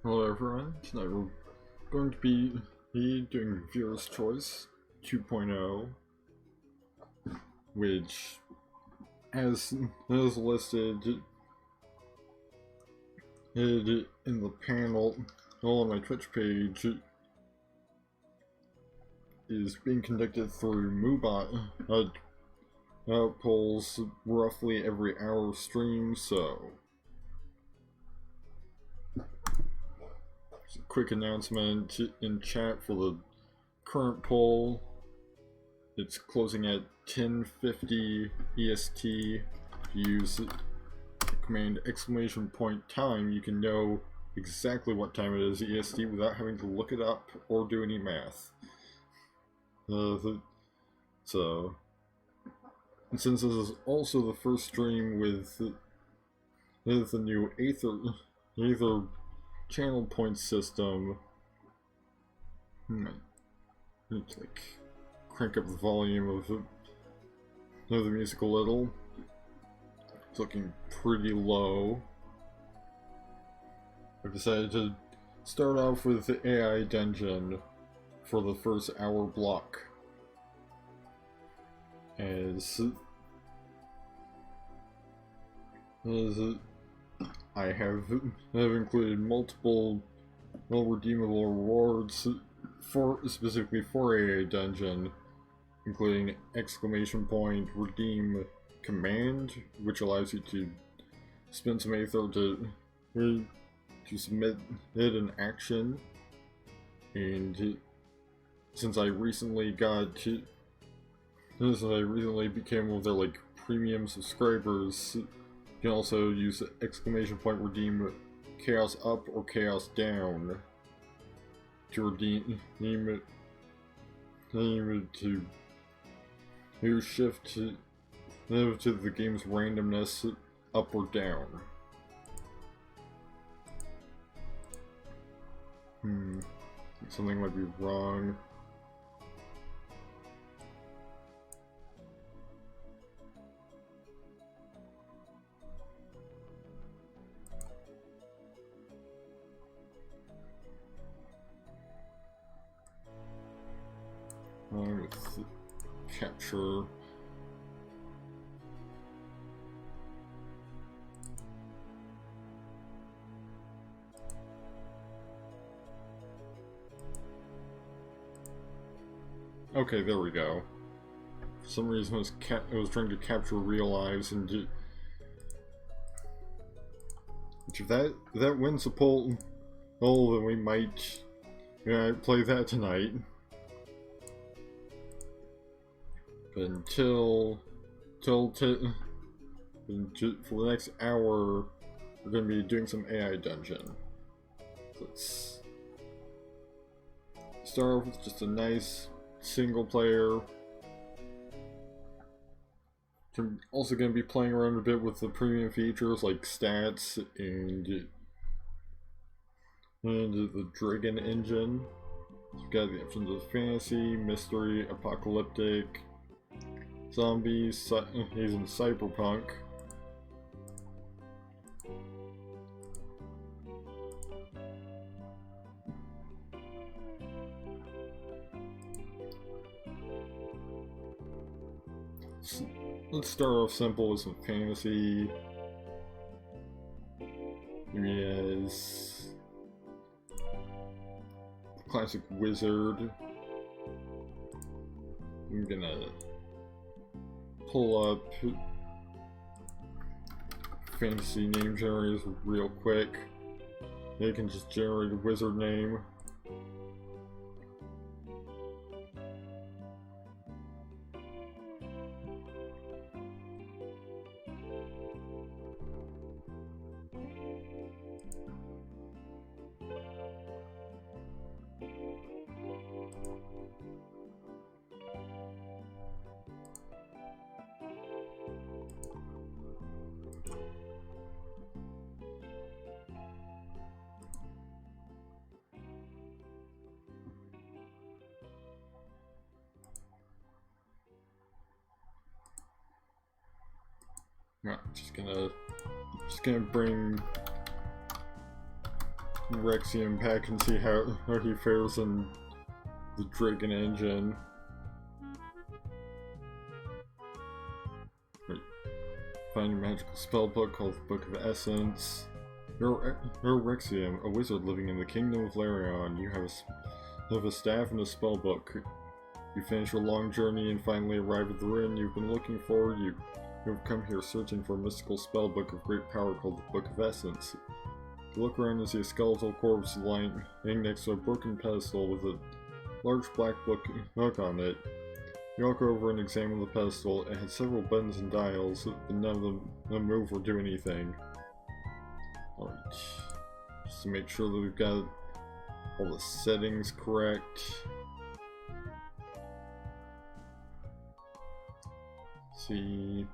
Hello everyone, tonight we're going to be doing Viewer's Choice 2.0, which, as listed in the panel on my Twitch page, is being conducted through Moobot. Polls roughly every hour of stream, so quick announcement in chat for the current poll. It's closing at 10:50 EST. If you use the command !time, you can know exactly what time it is EST without having to look it up or do any math. So, and since this is also the first stream with the new Aether channel point system, I need to crank up the volume of the music a little. It's looking pretty low. I've decided to start off with the AI dungeon for the first hour block, as I have included multiple redeemable rewards specifically for AA Dungeon, including ! redeem command, which allows you to spend some Aether to submit an action. And since I recently became one of their premium subscribers, you can also use ! redeem chaos up or chaos down to redeem to shift to the game's randomness up or down. Something might be wrong. with capture. Okay, there we go. For some reason it was trying to capture real lives and which if that wins the poll, then we might play that tonight. But until for the next hour, we're going to be doing some AI dungeon. Let's start off with just a nice single player. I'm also going to be playing around a bit with the premium features like stats and the Dragon Engine. You've got the options of fantasy, mystery, apocalyptic, zombies, even cyberpunk. Let's start off simple with some fantasy. Yes. Classic wizard. I'm gonna pull up fantasy name generators real quick. You can just generate a wizard name. Right, just gonna bring Rexium back and see how he fares in the Dragon Engine. Wait, find a magical spellbook called the Book of Essence. You're Rexium, a wizard living in the Kingdom of Larion. You have a staff and a spellbook. You finish your long journey and finally arrive at the ruin you've been looking for. You have come here searching for a mystical spellbook of great power called the Book of Essence. You look around and see a skeletal corpse lying next to a broken pedestal with a large black book on it. You walk over and examine the pedestal. It has several buttons and dials, but none of them move or do anything. Alright, just to make sure that we've got all the settings correct. Let's see.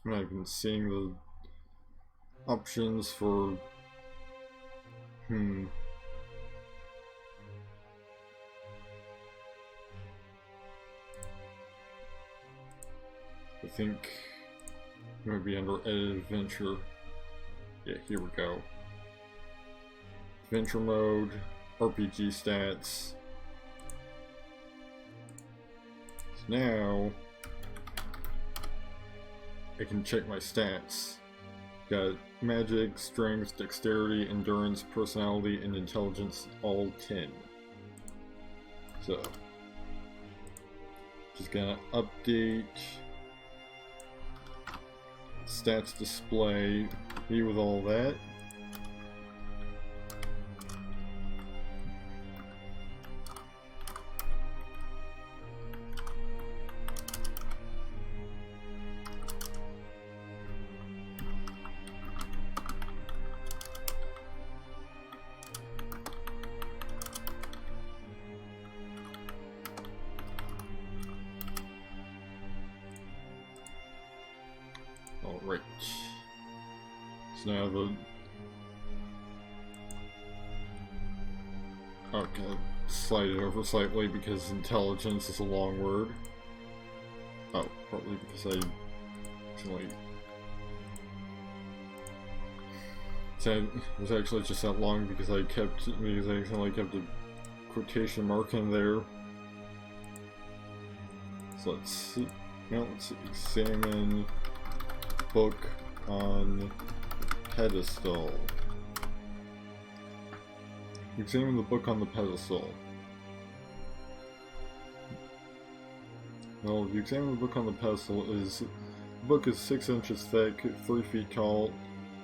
I'm not even seeing the options for I think it might be under Edit Adventure. Yeah, here we go. Adventure mode, RPG stats. So now I can check my stats. Got magic, strength, dexterity, endurance, personality, and intelligence all 10. So just gonna update stats display, be with all that. Alright. So now I'm gonna slide it over slightly because intelligence is a long word. Oh, partly because I accidentally It was actually just that long because I accidentally kept a quotation mark in there. So let's examine book on pedestal. Examine the book on the pedestal. Well, if you examine the book on the pedestal, the book is 6 inches thick, 3 feet tall,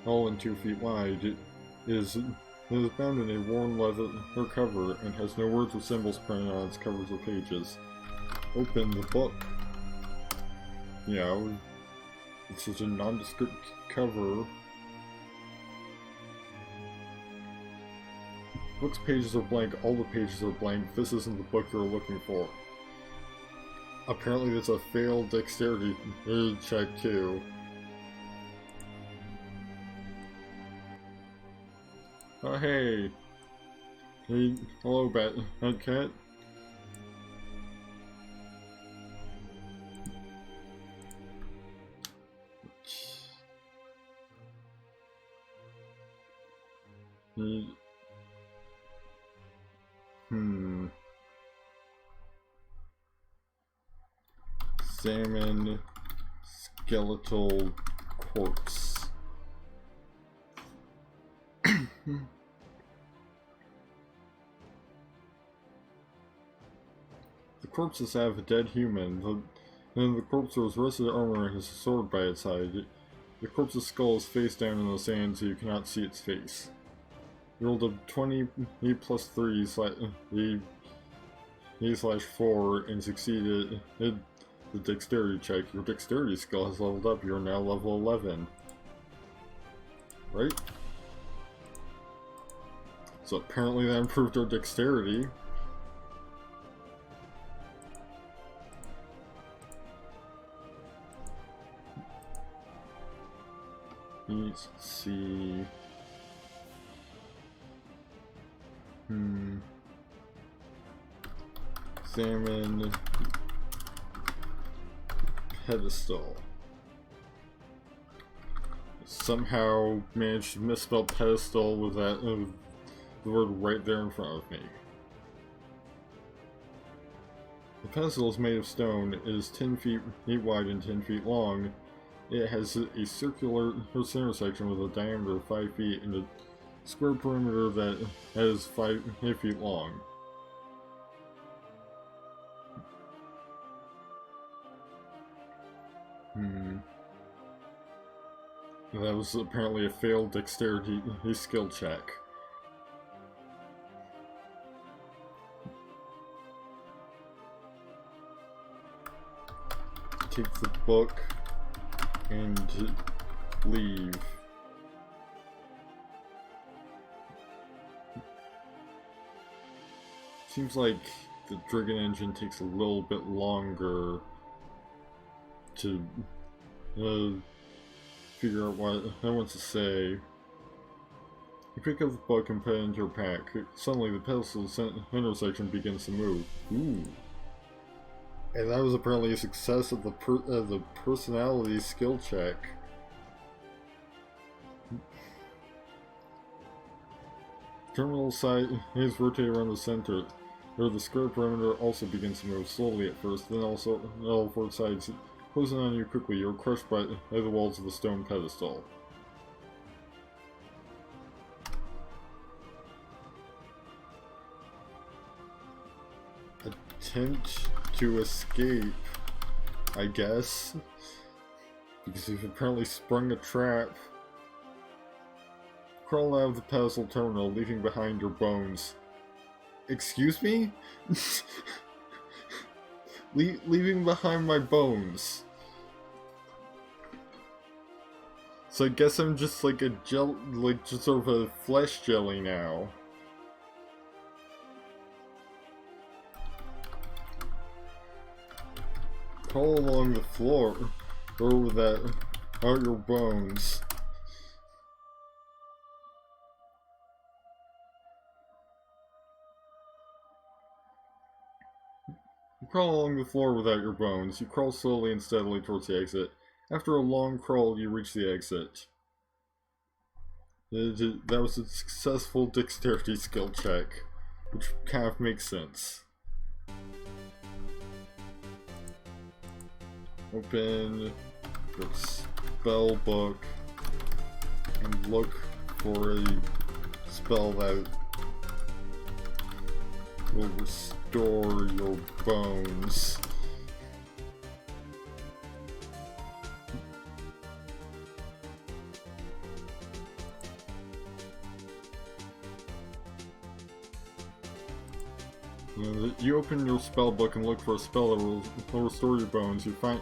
and 2 feet wide. It is bound in a worn leather cover and has no words or symbols printed on its covers or pages. Open the book. Yeah, it's just a nondescript cover. Book's pages are blank, all the pages are blank. This isn't the book you're looking for. Apparently that's a failed dexterity check too. Oh hey! Hey, hello Bat Cat. Examine skeletal corpse. The corpse is that of a dead human. The corpse wears rusted armor and has a sword by its side. The corpse's skull is face down in the sand, so you cannot see its face. You rolled a 20 plus 3 /4 and succeeded the dexterity check. Your dexterity skill has leveled up. You are now level 11. Right? So apparently that improved our dexterity. Let's see. Examine pedestal. Somehow managed to misspell pedestal with that the word right there in front of me. The pedestal is made of stone. It is 10 feet wide and 10 feet long. It has a circular center section with a diameter of 5 feet and a square perimeter that is 5 feet long. That was apparently a failed dexterity skill check. Take the book and leave. Seems like the Dragon engine takes a little bit longer to figure out what I want to say. You pick up the book and put it into your pack. Suddenly the pedestal intersection begins to move. Ooh. And that was apparently a success of the personality skill check. Terminal side is rotated around the center, where the square perimeter also begins to move slowly at first, then also all 4 sides closing on you quickly. You're crushed by the walls of the stone pedestal. Attempt to escape, I guess, because you've apparently sprung a trap. Crawl out of the pedestal terminal, leaving behind your bones. Excuse me? Leaving behind my bones. So I guess I'm just like a just sort of a flesh jelly now. Crawl along the floor, or that are your bones. You crawl along the floor without your bones. You crawl slowly and steadily towards the exit. After a long crawl, you reach the exit. That was a successful dexterity skill check, which kind of makes sense. Open your spell book and look for a spell that will restore your bones. You open your spell book and look for a spell that will restore your bones. You find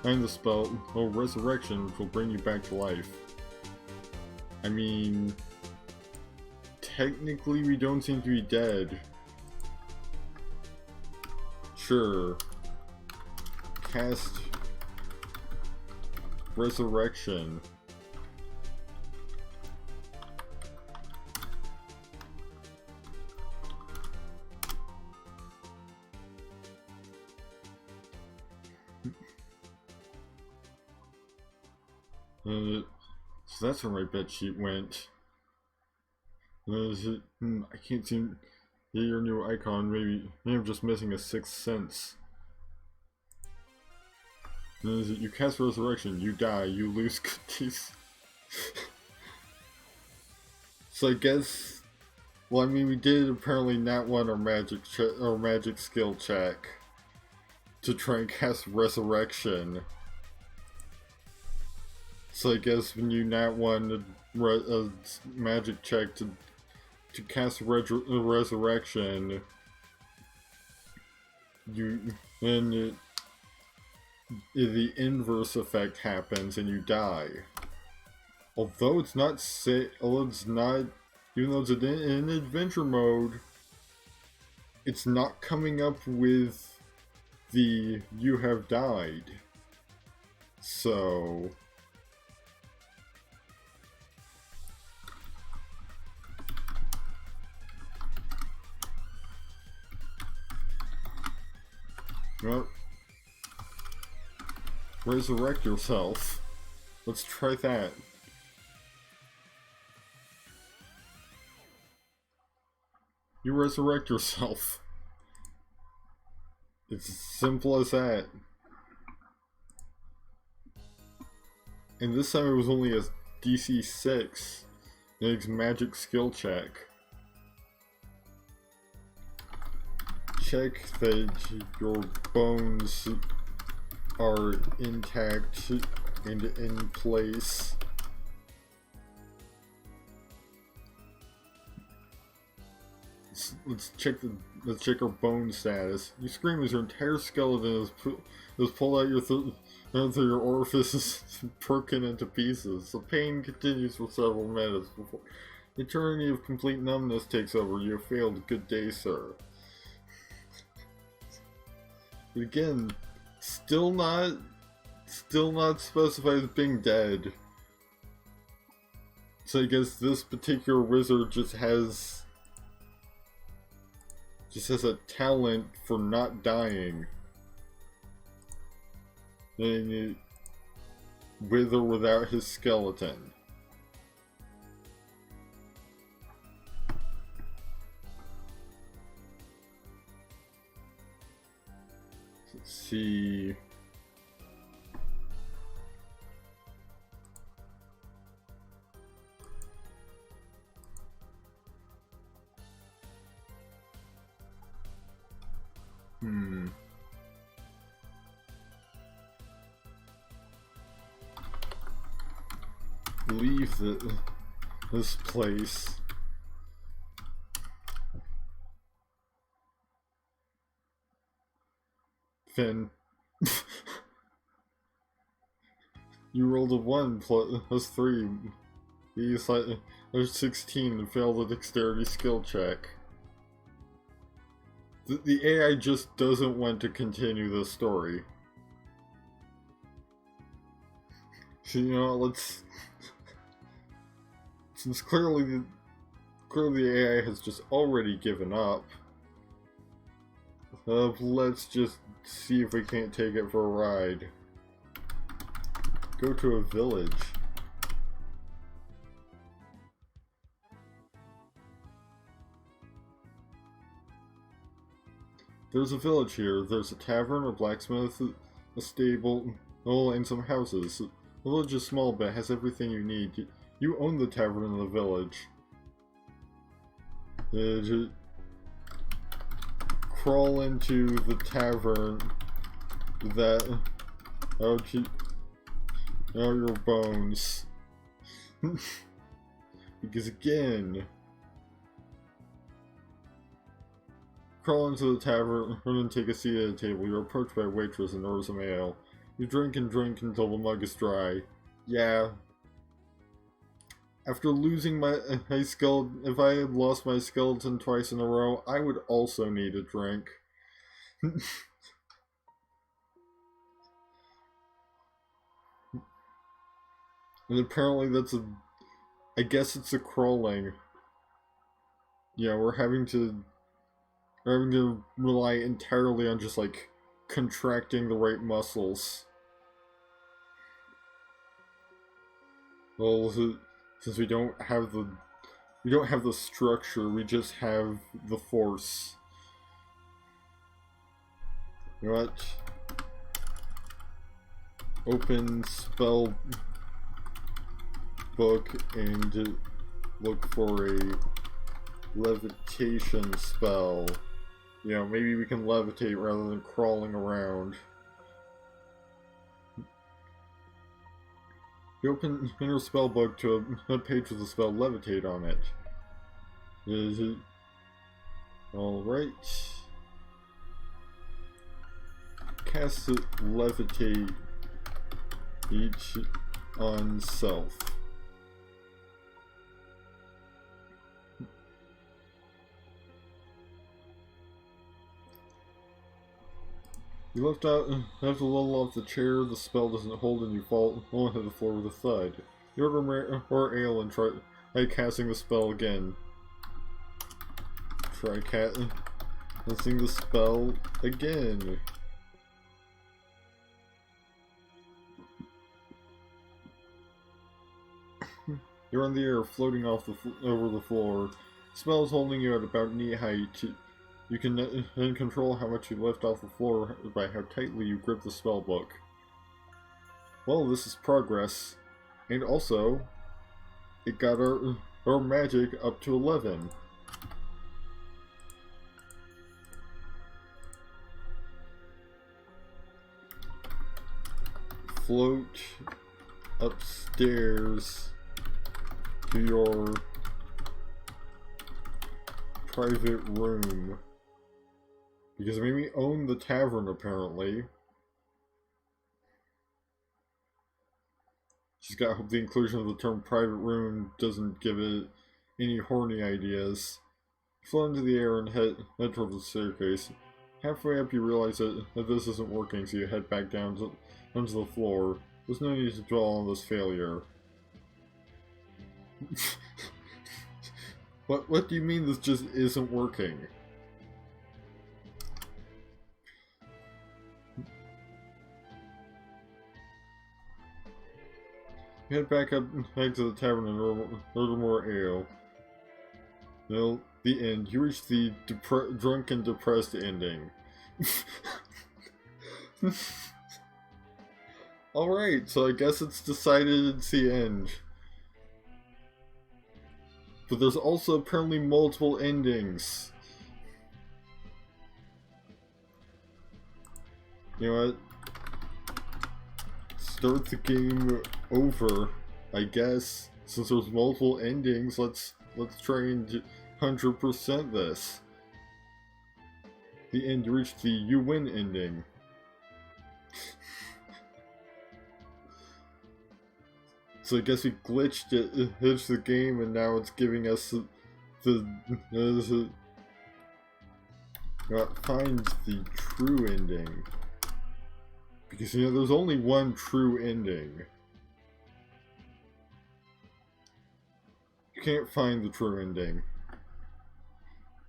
the spell, Resurrection, which will bring you back to life. I mean, technically we don't seem to be dead. Sure. Cast Resurrection. So that's where my bedsheet went. I can't seem to get your new icon. Maybe I'm just missing a sixth sense. You cast Resurrection, you die, you lose goodies. So I guess, well, I mean, we did apparently not want our magic skill check to try and cast Resurrection. So I guess when you not want a magic check to cast Resurrection, then the inverse effect happens and you die. Although it's not even though it's in adventure mode, it's not coming up with the "you have died." So well, resurrect yourself. Let's try that. You resurrect yourself. It's as simple as that. And this time it was only a DC 6. It's magic skill check. Check that your bones are intact and in place. Let's check our bone status. You scream as your entire skeleton is pulled out through your orifices broken into pieces. The pain continues for several minutes before eternity of complete numbness takes over. You have failed. Good day, sir. But again, still not specified as being dead. So I guess this particular wizard just has a talent for not dying. With or without his skeleton. Let's see. Leave this place. Finn. You rolled a 1 plus 3. There's 16 and failed the dexterity skill check. The AI just doesn't want to continue the story. So, you know, let's... Since clearly the AI has just already given up, let's just see if we can't take it for a ride. Go to a village. There's a village here. There's a tavern, a blacksmith, a stable, and some houses. The village is small, but has everything you need. You own the tavern in the village. Just crawl into the tavern. That out your bones. Because again, crawl into the tavern and take a seat at a table. You're approached by a waitress and orders some ale. You drink and drink until the mug is dry. Yeah. After losing my skeleton, if I had lost my skeleton twice in a row, I would also need a drink. And apparently that's I guess it's a crawling. Yeah, we're having to rely entirely on just like contracting the right muscles. Well, since we don't have the structure, we just have the force. You know what? Open spell book and look for a levitation spell. You know, maybe we can levitate rather than crawling around. You open your spell book to a page with the spell levitate on it. Is it alright? Cast it levitate each on self. You lift out after a little off the chair, the spell doesn't hold and you fall onto the floor with a thud. You order more ale and try casting the spell again. Try casting the spell again. You're on the air, floating off over the floor. The spell is holding you at about knee height. You can then control how much you lift off the floor by how tightly you grip the spellbook. Well, this is progress. And also, it got our magic up to 11. Float upstairs to your private room. Because we own the tavern, apparently. Just gotta hope the inclusion of the term private room doesn't give it any horny ideas. You fly into the air and head towards the staircase. Halfway up you realize that this isn't working, so you head back down onto the floor. There's no need to dwell on this failure. What do you mean this just isn't working? You head back to the tavern and order more ale. Well, the end. You reach the drunk and depressed ending. Alright, so I guess it's decided it's the end. But there's also apparently multiple endings. You know what? Start the game over, I guess. Since there's multiple endings, let's try and 100% this. The end, you reach the you win ending. So I guess we glitched the game, and now it's giving us find the true ending. Because, you know, there's only one true ending. You can't find the true ending.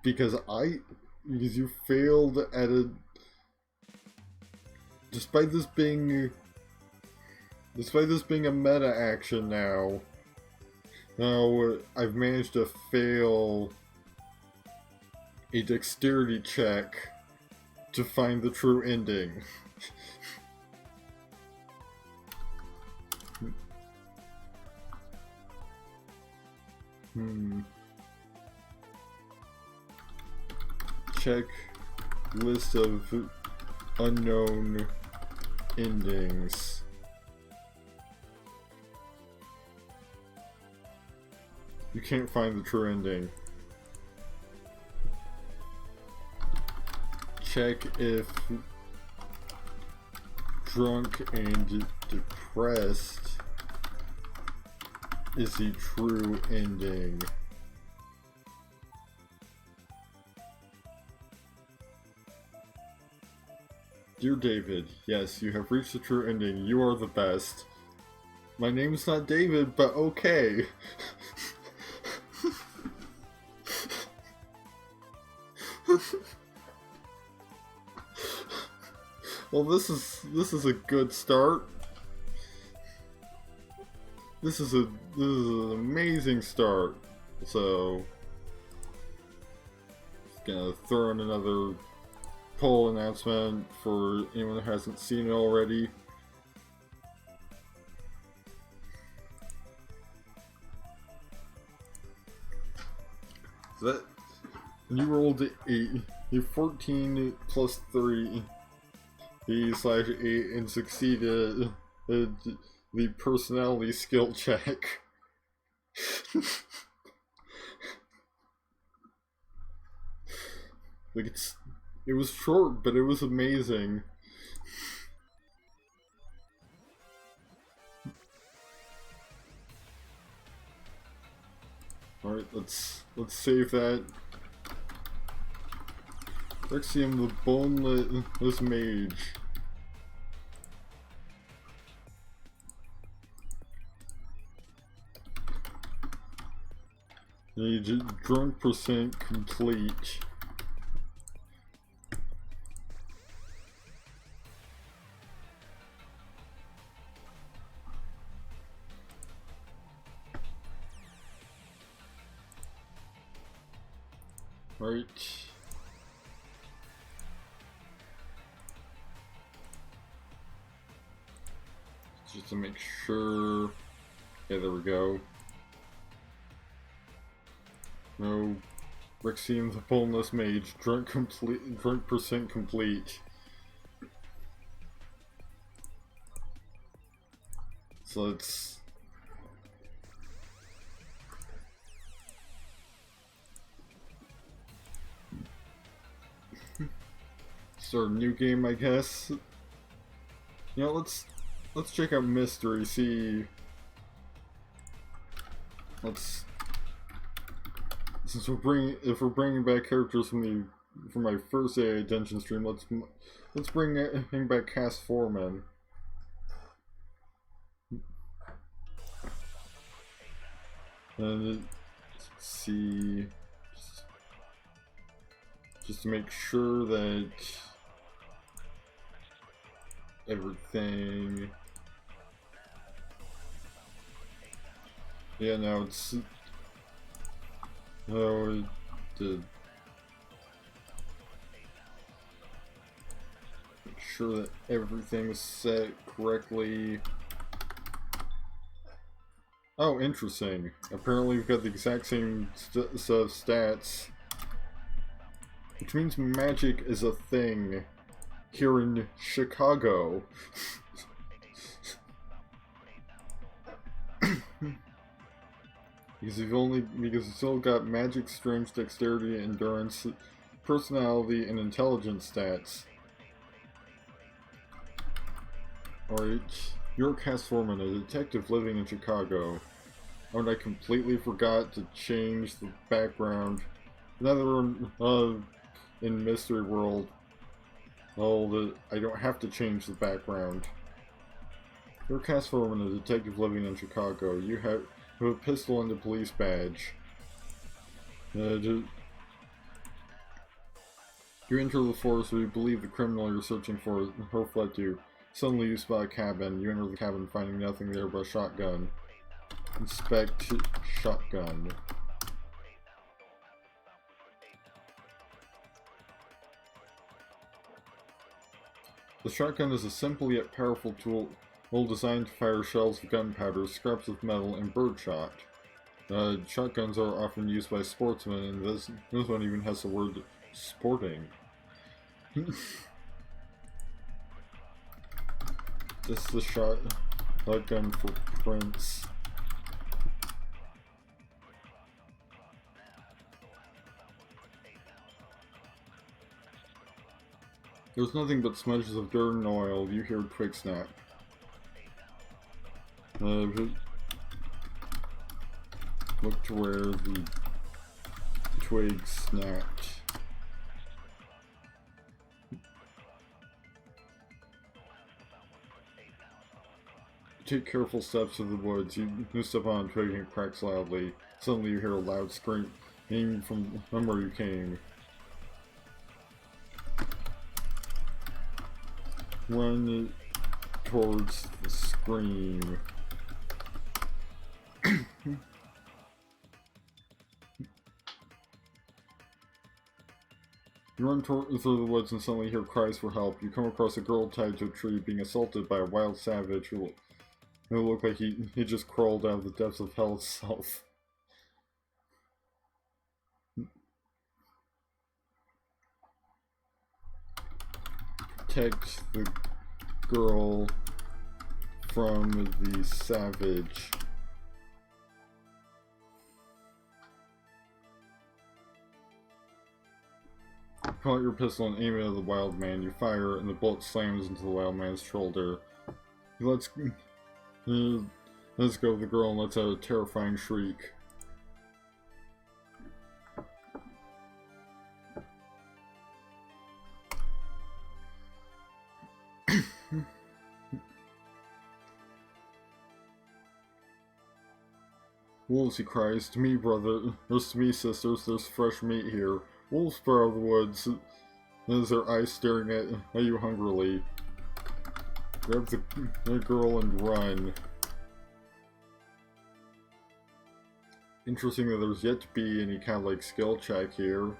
Because you failed at a... Despite this being a meta action now, I've managed to fail a dexterity check to find the true ending. Check list of unknown endings. You can't find the true ending. Check if drunk and depressed is the true ending. Dear David, yes, you have reached the true ending. You are the best. My name's not David, but okay. Well, this is a good start. This is an amazing start. So, just gonna throw in another poll announcement for anyone who hasn't seen it already. So that you rolled a 14 plus 3 /8 and succeeded the personality skill check. Like it was short, but it was amazing. Alright, let's save that. Rexium the Boneless Mage. Drunk percent complete. Right. Just to make sure. Yeah, there we go. No. Rexium the Boneless Mage. Drunk percent complete. So let's start a new game, I guess. You know, let's check out Mystery, see. Since if we're bringing back characters from my first AI Dungeon stream, let's bring back Cast Foreman. And let's see, just to make sure that everything. Yeah, no, it's. Oh, it did. Make sure that everything's set correctly. Oh, interesting. Apparently we've got the exact same set of stats. Which means magic is a thing here in Chicago. Because you've still got magic, strength, dexterity, endurance, personality, and intelligence stats. Alright, you're Cast Foreman, a detective living in Chicago. Oh, and I completely forgot to change the background. Another in Mystery World. Oh, I don't have to change the background. You're Cast Foreman, a detective living in Chicago. You have a pistol and a police badge. You enter the forest where you believe the criminal you're searching for has fled to. Suddenly you spot a cabin. You enter the cabin finding nothing there but a shotgun. Inspect shotgun. The shotgun is a simple yet powerful tool designed to fire shells of gunpowder, scraps of metal, and birdshot. Shotguns are often used by sportsmen, and this one even has the word sporting. This is the shotgun for Prince. There's nothing but smudges of dirt and oil. You hear a twig snap. Look to where the twig snapped. Take careful steps through the woods. You step on a twig and it cracks loudly. Suddenly you hear a loud scream from where you came. Run towards the scream. You run through the woods and suddenly hear cries for help. You come across a girl tied to a tree being assaulted by a wild savage who looked like he just crawled out of the depths of hell itself. Protect the girl from the savage. Pull out your pistol and aim it at the wild man. You fire and the bullet slams into the wild man's shoulder. He lets go of the girl and lets out a terrifying shriek. Wolves, he cries. To me, brother. There's to me, sisters. There's fresh meat here. Wolves spur out of the woods. As their eyes staring at you hungrily. Grab the girl and run. Interesting that there's yet to be any kind of like skill check here.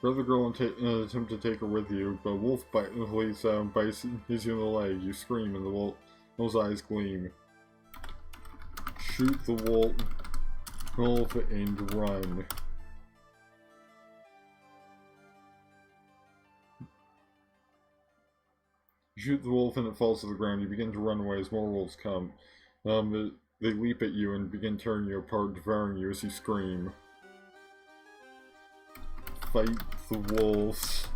Grab the girl and attempt to take her with you, but a wolf bites you in the leg. You scream and the wolf's eyes gleam. Shoot the wolf and run. You shoot the wolf and it falls to the ground. You begin to run away as more wolves come. They leap at you and begin tearing you apart, devouring you as you scream. Fight the wolves.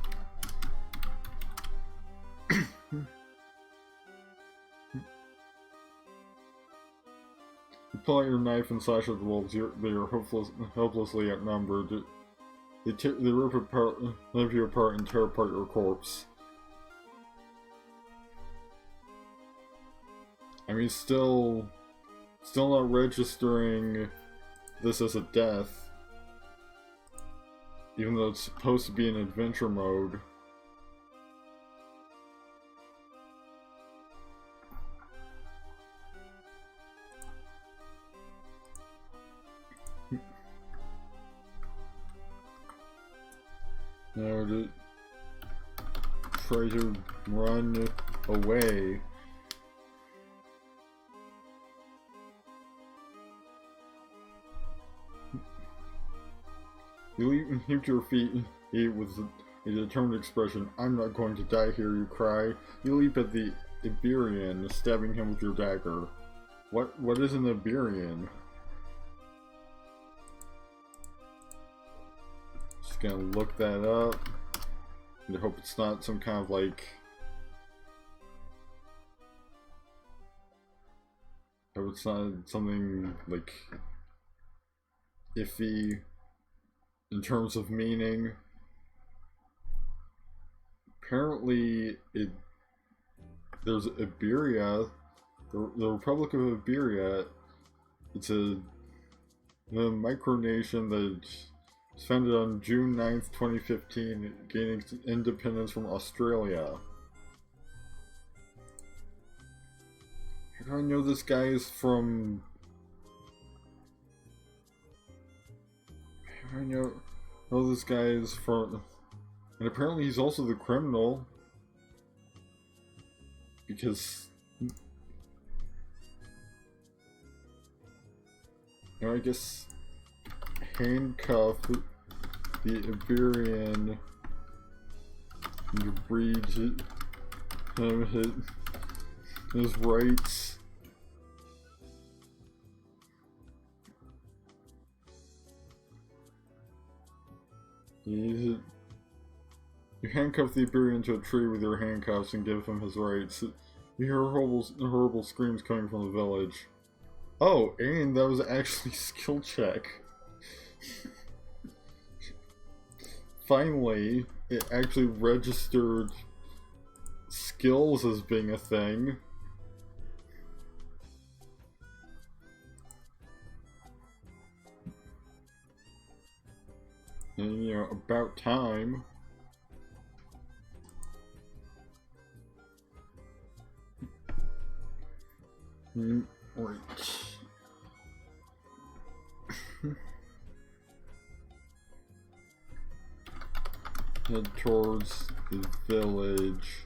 You pull out your knife and slash at the wolves. They are hopelessly outnumbered. They rip you apart and tear apart your corpse. I mean, still not registering this as a death, even though it's supposed to be an adventure mode. Now to try to run away. You leap to your feet with a determined expression. I'm not going to die here, you cry. You leap at the Iberian, stabbing him with your dagger. What is an Iberian? Just gonna look that up. And I hope it's not some kind of like... I hope it's not something like iffy in terms of meaning. Apparently there's Iberia, the Republic of Iberia. It's a micronation that was founded on June 9th, 2015, gaining independence from Australia. How do I know this guy is from... I know this guy is from, and apparently he's also the criminal. because I guess handcuff the Iberian and read him his rights. You handcuff the Iberian to a tree with your handcuffs and give him his rights. You hear horrible screams coming from the village. Oh, and that was actually a skill check. Finally, it actually registered skills as being a thing. And, you know, about time. Right. Head towards the village.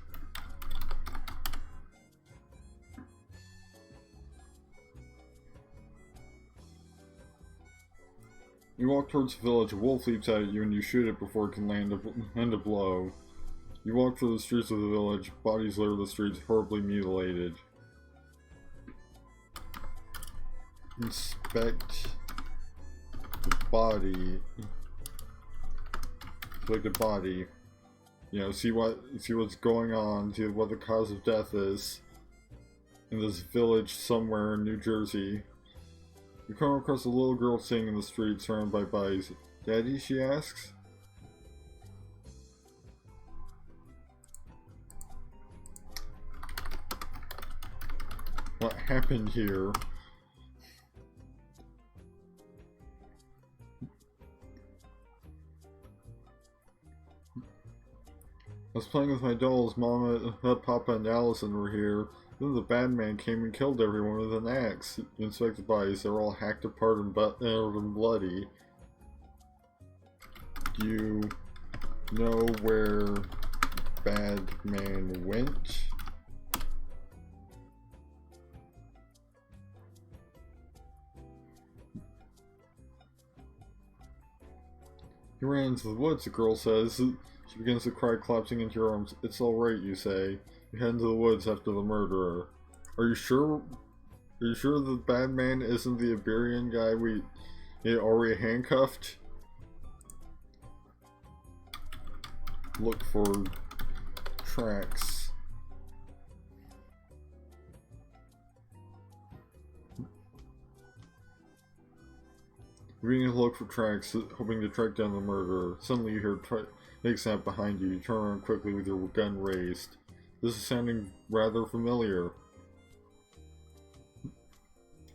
You walk towards the village, a wolf leaps at you and you shoot it before it can land a blow. You walk through the streets of the village, bodies litter the streets, horribly mutilated. Inspect the body. Like the body. You know, see what's going on, see what the cause of death is in this village somewhere in New Jersey. You come across a little girl sitting in the street surrounded by bodies. Daddy, she asks? What happened here? I was playing with my dolls. Mama, Papa, and Allison were here. Then the bad man came and killed everyone with an axe. You inspect the bodies. They're all hacked apart and bloody. Do you know where bad man went? He ran into the woods, the girl says. She begins to cry, collapsing into your arms. It's alright, you say. You head into the woods after the murderer. Are you sure? Are you sure the bad man isn't the Iberian guy we already handcuffed? Look for tracks. You begin to look for tracks, hoping to track down the murderer. Suddenly you hear big snap behind you. You turn around quickly with your gun raised. This is sounding rather familiar.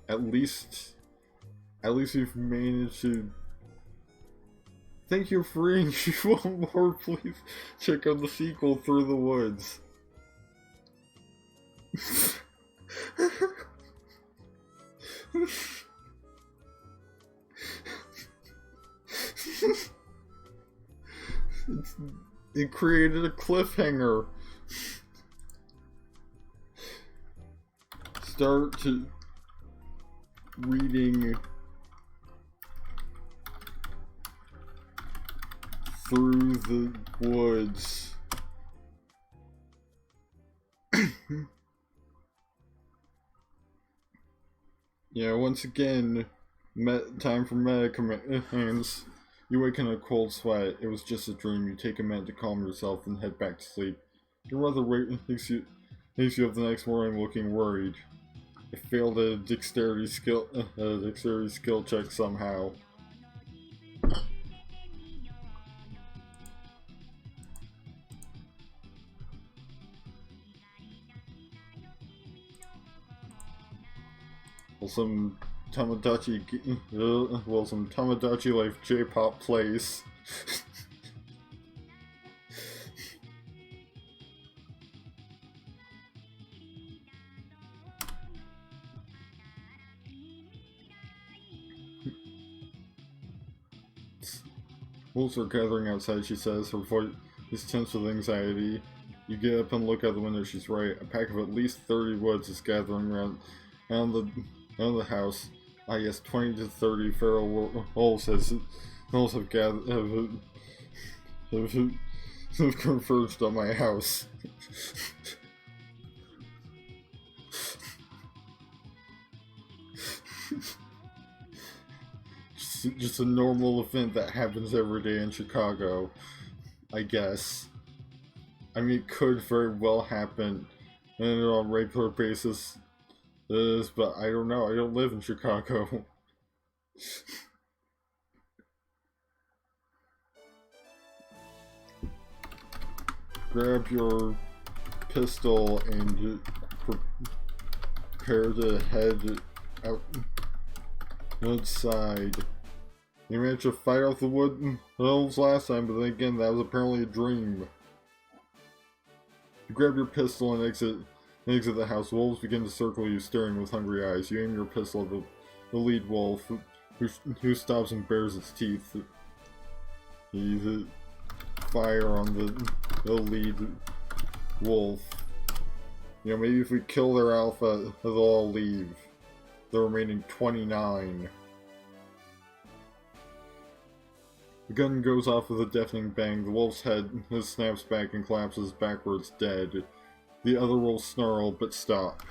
At least we've managed to... Thank you for freeing you. One more, please. Check out the sequel, Through the Woods. It created a cliffhanger. Start to reading Through the Woods. Yeah, once again, time for medicaments. You wake in a cold sweat. It was just a dream. You take a minute to calm yourself and head back to sleep. Your mother wakes you up the next morning looking worried. I failed a dexterity skill check somehow. Well, some Tamagotchi life J-pop plays. Wolves are gathering outside, she says. Her voice is tense with anxiety. You get up and look out the window. She's right. A pack of at least 30 woods is gathering around the house. Ah, yes, 20 to 30 feral wolves have gathered have converged on my house. just a normal event that happens every day in Chicago, I guess. I mean, it could very well happen on a regular basis, but I don't know. I don't live in Chicago. Grab your pistol and prepare to head outside. You managed to fight off the wood elves last time, but then again, that was apparently a dream. You grab your pistol and exit the house. Wolves begin to circle you, staring with hungry eyes. You aim your pistol at the lead wolf, who stops and bares its teeth. You fire on the lead wolf. You know, maybe if we kill their alpha, they'll all leave. The remaining 29. The gun goes off with a deafening bang. The wolf's head snaps back and collapses backwards, dead. The other wolves snarl, but stop.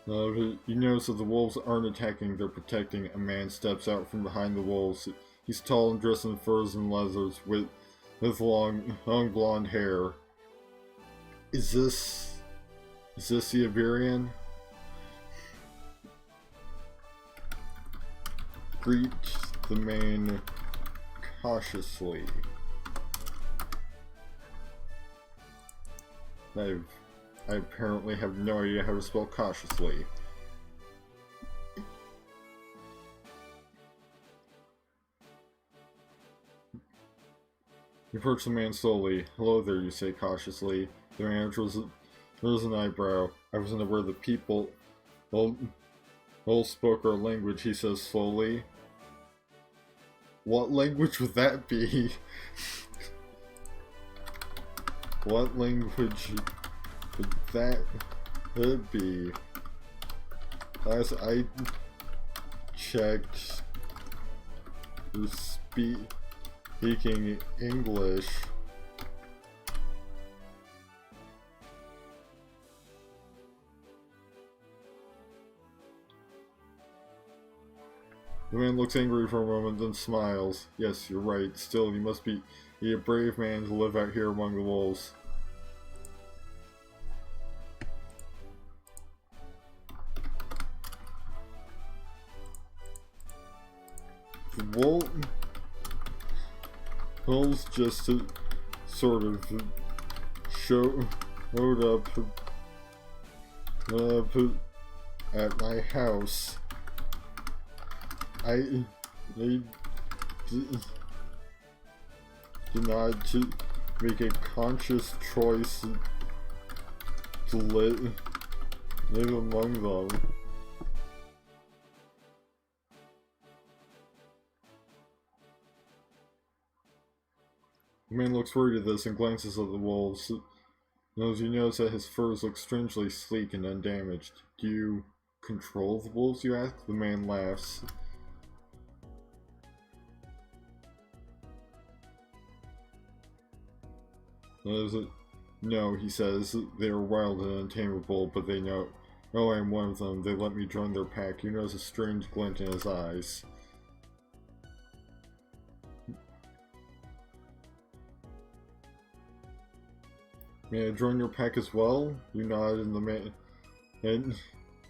You notice that the wolves aren't attacking, they're protecting. A man steps out from behind the wolves. He's tall and dressed in furs and leathers with long blonde hair. Is this the Iberian? Greet the man cautiously. I apparently have no idea how to spell cautiously. You approach the man slowly. Hello there, you say cautiously. The man raises an eyebrow. I wasn't aware the people all spoke our language, he says slowly. What language would that be? What language would that be? Last I checked, you're speaking English. The man looks angry for a moment, then smiles. Yes, you're right. Still, you must be a brave man to live out here among the wolves. The wolves just sort of showed up at my house. I did not make a conscious choice to live among them. The man looks worried at this and glances at the wolves. As you notice that his furs look strangely sleek and undamaged. Do you control the wolves, you ask? The man laughs. No, he says, they are wild and untamable, but they know I am one of them. They let me join their pack. You notice a strange glint in his eyes. May I join your pack as well? You nod and the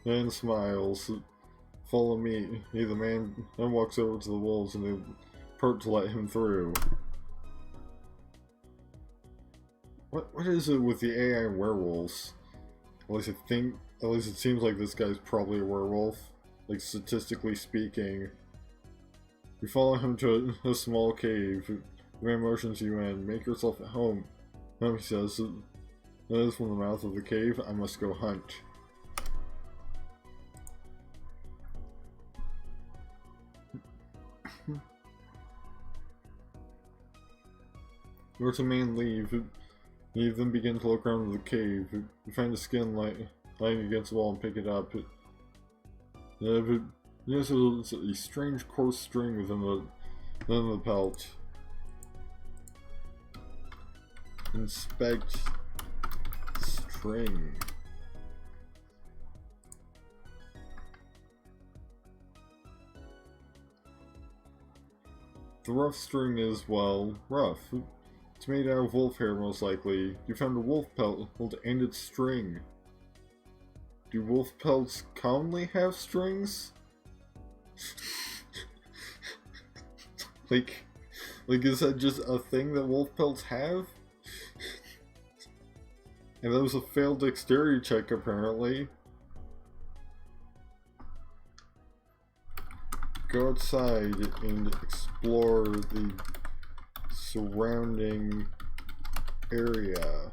man smiles. Follow me. The man then walks over to the wolves and they part to let him through. What is it with the AI and werewolves? At least it seems like this guy's probably a werewolf. Like, statistically speaking. You follow him to a small cave. The man motions you in. Make yourself at home. He says, that is from the mouth of the cave. I must go hunt. Where to main leave. You then begin to look around the cave. You find a skin lying against the wall and pick it up. But yes, there's a strange coarse string within the pelt. Inspect string. The rough string is, well, rough. It's made out of wolf hair, most likely. You found a wolf pelt and its string. Do wolf pelts commonly have strings? like, is that just a thing that wolf pelts have? And that was a failed dexterity check, apparently. Go outside and explore the surrounding area.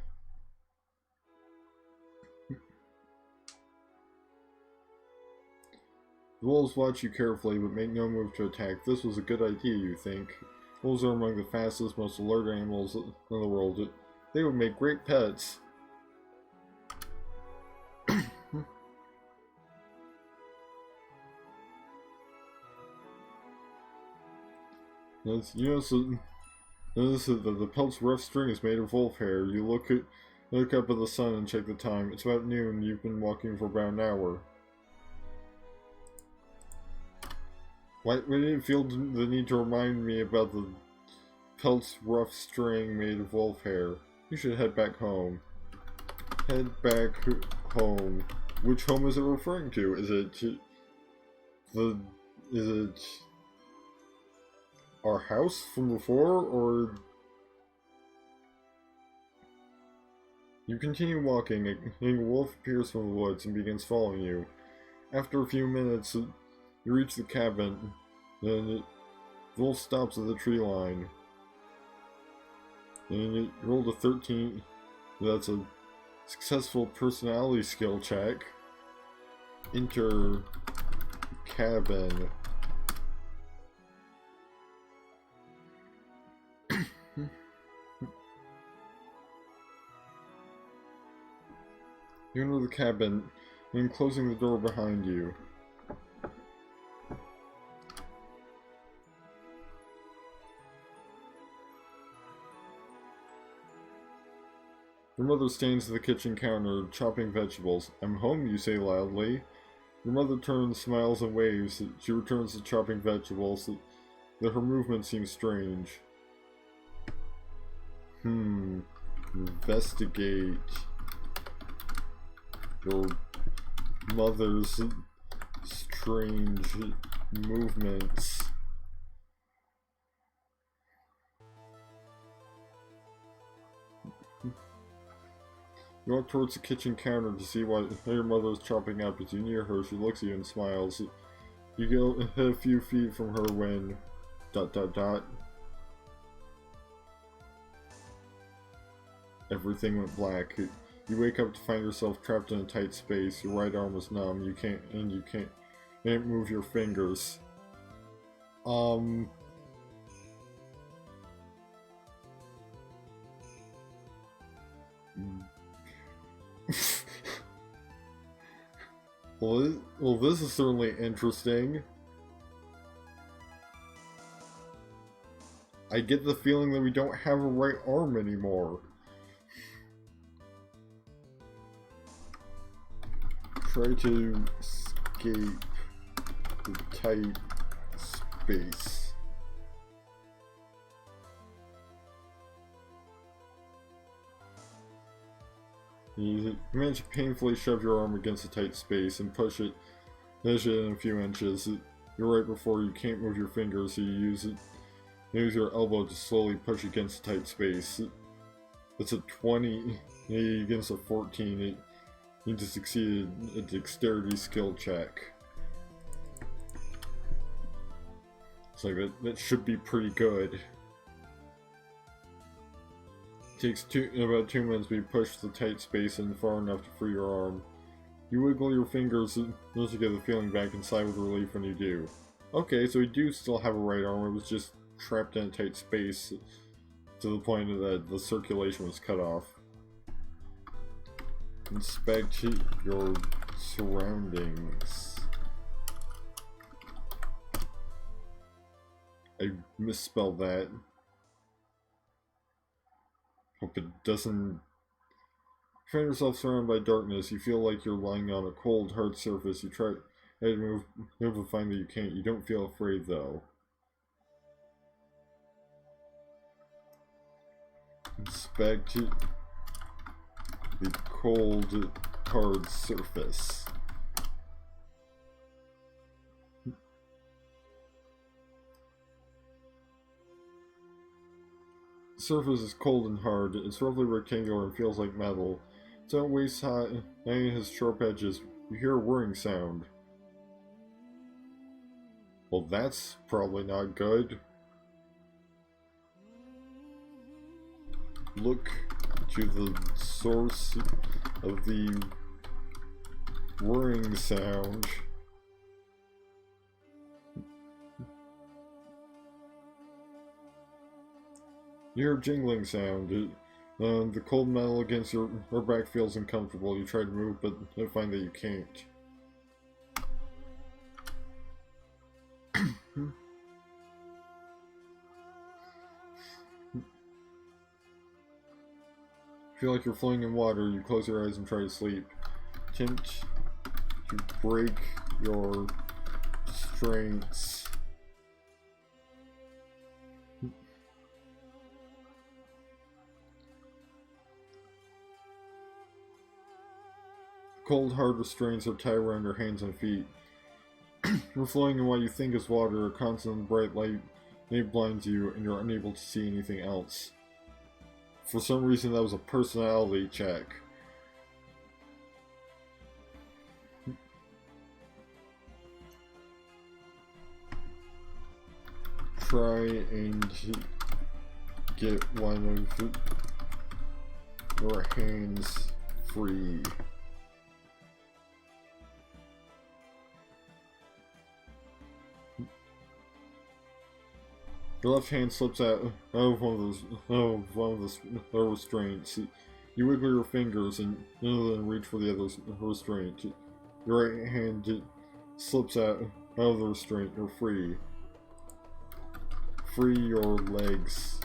The wolves watch you carefully, but make no move to attack. This was a good idea, you think. Wolves are among the fastest, most alert animals in the world. They would make great pets. Notice that the pelt's rough string is made of wolf hair. You look up at the sun and check the time. It's about noon. You've been walking for about an hour. Why did it feel the need to remind me about the pelt's rough string made of wolf hair? You should head back home. Head back home. Which home is it referring to? Is it our house from before, or... You continue walking, and a wolf appears from the woods and begins following you. After a few minutes, you reach the cabin, and the wolf stops at the tree line. And you rolled a 13. That's a successful personality skill check. Enter cabin. You enter the cabin, and closing the door behind you. Your mother stands at the kitchen counter, chopping vegetables. I'm home, you say loudly. Your mother turns, smiles, and waves. She returns to chopping vegetables. Her movement seems strange. Investigate your mother's strange movements. You walk towards the kitchen counter to see what your mother is chopping up. As you near her, she looks at you and smiles. You go a few feet from her when... ... Everything went black. You wake up to find yourself trapped in a tight space. Your right arm is numb. You can't move your fingers. Well, this is certainly interesting. I get the feeling that we don't have a right arm anymore. Try to escape the tight space. You manage to painfully shove your arm against the tight space and push it in a few inches. You're right before you can't move your fingers, so you use your elbow to slowly push against the tight space. It's a 20 against a 14. You need to succeed a dexterity skill check. It's like that should be pretty good. It takes about 2 minutes, but you push the tight space in far enough to free your arm. You wiggle your fingers just to get the feeling back inside with relief when you do. Okay, so we do still have a right arm, it was just trapped in a tight space. to the point that the circulation was cut off. Inspect your surroundings. I misspelled that. Hope it doesn't... Find yourself surrounded by darkness. You feel like you're lying on a cold, hard surface. You try to move and find that you can't. You don't feel afraid, though. Inspect the cold, hard surface. The surface is cold and hard. It's roughly rectangular and feels like metal. It's not waist high and it has sharp edges. You hear a whirring sound. Well, that's probably not good. Look to the source of the whirring sound. You hear a jingling sound. The cold metal against your back feels uncomfortable. You try to move, but you find that you can't. Feel like you're floating in water. You close your eyes and try to sleep. Attempt to break your restraints. Cold, hard restraints are tied around your hands and feet. You're floating in what you think is water. A constant bright light blinds you, and you're unable to see anything else. For some reason, that was a personality check. Try and get one of your hands free. Your left hand slips out of one of the restraints. You wiggle your fingers and then reach for the other restraint. Your right hand slips out of the restraint. You're free. Free your legs.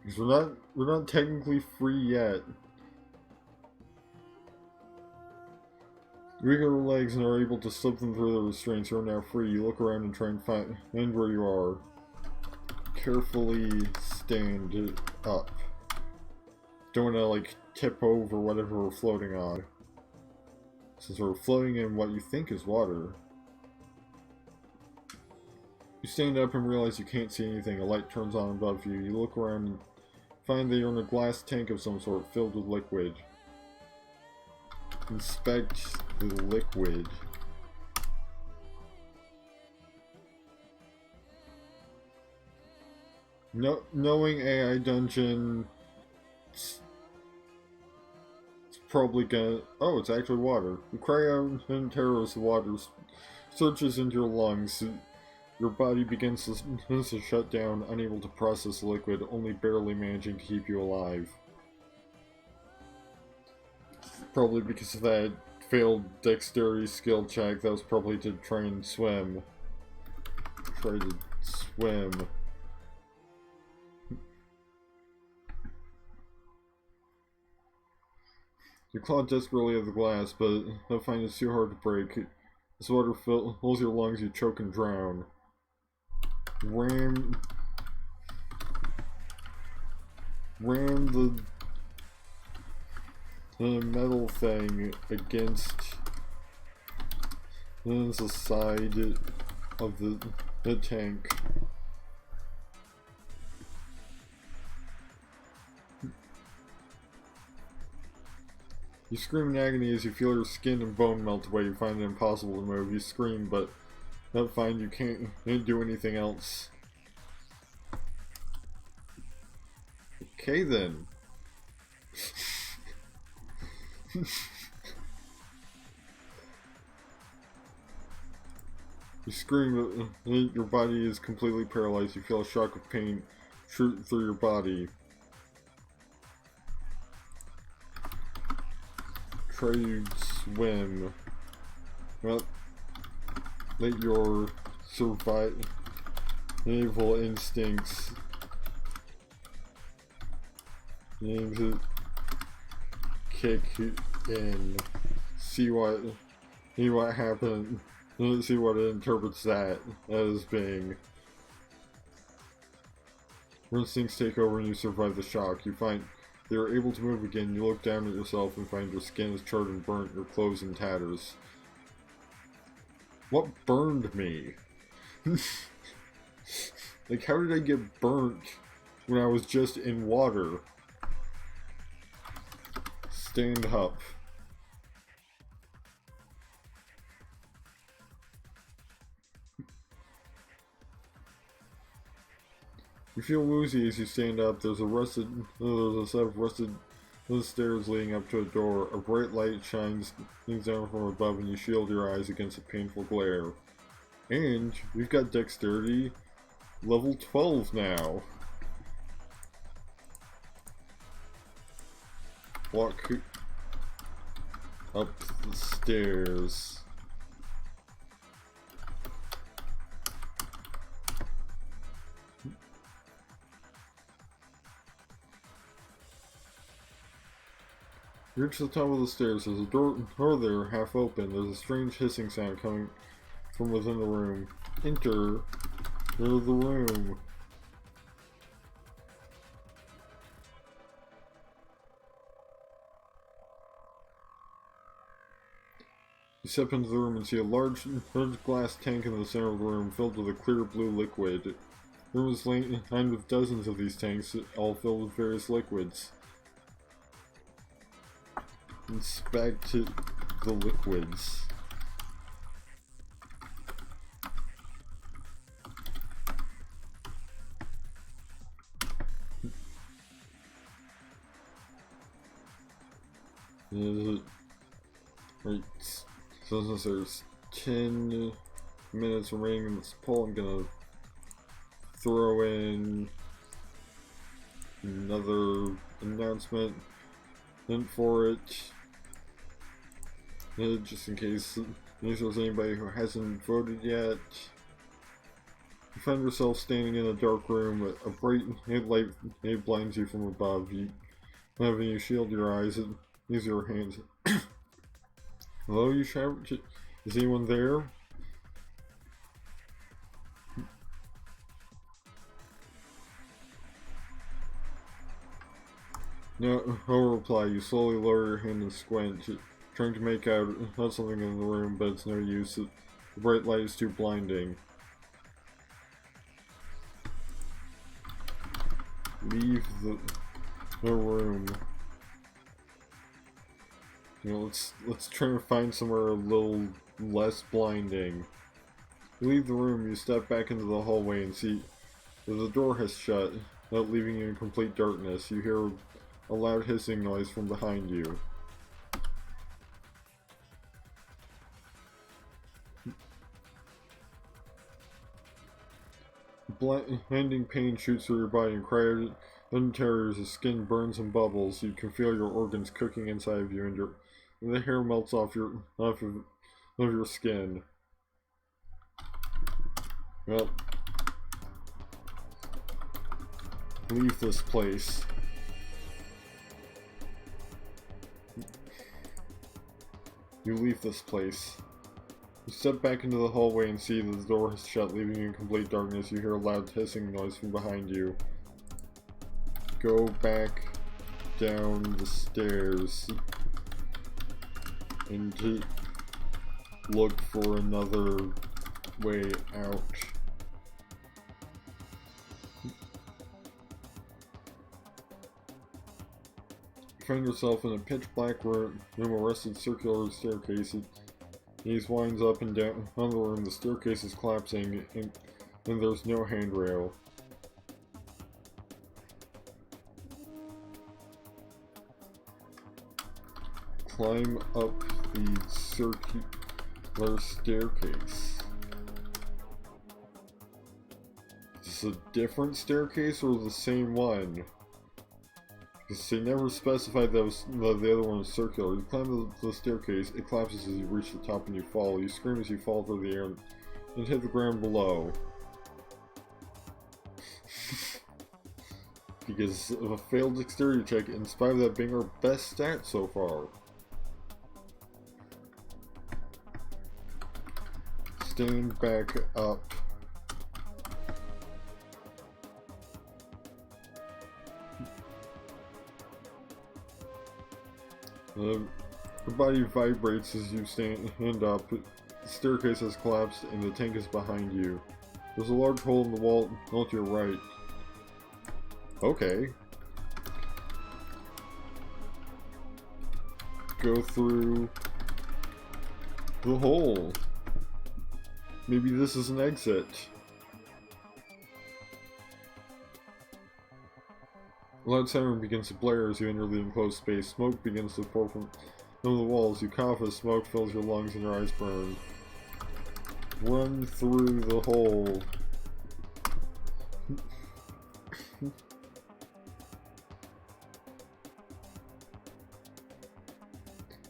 Because we're not technically free yet. You wiggle your legs and are able to slip them through the restraints. You are now free. You look around and try and find where you are. Carefully stand up. Don't want to like tip over whatever we're floating on. Since we're floating in what you think is water. You stand up and realize you can't see anything. A light turns on above you. You look around and find that you're in a glass tank of some sort filled with liquid. Inspect the liquid. Knowing AI Dungeon, it's probably gonna... Oh, it's actually water. You cry out in terror as the water surges into your lungs. Your body begins to shut down, unable to process the liquid, only barely managing to keep you alive. Probably because of that failed dexterity skill check, that was probably to try and swim. Try to swim. You claw desperately at the glass, but I find it too hard to break. As water fills your lungs, you choke and drown. Ram the metal thing against the side of the tank. You scream in agony as you feel your skin and bone melt away. You find it impossible to move. You scream, but not find you can't do anything else. Okay then. You scream, your body is completely paralyzed. You feel a shock of pain shoot through your body. Try to swim. Well, let your survival instincts need to kick in. See what happened. See what it interprets that as being. Your instincts take over and you survive the shock. You find they are able to move again. You look down at yourself and find your skin is charred and burnt, your clothes in tatters. What burned me? Like, how did I get burnt when I was just in water? Stand up. You feel woozy as you stand up. There's a set of rusted stairs leading up to a door. A bright light shines down from above and you shield your eyes against a painful glare. And you've got dexterity level 12 now. Walk up the stairs. You reach the top of the stairs. There's a door there, half open. There's a strange hissing sound coming from within the room. Enter the room. You step into the room and see a large glass tank in the center of the room filled with a clear blue liquid. The room is lined with dozens of these tanks, all filled with various liquids. Inspect the liquids. Right, so since there's 10 minutes remaining in this poll, I'm gonna throw in another announcement for it. Just in case there's anybody who hasn't voted yet. You find yourself standing in a dark room. A bright light blinds you from above. Having you shield your eyes and use your hands. Hello, you shout. Is anyone there? No reply. You slowly lower your hand and squint, trying to make out something in the room, but it's no use. The bright light is too blinding. Leave the room. You know, let's try to find somewhere a little less blinding. You leave the room. You step back into the hallway and see that the door has shut, not leaving you in complete darkness. You hear a loud hissing noise from behind you. Blinding pain shoots through your body and cries in terror as the skin burns and bubbles. You can feel your organs cooking inside of you, and the hair melts off of your skin. Well, leave this place. You leave this place. You step back into the hallway and see that the door has shut, leaving you in complete darkness. You hear a loud hissing noise from behind you. Go back down the stairs and to look for another way out. You find yourself in a pitch black room, a rusted circular staircase. It winds up and down on the room. The staircase is collapsing, and there's no handrail. Climb up the circular staircase. Is this a different staircase or the same one? Because they never specified that the other one was circular. You climb the staircase, it collapses as you reach the top and you fall. You scream as you fall through the air and hit the ground below. Because of a failed dexterity check, in spite of that being our best stat so far. Stand back up. Your body vibrates as you stand up. The staircase has collapsed and the tank is behind you. There's a large hole in the wall to your right. Okay. Go through the hole. Maybe this is an exit. A loud siren begins to blare as you enter the enclosed space. Smoke begins to pour from the walls. You cough as smoke fills your lungs and your eyes burn. Run through the hole.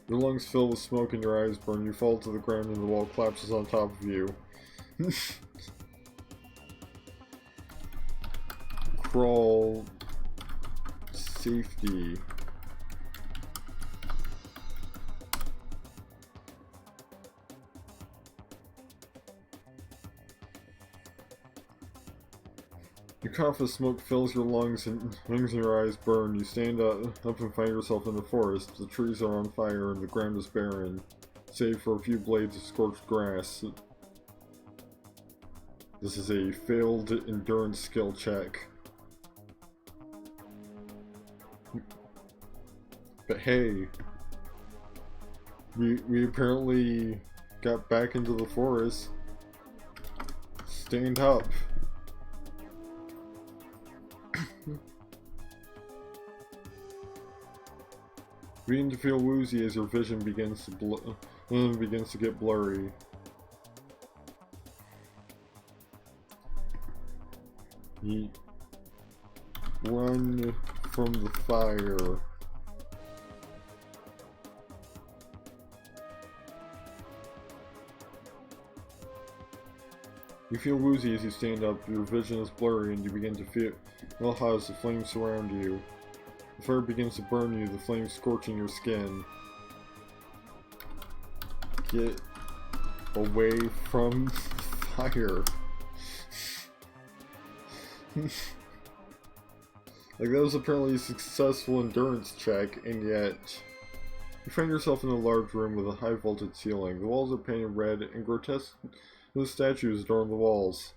Your lungs fill with smoke and your eyes burn. You fall to the ground and the wall collapses on top of you. Crawl. Safety. You cough as smoke fills your lungs and your eyes burn. You stand up and find yourself in the forest. The trees are on fire and the ground is barren, save for a few blades of scorched grass. This is a failed endurance skill check. But hey, we apparently got back into the forest. Stand up. You begin to feel woozy as your vision begins to get blurry. You run from the fire. You feel woozy as you stand up, your vision is blurry and you begin to feel how as the flames surround you. The fire begins to burn you, the flames scorching your skin. Get away from the fire. Like, that was apparently a successful endurance check, and yet you find yourself in a large room with a high vaulted ceiling. The walls are painted red and grotesque statues adorn the walls.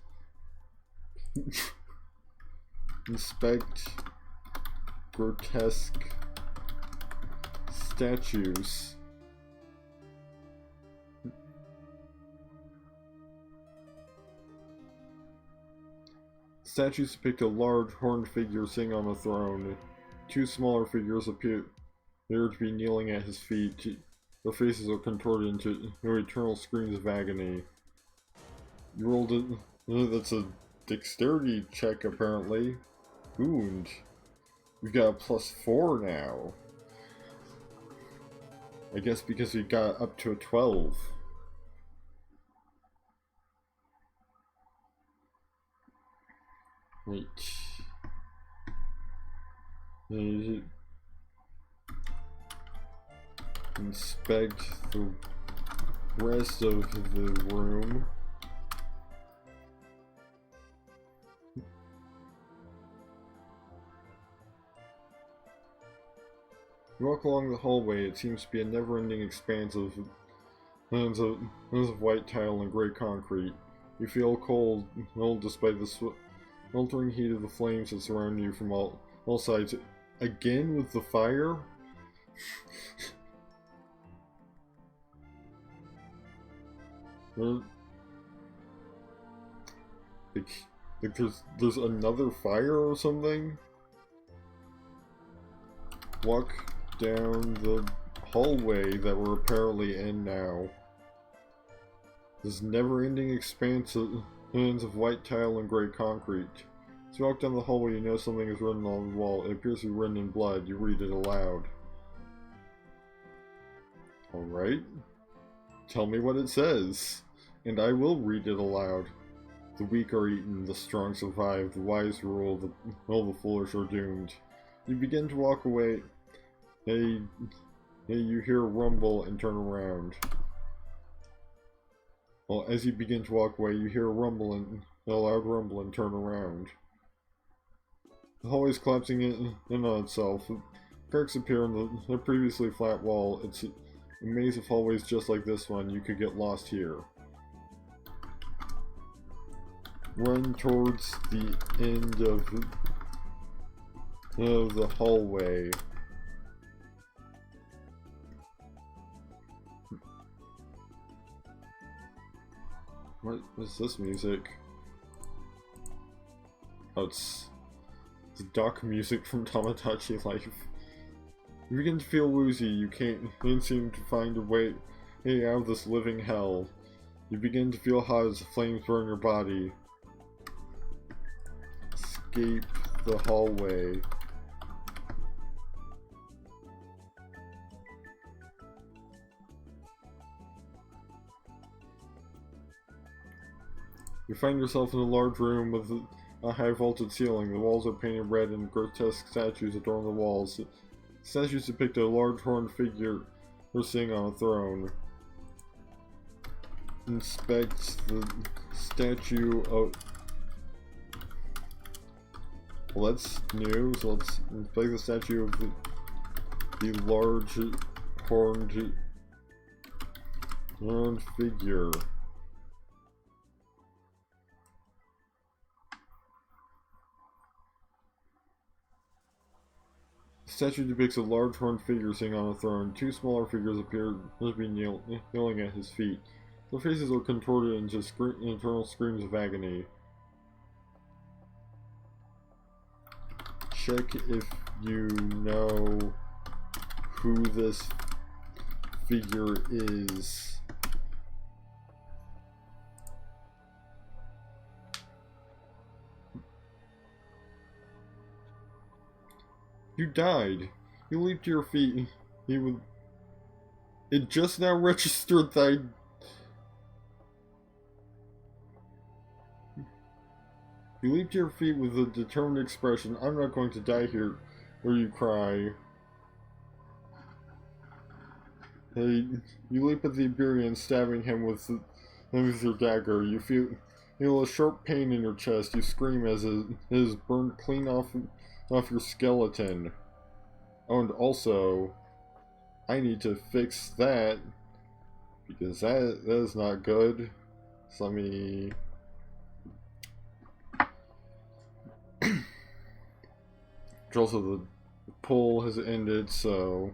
Inspect grotesque statues. Statues depict a large horned figure sitting on a throne. Two smaller figures appear to be kneeling at his feet. Their faces are contorted into eternal screams of agony. You rolled it. That's a dexterity check, apparently. Wound. We've got a +4 now. I guess because we got up to a 12. Wait. Inspect the rest of the room. You walk along the hallway. It seems to be a never-ending expanse of white tile and gray concrete. You feel cold despite the sweltering heat of the flames that surround you from all sides. Again with the fire? Like there's another fire or something? Walk down the hallway that we're apparently in now. This never-ending expanse Hands of white tile and gray concrete. As you walk down the hallway, you know something is written on the wall. It appears to be written in blood. You read it aloud. Alright. Tell me what it says, and I will read it aloud. The weak are eaten, the strong survive, the wise rule, all the foolish are doomed. You begin to walk away. Hey, you hear a rumble and turn around. Well, as you begin to walk away, you hear a loud rumble and turn around. The hallway is collapsing in on itself. Cracks appear in the previously flat wall. It's a maze of hallways just like this one. You could get lost here. Run towards the end of the hallway. What is this music? Oh, it's duck music from Tamagotchi Life. You begin to feel woozy. You can't seem to find a way out of this living hell. You begin to feel hot as the flames burn your body. Escape the hallway. You find yourself in a large room with a high vaulted ceiling. The walls are painted red and grotesque statues adorn the walls. Statues depict a large horned figure sitting on a throne. Inspect the statue of... Well, that's new, so let's inspect the statue of the large horned figure. The statue depicts a large horned figure sitting on a throne. Two smaller figures appear to be kneeling at his feet. Their faces are contorted into internal screams of agony. Check if you know who this figure is. You died. You leaped to your feet. It just now registered that You leap to your feet with a determined expression. I'm not going to die here, or you cry. Hey, you leap at the Iberian, stabbing him with your dagger. You feel a sharp pain in your chest. You scream as it is burned clean off your skeleton. Oh, and also, I need to fix that, because that is not good. So let me... Also, the pull has ended, so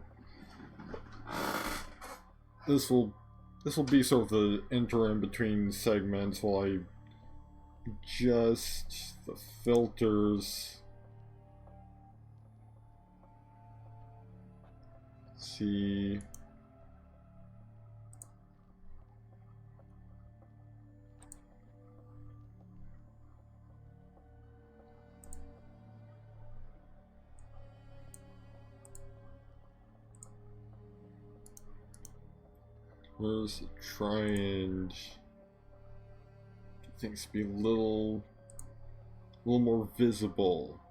this will be sort of the interim between segments while I adjust the filters. Let's see. Let's try and get things to be a little more visible.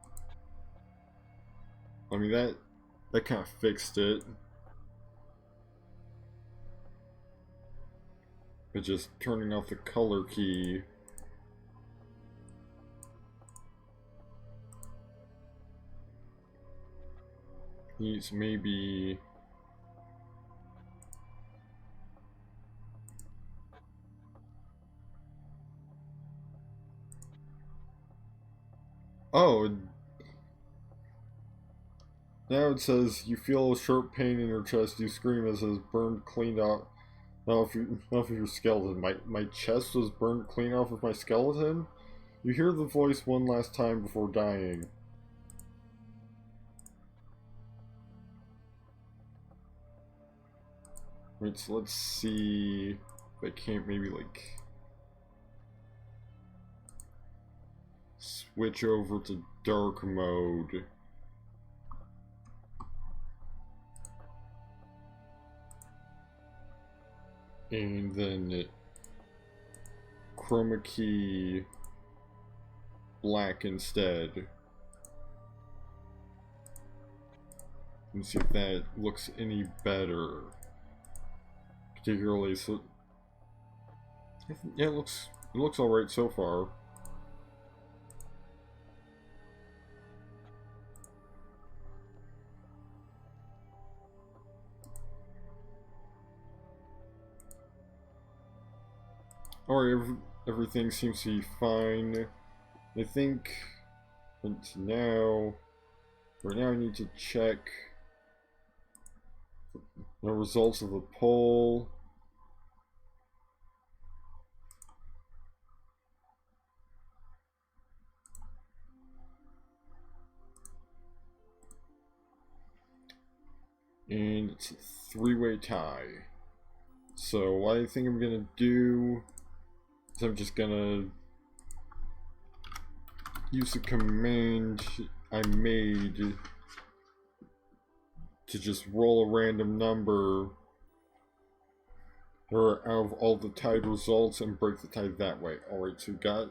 I mean, that kind of fixed it. But just turning off the color key. Needs maybe... Oh, now it says you feel a sharp pain in your chest. You scream as it is burned clean off of your skeleton. My chest was burned clean off of my skeleton? You hear the voice one last time before dying. Right, so let's see if I can't maybe like... switch over to dark mode. And then chroma key black instead. And see if that looks any better. Particularly, so yeah, it looks alright so far. Alright, everything seems to be fine. I think right now I need to check the results of the poll. And it's a three-way tie. So what I think I'm gonna do is I'm just gonna use the command I made to just roll a random number or out of all the tied results and break the tie that way. Alright, so we got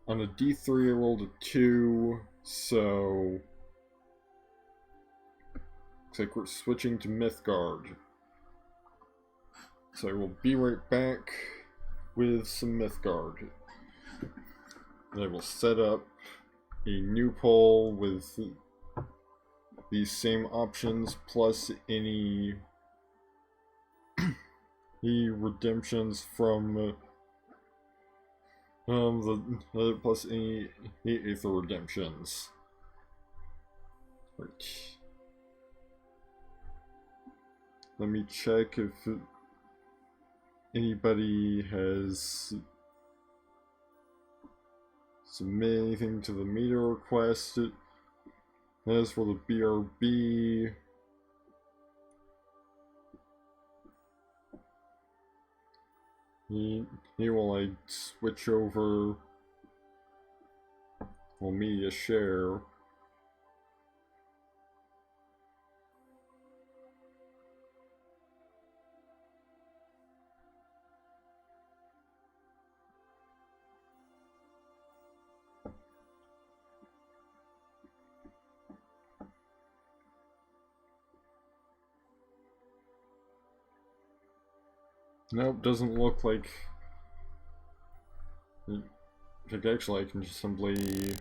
on a D3 I rolled a 2, so looks like we're switching to Mythgard. So I will be right back with some Mythgard. And I will set up a new poll with these same options plus any redemptions from plus any Aether redemptions. Right. Let me check if anybody has submitted anything to the meter request. As for the BRB, here will I switch over media share. Nope, doesn't look like. Actually, I can just simply.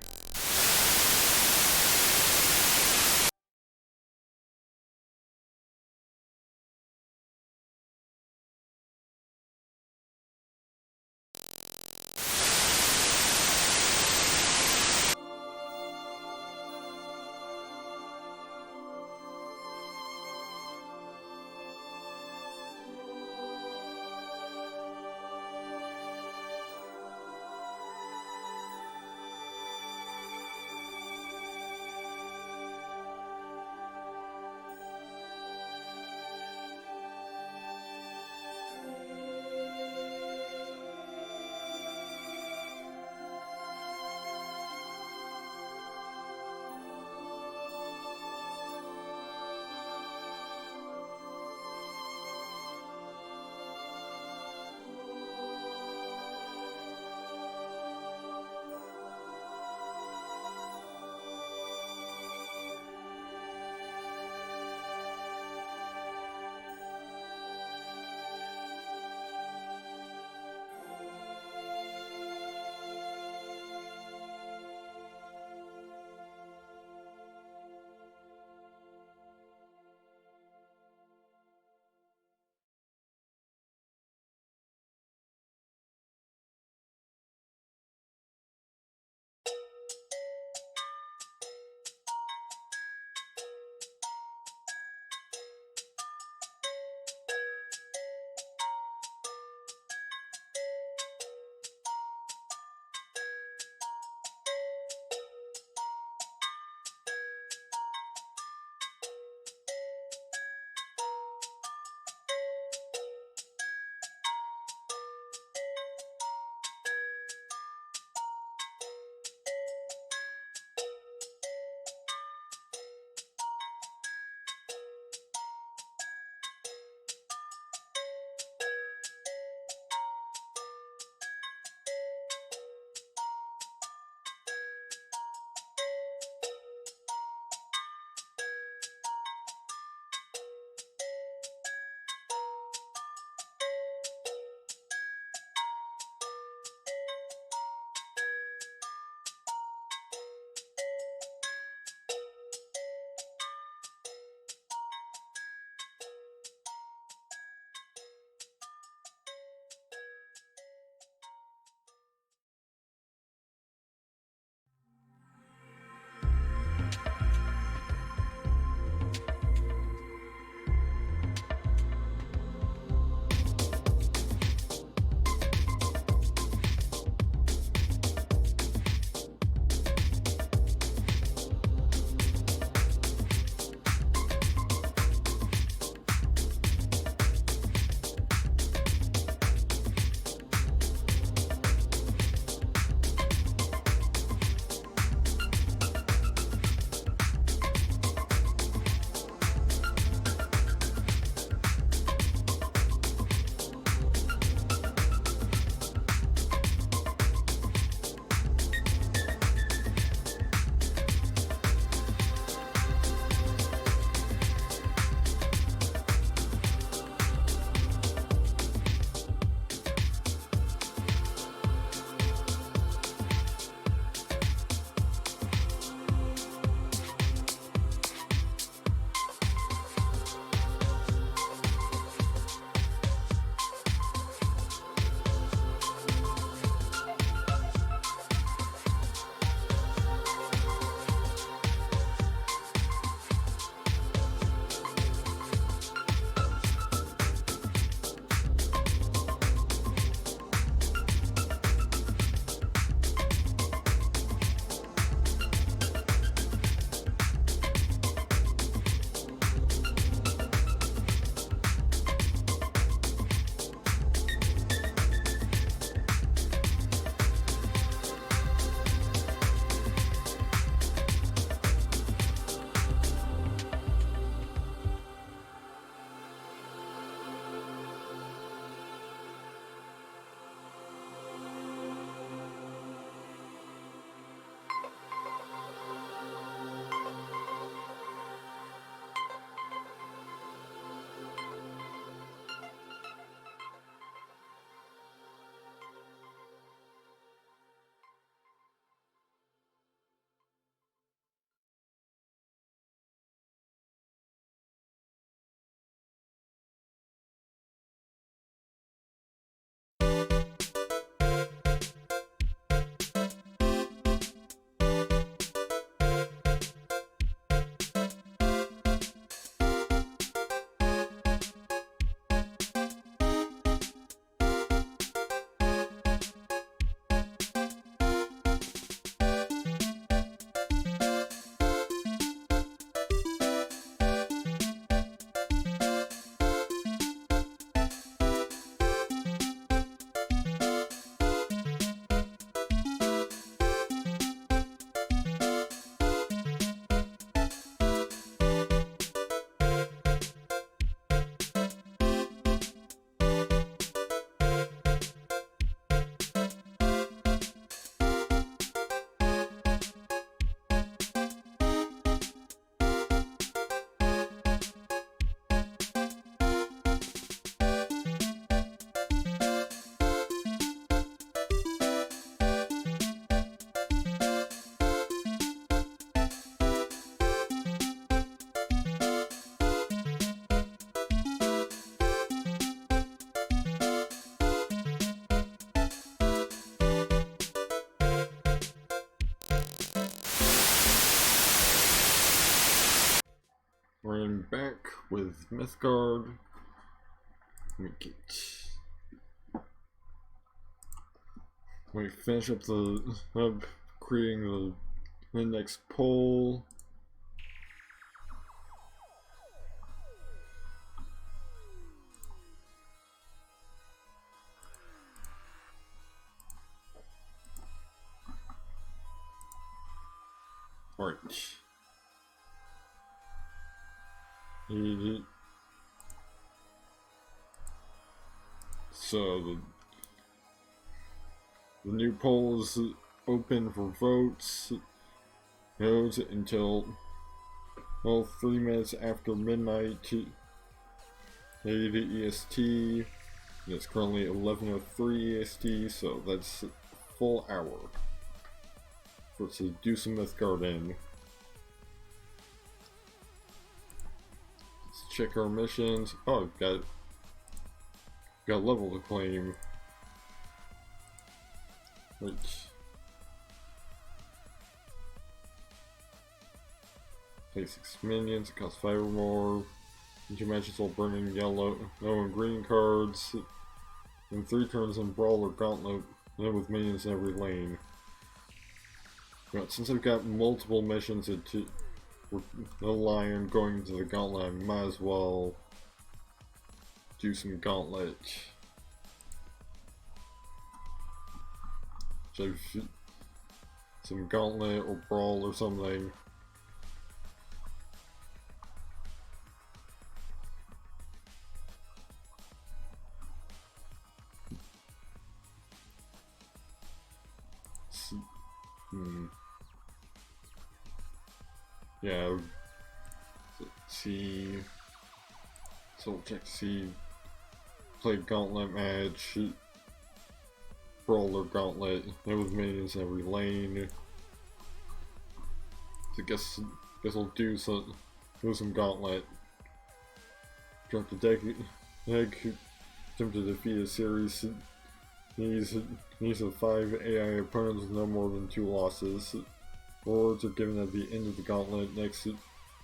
ran back with Mythgard. Let me finish up creating the next poll. Alright. So the new poll is open for votes. Votes until 3 minutes after midnight 8 EST. It's currently 11:03 EST, so that's a full hour for us to do some Mythgard in. Let's check our missions. Oh, got level to claim. Right. Play 6 minions, it costs 5 or more. And 2 matches will burn in yellow and green cards. And 3 turns in Brawl or Gauntlet, and with minions in every lane. But since I've got multiple missions into the Lion going into the Gauntlet, I might as well do some Gauntlet. So some Gauntlet or Brawl or something. Yeah, let's see. So we'll check to see. Play Gauntlet match. Brawler Gauntlet. And with minions in every lane. So I guess we'll do some Gauntlet. Drop the deck. Attempt to defeat a series. Needs of 5 AI opponents with no more than 2 losses. Rewards are given at the end of the Gauntlet. Next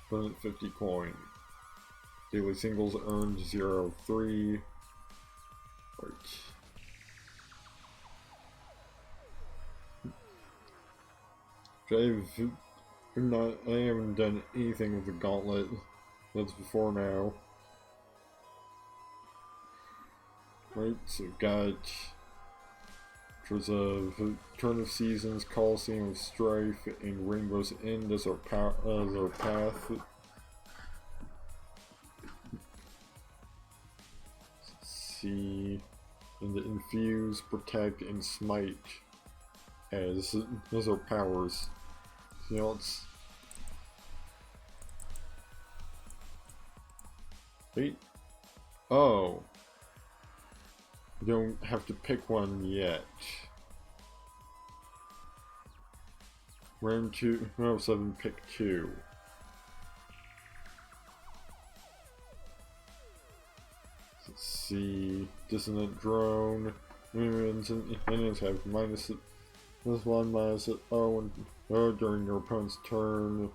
opponent 50 coin. Daily singles earned 0-3. Right. I haven't done anything with the Gauntlet. That's before now. Right, so we've got Turn of Seasons, Coliseum of Strife, and Rainbow's End as our path. Let's see, and the Infuse, Protect, and Smite as our powers. You know, it's wait. Oh. You don't have to pick one yet. Round 2, round 7, pick 2. Let's see. Dissonant Drone. Minions have -1, -0, and O during your opponent's turn.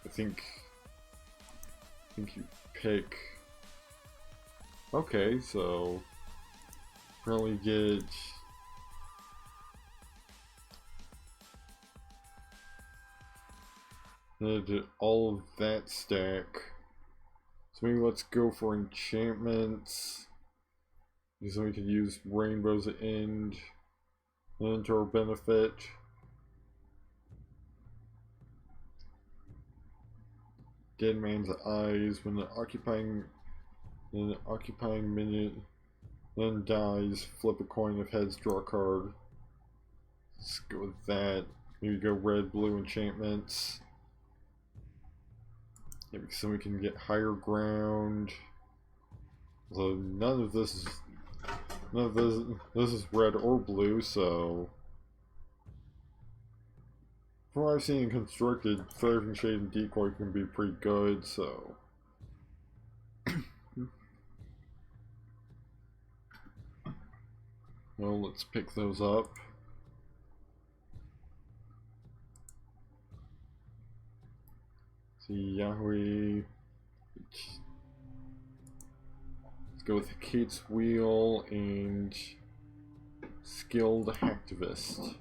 I think you pick. Okay, so probably get all of that stack. So maybe let's go for enchantments. So we could use Rainbow's End to our benefit. Dead Man's Eyes. When an occupying minion then dies, flip a coin. If heads, draw a card. Let's go with that. Maybe go red, blue enchantments. Maybe so we can get higher ground. So none of this is red or blue, so from what I've seen in Constructed, Thriving Shade and Decoy can be pretty good, so well, let's pick those up. See Yahweh. Let's go with Kate's Wheel and Skilled Hacktivist.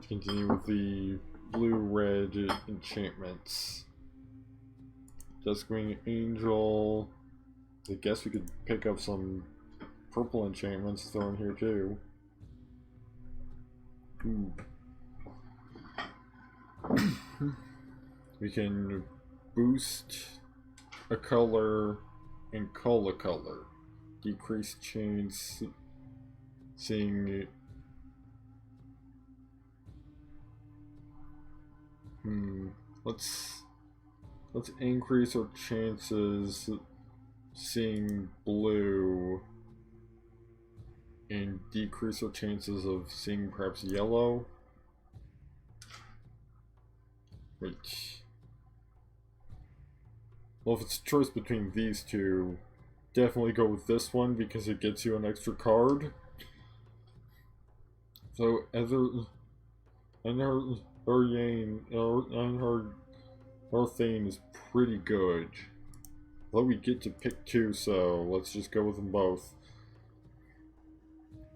Continue with the blue-red enchantments. Duskwing Angel. I guess we could pick up some purple enchantments thrown here too. Ooh. We can boost a color and cull a color. Decrease chance seeing. Let's increase our chances seeing blue and decrease our chances of seeing perhaps yellow. Wait. Well, if it's a choice between these two, definitely go with this one because it gets you an extra card. So, Arthane is pretty good. Well, we get to pick two, so let's just go with them both.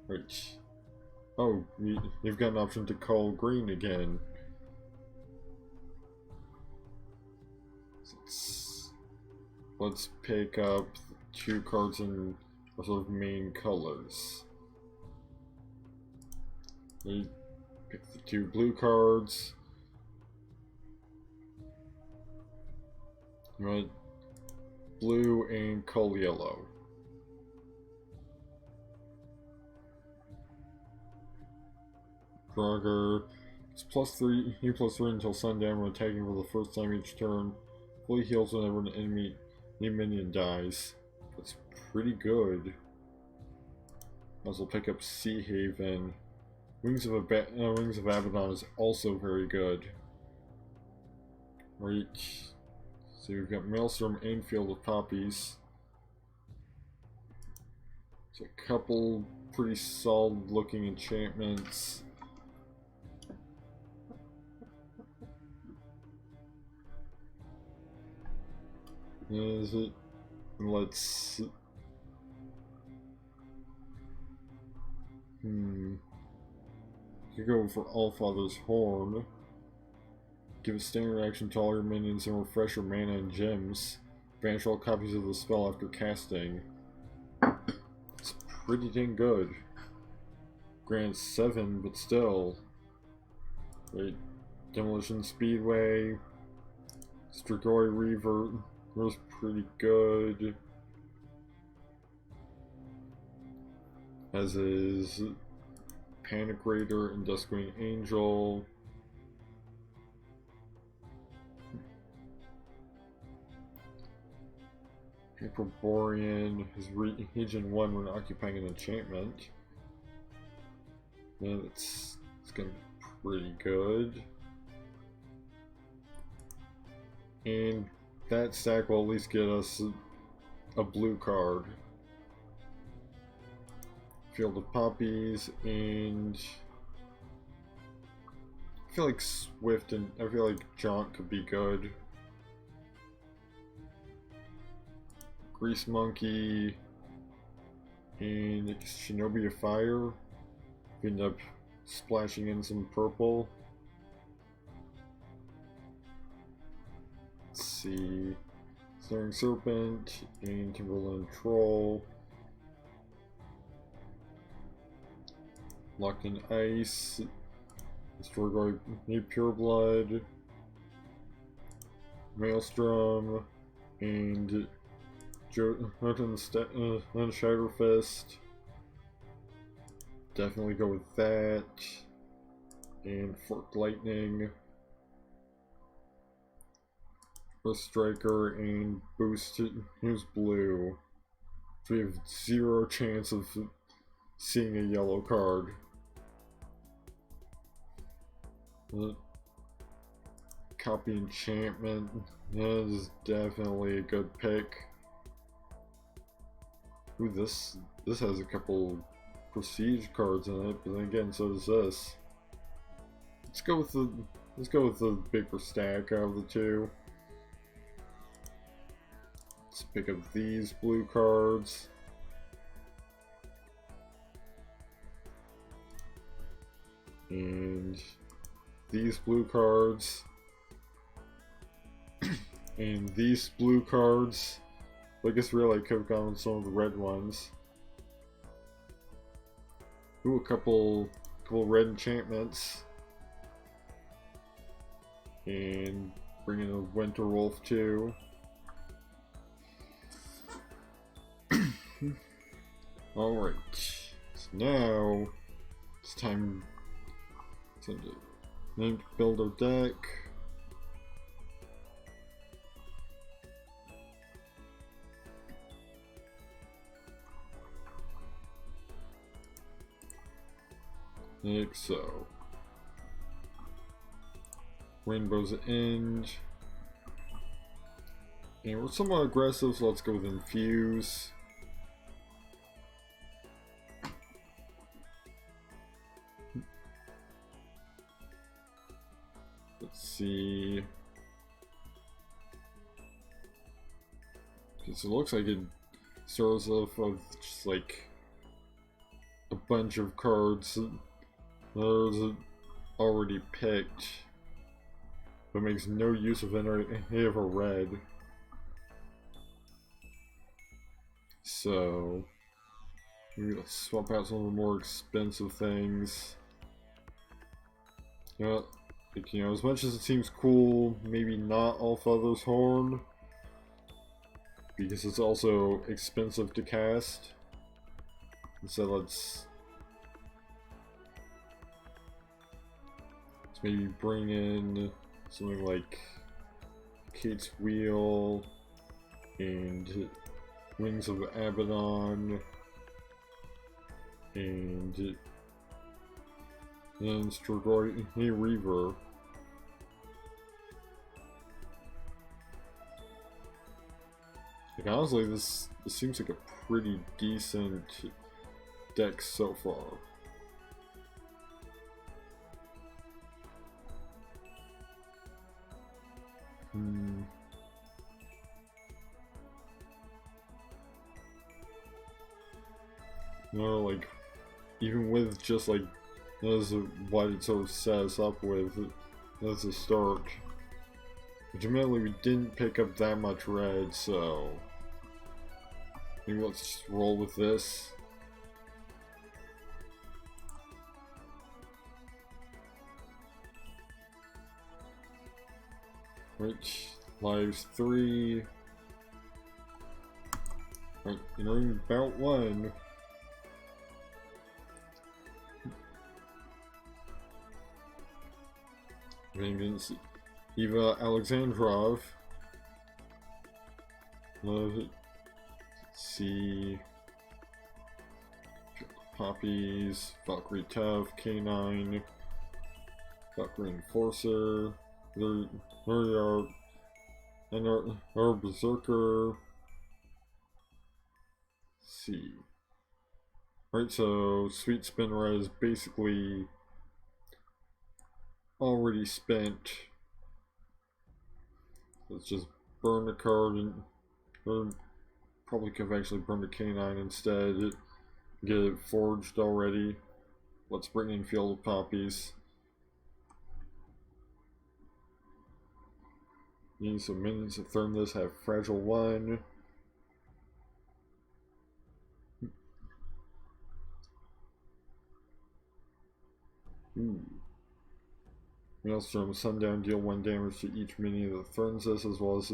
Right. Oh, you've got an option to call green again. Let's pick up two cards in our sort of main colors. We pick the two blue cards. Right. Blue and cull yellow. Frogger. It's +3, he +3 until sundown when attacking for the first time each turn. Fully heals whenever an enemy minion dies. That's pretty good. Also pick up Sea Haven. Wings of Abaddon is also very good. Right. So we've got Maelstrom and Field of Poppies. So a couple pretty solid looking enchantments. Is it? Let's. Could go for Allfather's Horn. Give a standard action to all your minions and refresh your mana and gems. Banish all copies of the spell after casting. It's pretty dang good. Grants 7, but still. Wait. Demolition Speedway. Strigoi Reaver was pretty good. As is Panic Raider and Duskwing Angel. Hyperborean has region 1 when occupying an enchantment. Yeah, it's gonna be pretty good. And that stack will at least get us a blue card. Field of Poppies, and I feel like Swift and I feel like Jaunt could be good. Grease Monkey and Shinobi of Fire. We end up splashing in some purple. Let's see. Snaring Serpent and Timberland Troll. Locked in Ice. Strigoi Pureblood. Maelstrom and Shatterfist. Definitely go with that. And Forked Lightning. Earth Striker and Boost. Use blue. So we have 0 chance of seeing a yellow card. Copy Enchantment is definitely a good pick. Ooh, this has a couple prestige cards in it, but then again, so does this. Let's go with let's go with the bigger stack out of the two. Let's pick up these blue cards. And these blue cards. And these blue cards. I guess really I could have gone with some of the red ones. Ooh, a couple red enchantments. And bring in a Winter Wolf too. Alright. So now it's time to build our deck. Like so. Rainbow's End. And we're somewhat aggressive, so let's go with Infuse. Let's see. Okay, so it looks like it starts off with just like a bunch of cards that are already picked, but makes no use of any of a red. So maybe let's swap out some of the more expensive things. Yeah, like, you know, as much as it seems cool, maybe not Allfather's Horn, because it's also expensive to cast. So let's maybe bring in something like Kate's Wheel and Wings of Abaddon and Strigoi Reaver. Like, honestly, this seems like a pretty decent deck so far. No, like, even with just like, this is what it sort of sets up with as a start. Which admittedly we didn't pick up that much red, so maybe let's just roll with this. Right, lives 3. Right, entering bout 1. Against Eva Alexandrov. Let's see. Poppies, Valkyrie Tough, K9, Valkyrie Enforcer, Luriard, and our Berserker. Let's see. Right, so Sweet Spin Red is basically already spent. Let's just burn a card and probably could have actually burned a K9 instead. Get it forged already. Let's bring in Field of Poppies. Need some minions to turn this, have Fragile 1. Maelstrom, Sundown, deal 1 damage to each minion that threatens us, as well as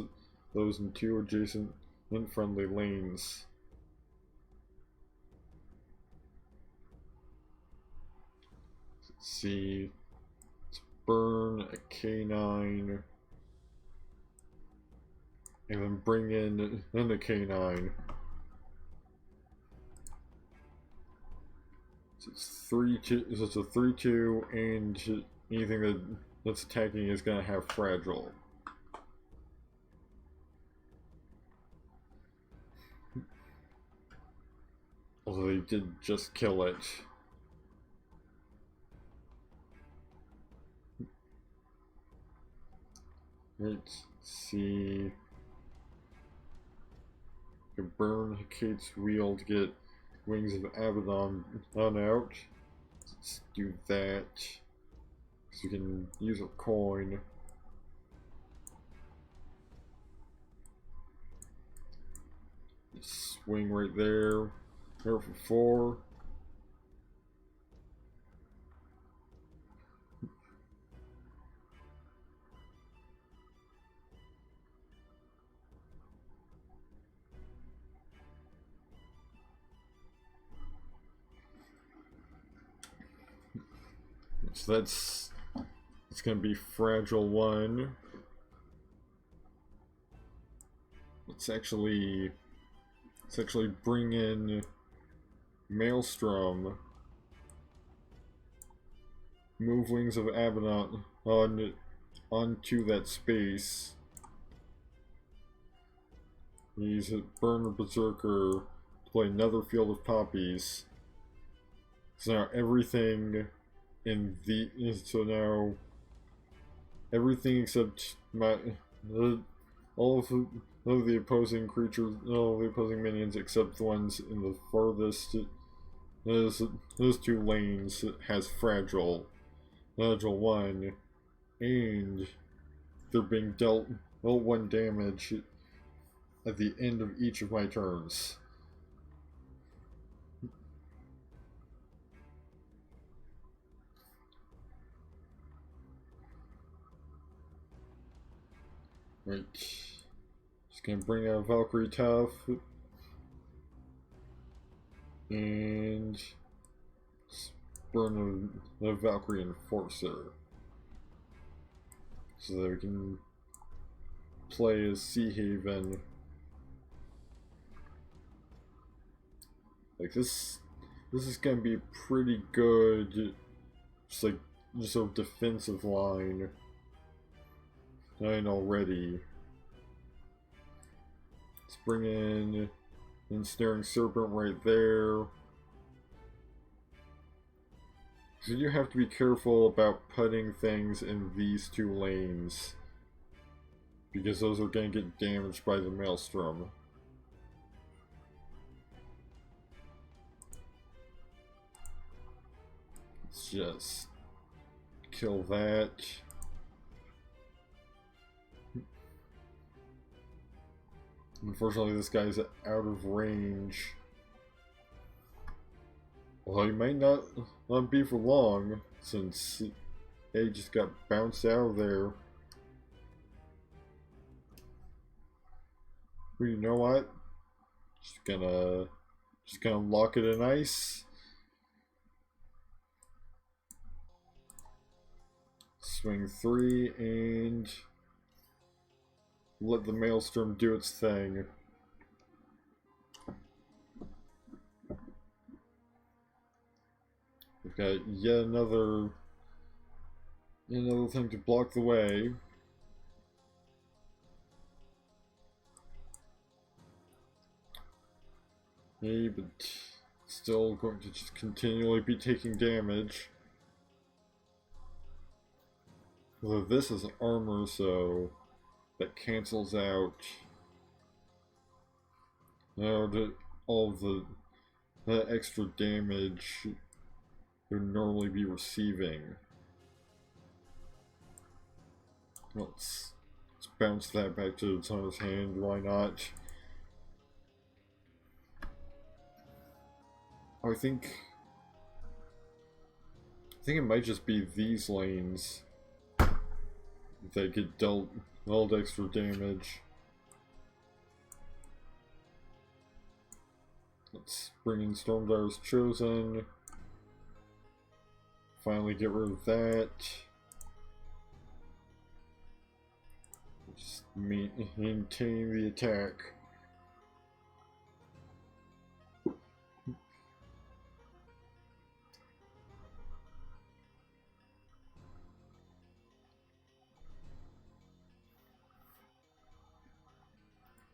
those in 2 adjacent and friendly lanes. Let's see. Let's burn a K9. And then bring in a K9. So it's 3-2. So it's a 3-2, and anything that's attacking is gonna have Fragile. Although they did just kill it. Right, let's see. Can burn Kate's wheel to get Wings of Abaddon out. Let's do that. So you can use a coin. Swing right there. There for 4. So it's gonna be Fragile 1. Let's actually bring in Maelstrom. Move Wings of Abaddon onto that space. Use it, Burn Berserker to play another Field of Poppies. So now everything in the everything except all of the opposing creatures, all the opposing minions except the ones in the farthest those 2 lanes has Fragile 1, and they're being dealt 1 damage at the end of each of my turns. Right. Just gonna bring out Valkyrie Tough. And burn the Valkyrie Enforcer. So that we can play as Sea Haven. Like this is gonna be a pretty good just a defensive line. Already. Let's bring in Ensnaring Serpent right there. So you have to be careful about putting things in these 2 lanes, because those are going to get damaged by the Maelstrom. Let's just kill that. Unfortunately, this guy's out of range. Well, he might not be for long, since he just got bounced out of there. Well, you know what? Just gonna lock it in ice. Swing 3 and let the Maelstrom do its thing. We've got yet another thing to block the way. Yeah, but still going to just continually be taking damage. Although this is armor, so that cancels out all of the extra damage you would normally be receiving. Let's bounce that back to its owner's hand, why not? I think it might just be these lanes that get dealt extra damage. Let's bring in Stormdire's Chosen. Finally get rid of that. Just maintain the attack.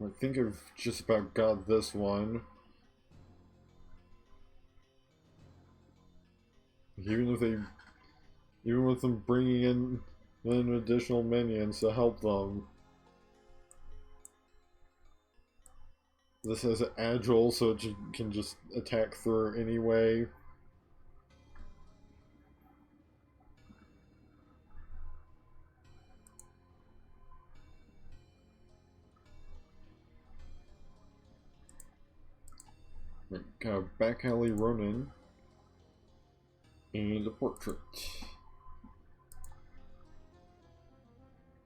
I think I've just about got this one. Even with them bringing in and additional minions to help them. This has agile, so it can just attack through anyway. Got a back alley Ronin and a portrait.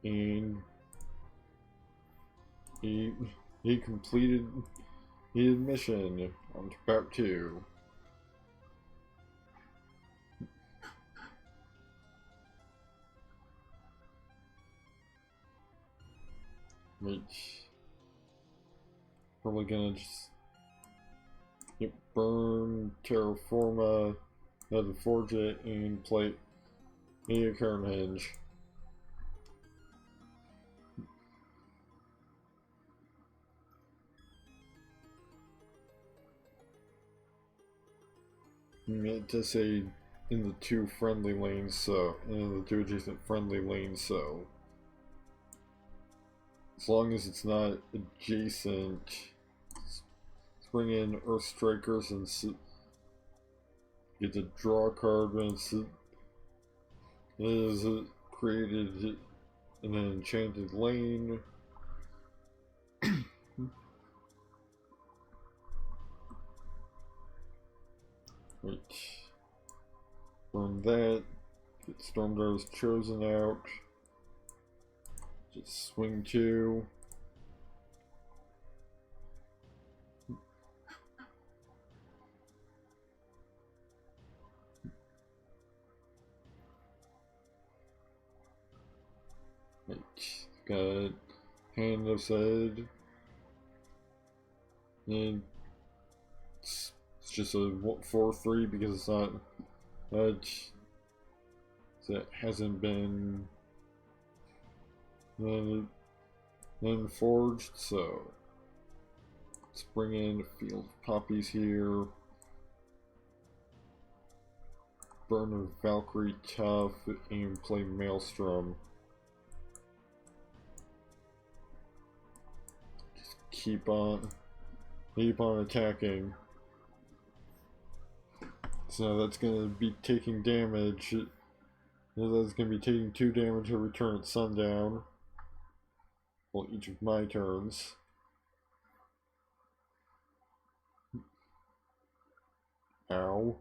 And he completed his mission on to part 2. Which probably gonna just burn, terraforma, have to forge it, and plate a current hinge. It does say in the 2 friendly lanes, so in the 2 adjacent friendly lanes, so as long as it's not adjacent, let's bring in Earth Strikers and get to draw a card when it is created in an enchanted lane. Right. From that, get Stormdar's Chosen out. Just swing 2. Right. Got Hand of Said. And it's just a 4/3 because it's not much. So it hasn't been forged, so let's bring in a Field of Poppies here. Burn a Valkyrie Tough and play Maelstrom. Just keep on attacking. So that's gonna be taking damage. That's gonna be taking 2 damage to return at sundown. Well, each of my turns. Ow.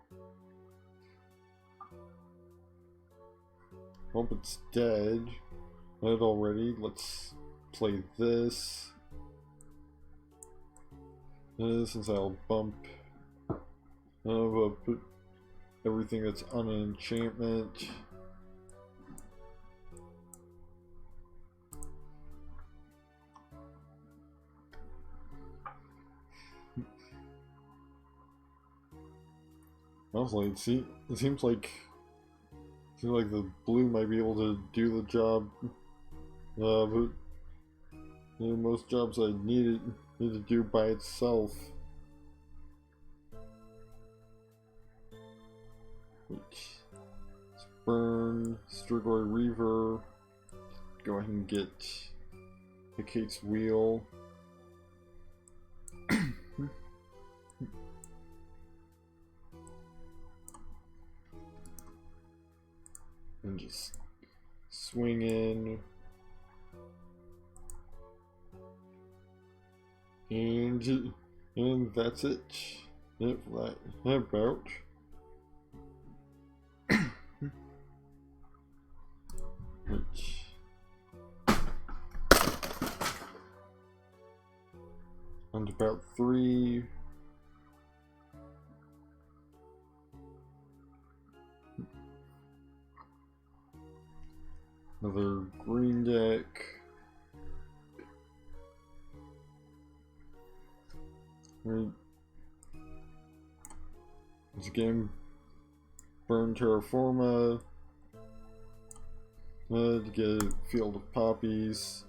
Hope it's dead. Dead already. Let's play this. Since I'll bump put everything that's on an enchantment. Honestly, it seems like the blue might be able to do the job, but most jobs I need to do by itself. Let's burn Strigoi Reaver. Go ahead and get Hecate's Wheel. And just swing in. And that's it. About. Which and about 3. Another green deck. Right. Once again, burn Terraforma. To get a Field of Poppies.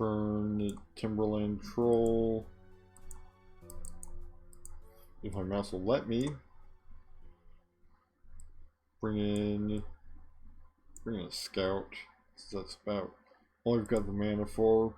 burn Timberland Troll. If my mouse will let me. Bring in a scout. So that's about all I've got the mana for.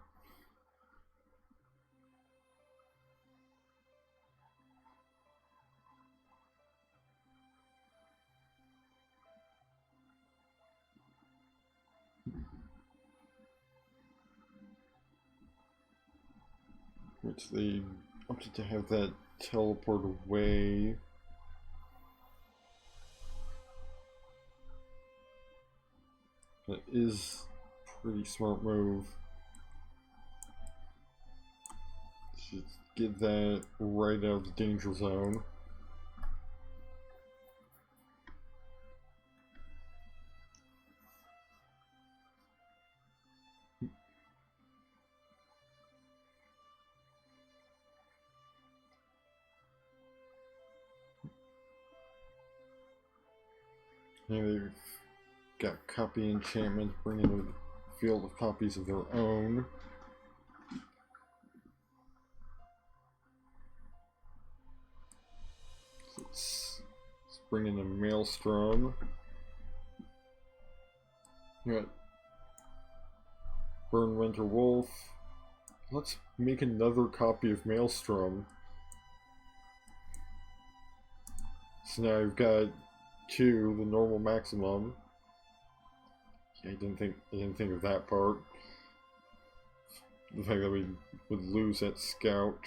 Which they opted to have that teleport away. That is a pretty smart move. Should get that right out of the danger zone. And they've got copy enchantment, bringing a field of copies of their own. Let's bring in a Maelstrom. You got Burn Winter Wolf. Let's make another copy of Maelstrom. So now I've got 2, the normal maximum. Yeah, I didn't think of that part. The fact that we would lose that scout.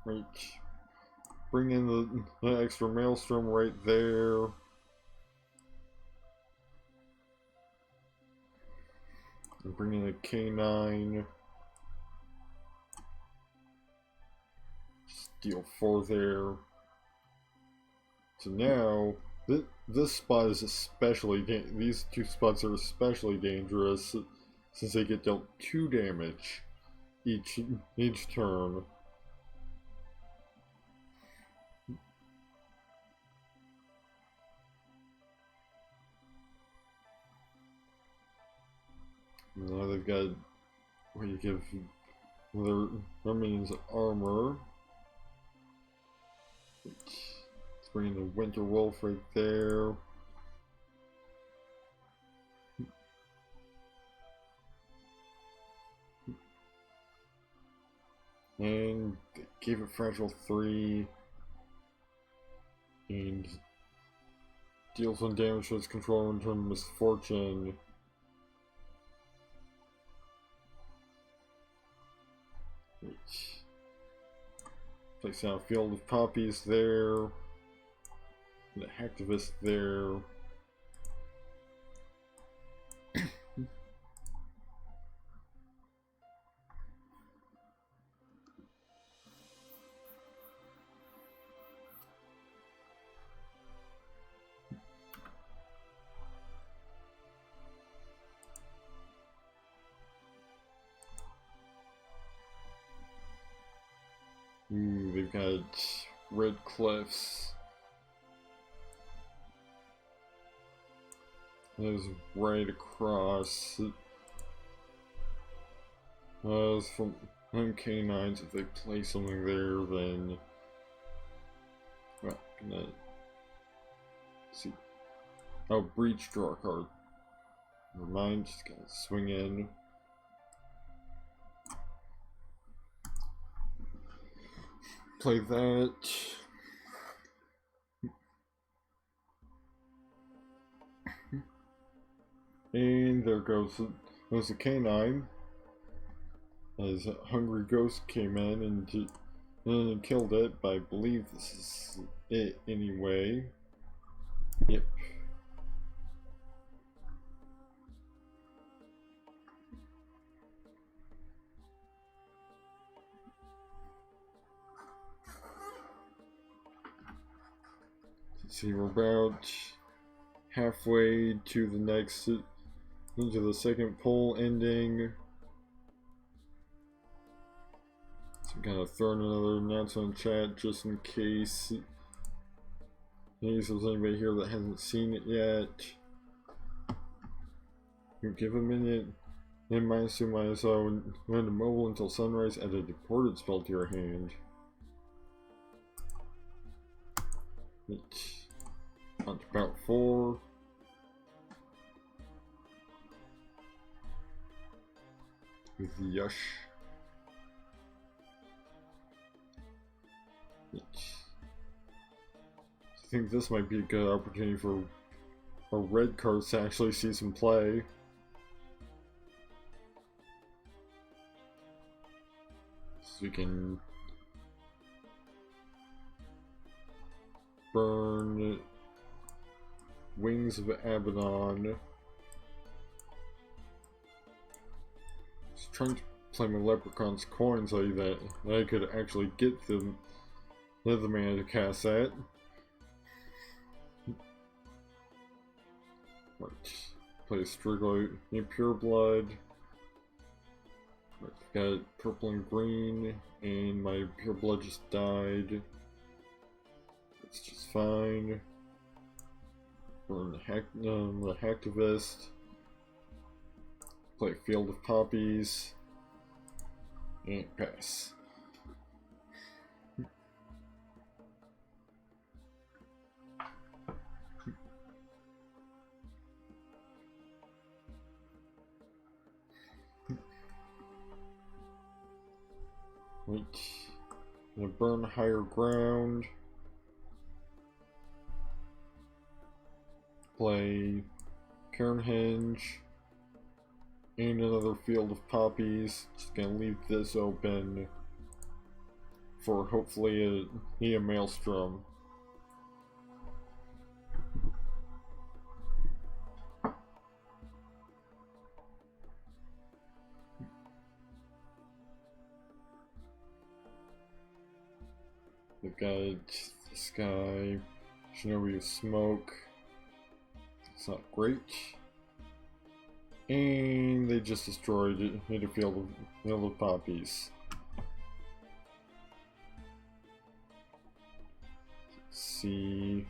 Right. Bring in the extra Maelstrom right there. And bring in a K9. Deal 4 there. So now, this spot is especially these 2 spots are especially dangerous since they get dealt 2 damage each turn. Now they've got where you give their minions armor. Let's bring in the Winter Wolf right there. And gave it Fragile 3. And deals 1 damage to its controller in turn Misfortune. Place out a field of poppies there. And a hacktivist there. They've got red cliffs. That is right across. From K9s, if they play something there, then well, gonna see. Oh, Breach, draw a card. Never mind, just gotta swing in. Play that. And there goes the K9. As Hungry Ghost came in and killed it, but I believe this is it anyway. Yep. See, we're about halfway to the next, into the second poll ending. So I'm gonna throw in another announcement in chat just in case there's anybody here that hasn't seen it yet. You give a minute. And -2/-0 when immobile until sunrise, add a deported spell to your hand. On to bout 4. With Yush. I think this might be a good opportunity for our red cards to actually see some play. So we can burn Wings of Abaddon. Just trying to play my Leprechaun's coin so that I could actually get the mana to cast that. Right. Play Strigoi in Pure Blood. Right. Got purple and green, and my Pure Blood just died. It's just fine. Burn the Hacktivist. Play Field of Poppies. And pass. Wait. Gonna burn Higher Ground. Play Cairnhenge. And another Field of Poppies. Just gonna leave this open for hopefully a Maelstrom. We've got this guy, Shinobi of Smoke. It's not great. And they just destroyed it in a field of poppies. Let's see.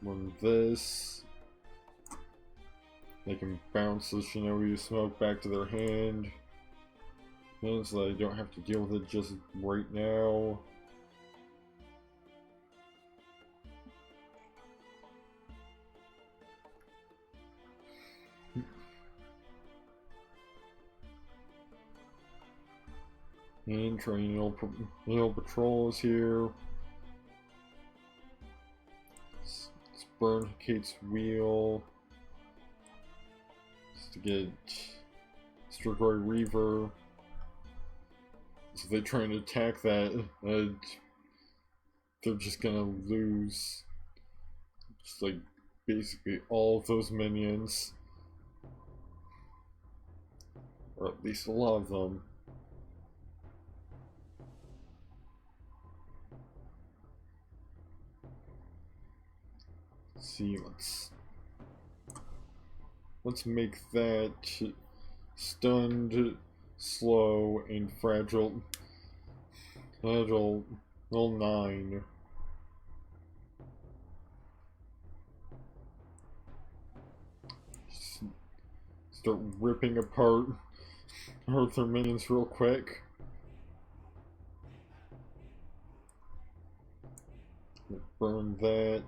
Run this. They can bounce the Shinobi of Smoke back to their hand. So I don't have to deal with it just right now. And Triennial Patrol is here. Let's burn Kate's Wheel. Just to get Strigoi Reaver. So they try and attack that, they're just gonna lose just like basically all of those minions, or at least a lot of them. Let's see, let's make that stunned, slow, and fragile 9. Just start ripping apart their minions real quick. Burn that.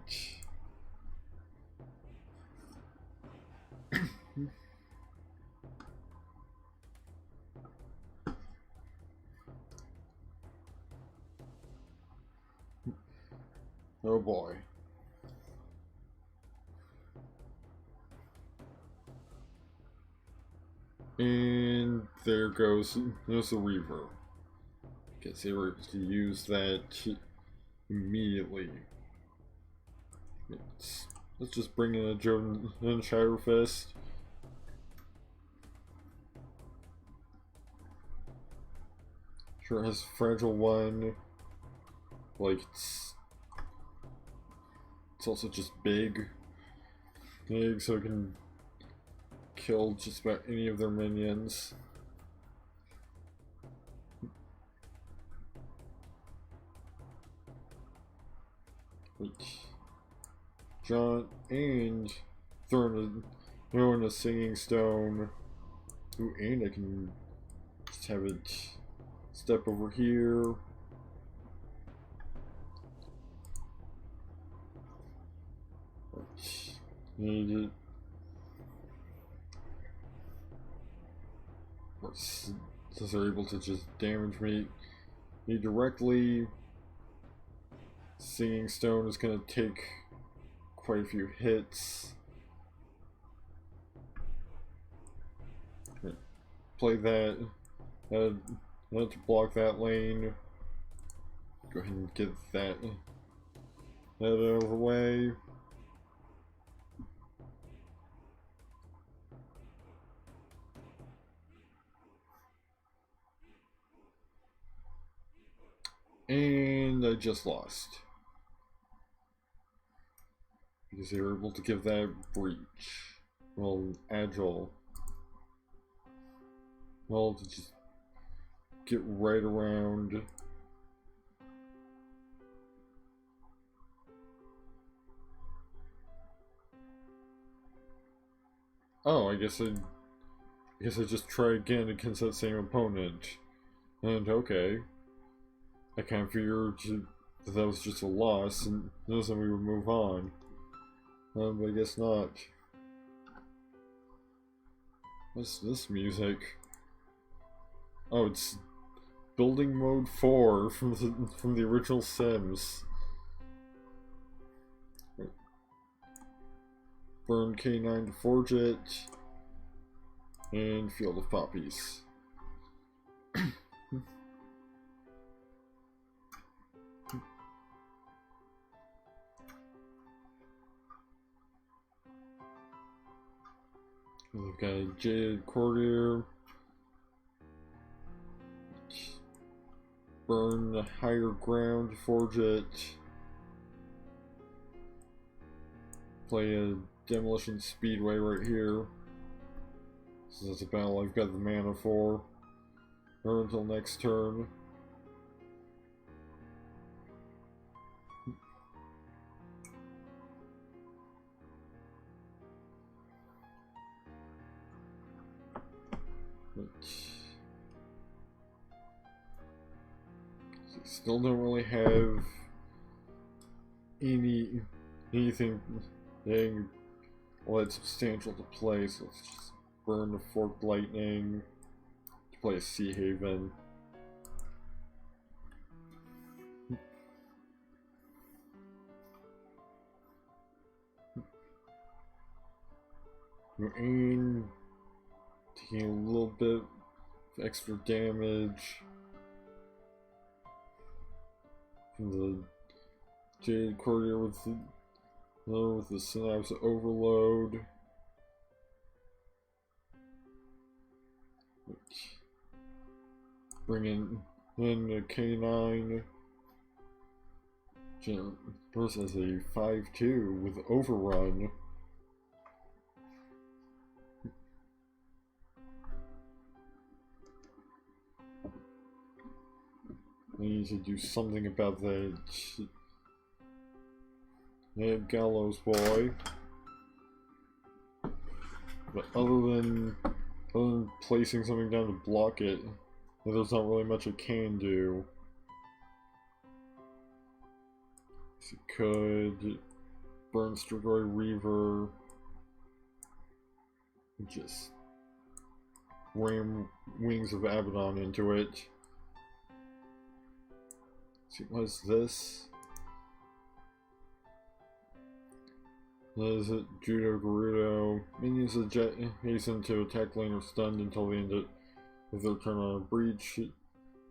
Oh boy. And there goes the Reaver. Guess they were to use that immediately. Let's just bring in a Joden and Shire Fist. Sure has Fragile 1. Like it's also just big, so it can kill just about any of their minions. John, and throw in a singing stone. Ooh, and I can just have it step over here. Need it. Since they're able to just damage me directly, Singing Stone is going to take quite a few hits. Play that. To block that lane. Go ahead and get that out of the way. And I just lost. Because they were able to give that breach. Well, agile. Well, to just get right around. Oh, I guess I just try again against that same opponent. And okay. I kind of figured that was just a loss, and then we would move on. But I guess not. What's this music? Oh, it's Building Mode 4 from the original Sims. Burn K9 to forge it, and Field of Poppies. We've got a Jaded Courtier. Burn the higher ground to forge it. Play a Demolition Speedway right here. This is a battle I've got the mana for. Or until next turn. Still don't really have anything all that substantial to play, so let's just burn the Forked Lightning to play a Sea Haven. And taking a little bit of extra damage from the Jaded Courtier with the Synapse Overload. Bring in a K9. Versus a 5/2 with Overrun. I need to do something about that. And Gallows Boy. But other than placing something down to block it, there's not really much it can do. So it could burn Strigoi Reaver. Just ram Wings of Abaddon into it. See, what is this? That is it, Judo Gerudo. Minions hasten to attack lane or stunned until the end of their turn on a breach.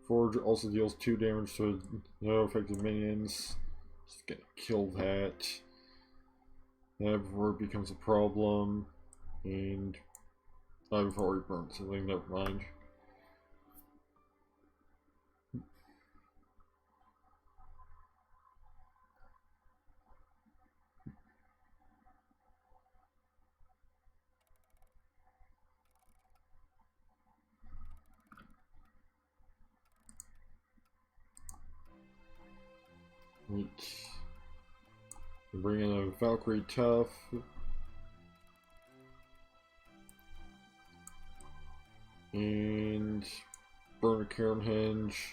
Forge also deals 2 damage to no affected minions. Just gonna kill that. Before it becomes a problem. And I've already burned something, never mind. bring in a Valkyrie Tough. And burn a Karen Hinge.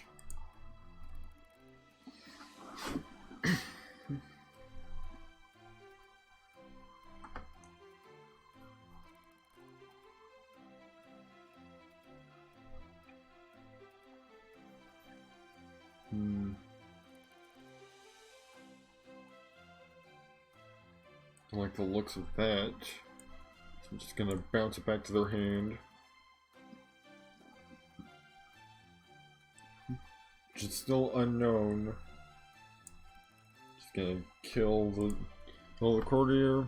I like the looks of that. So I'm just gonna bounce it back to their hand. Which is still unknown. Just gonna kill the courtier.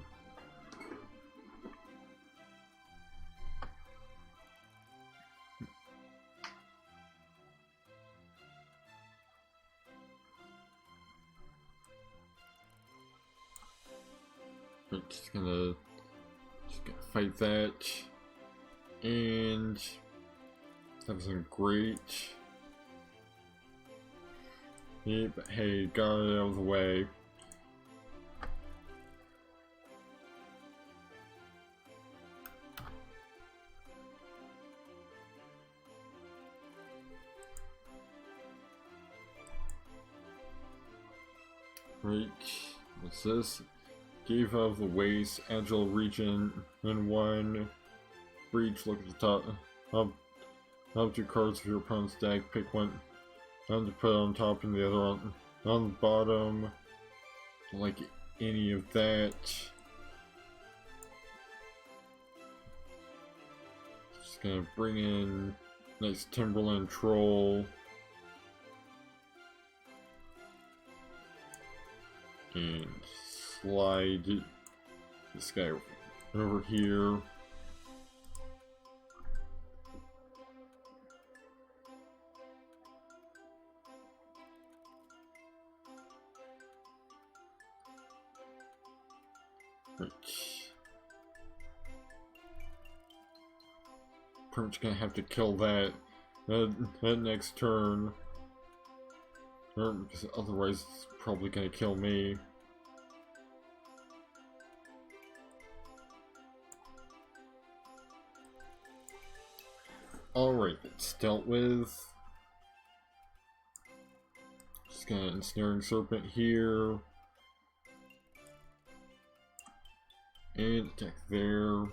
Just gonna fight that, and that wasn't great. Yeah, but hey, got it out of the way. Right, what's this? Gave out of the waste, agile region, and one. Breach, look at the top. Up 2 cards of your opponent's deck, pick one. One to put on top and the other on the bottom. Don't like any of that. Just gonna bring in nice Timberland Troll. And slide this guy over here. Right. Pretty much gonna have to kill that next turn. Because otherwise it's probably gonna kill me. Alright, it's dealt with. Just gonna Ensnaring Serpent here. And attack there.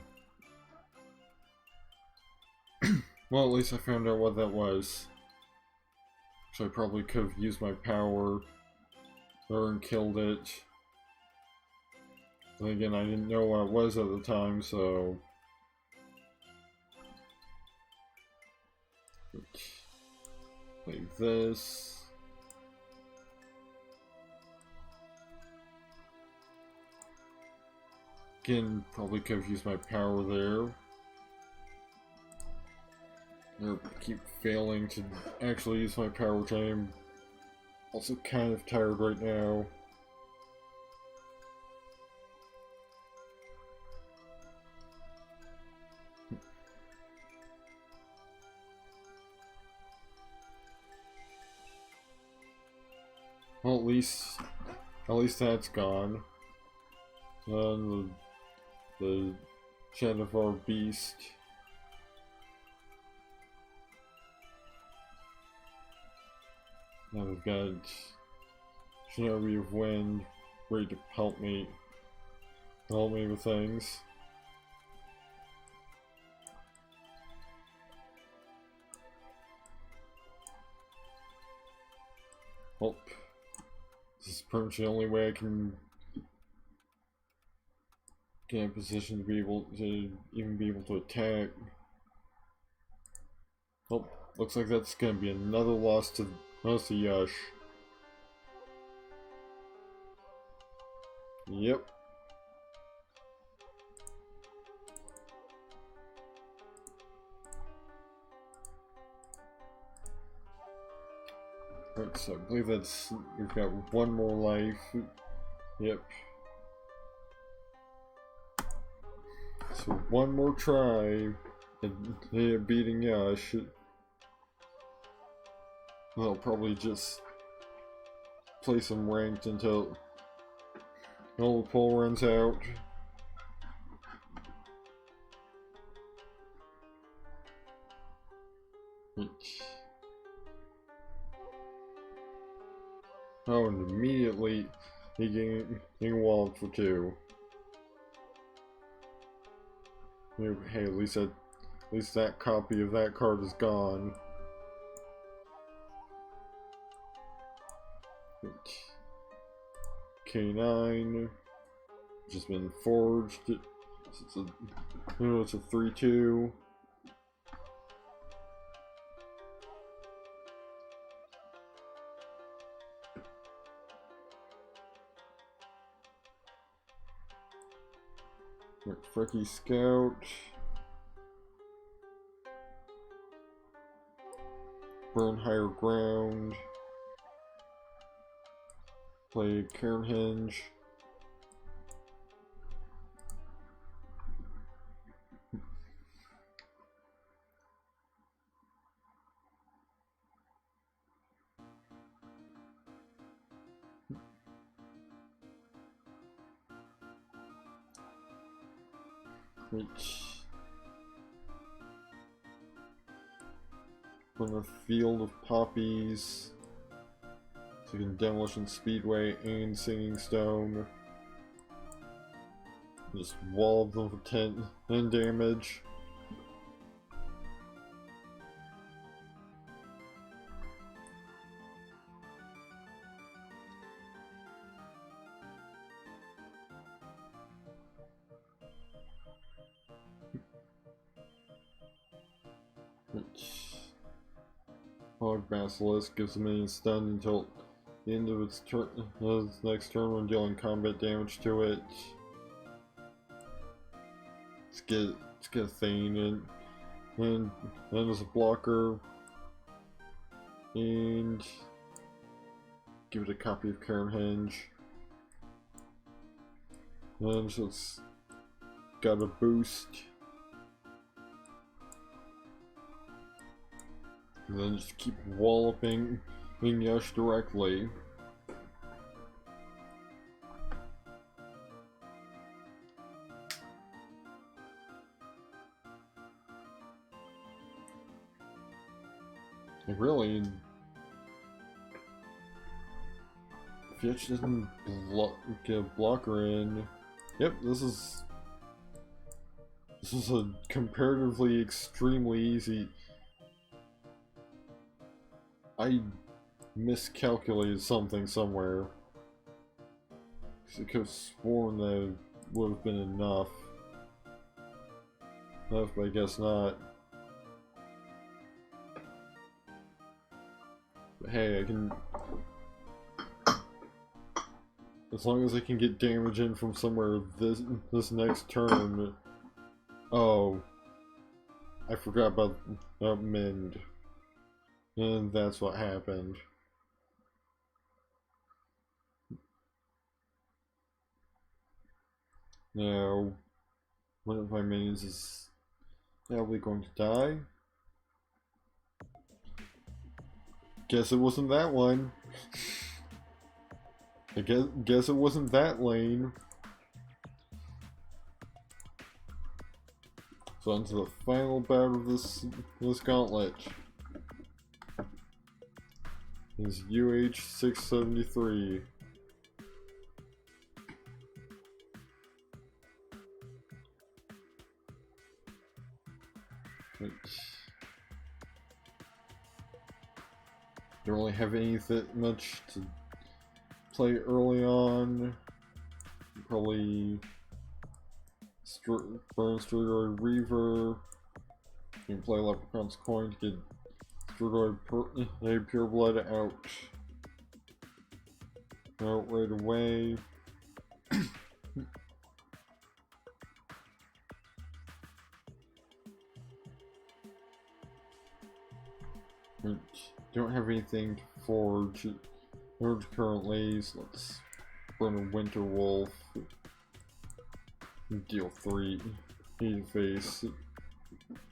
Well, at least I found out what that was. So I probably could have used my power and killed it. Then again, I didn't know what it was at the time, so... like this. Again, probably could have used my power there. I keep failing to actually use my power, which I am also kind of tired right now. Well, at least that's gone. And the Shadowvar Beast. Now we've got Shinobi of Wind ready to help me with things. Well, this is pretty much the only way I can get in a position to be able to even be able to attack. Well, looks like that's gonna be another loss to Yash. Yep. Right, so I believe we've got one more life. Yep. So one more try and beating Yash. I'll probably just play some ranked until All the pull runs out. Oh, and immediately he getting walled for 2. Hey, at least that copy of that card is gone. K9 just been forged. It's a 3/2. Freaky Scout. Burn Higher Ground. Play Cairnhenge. From a field of poppies. So you can Demolition Speedway and Singing Stone. Just wall them for 10 damage. Hog Basilisk gives a minion stun until the end of its turn, its next turn when dealing combat damage to it. Let's get a Thane and then as a blocker, and give it a copy of Cairnhenge. And so it's got a boost. And then just keep walloping Yash directly. Like really, if Yash doesn't get a blocker in, yep, this is a comparatively extremely easy. I miscalculated something somewhere. I could have sworn that it would have been enough. But I guess not. But hey, I can... As long as I can get damage in from somewhere this next turn... Oh. I forgot about Mend. And that's what happened. Now, one of my minions is probably going to die. Guess it wasn't that one. I guess it wasn't that lane. So on to the final bout of this gauntlet. Is UH673. Don't really have anything much to play early on. Probably burn Strigoi Reaver. You can play Leprechaun's Coin to get Strigoi Pureblood out right away. Don't have anything to forge currently, so let's burn a Winter Wolf. Deal 3 face.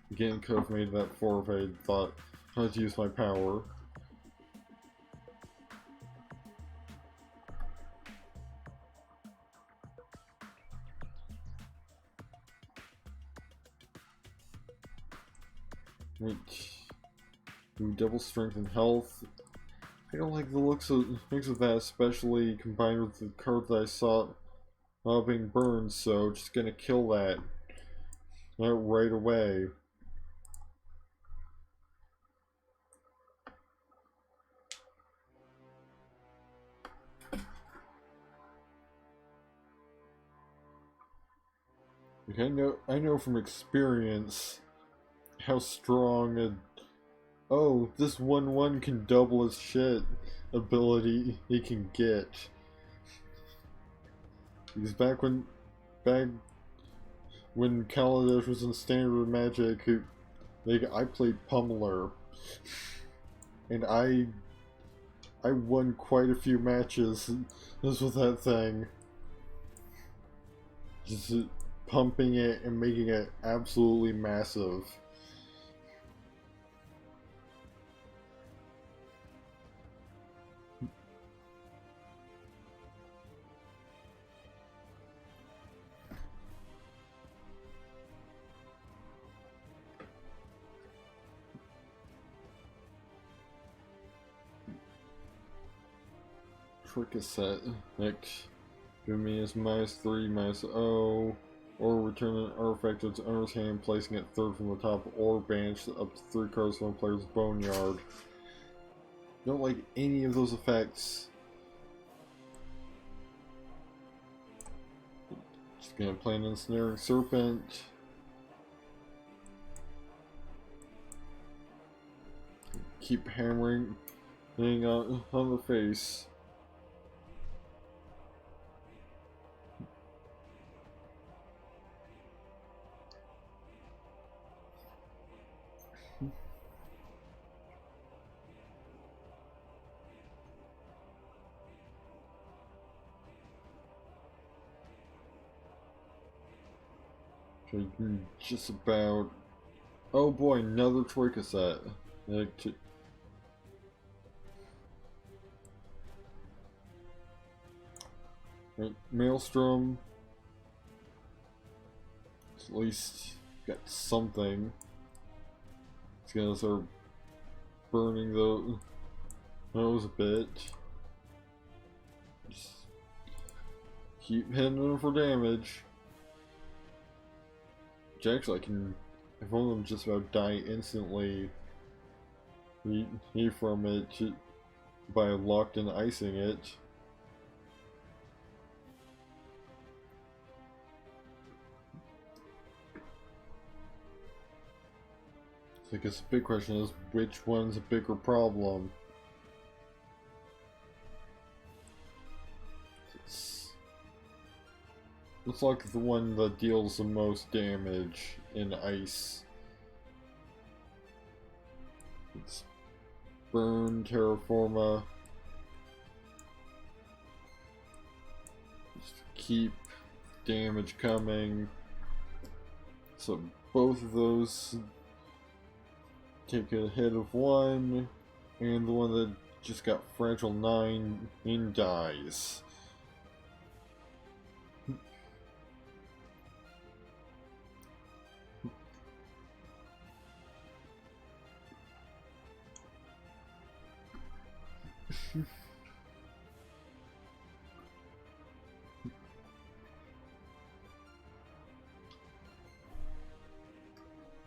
Again, could have made that 4 if I had thought how to use my power. Right. Ooh, double strength and health. I don't like the looks of that, especially combined with the card that I saw being burned, so just gonna kill that right away. Like, I know from experience how strong a this 1/1 can double its shit ability he can get. Because back when Kaladesh was in standard magic, I played Pummeler, and I won quite a few matches just with that thing. Just pumping it and making it absolutely massive. Trick a set. Next, give me his -3/-0, or return an artifact to its owner's hand, placing it third from the top, or banish up to 3 cards from a player's boneyard. Don't like any of those effects. Just gonna play an ensnaring serpent. Keep hammering on the face. Just about. Oh boy, another Troika set. Right, Maelstrom. At least got something. It's gonna start burning the nose a bit. Just keep hitting them for damage. Which actually I can, if one of them just about die instantly from it by locked in icing it. So I guess the big question is, which one's a bigger problem? Looks like the one that deals the most damage in ice. It's Burn, Terraforma. Just keep damage coming. So both of those take a hit of 1, and the one that just got Fragile 9 and dies.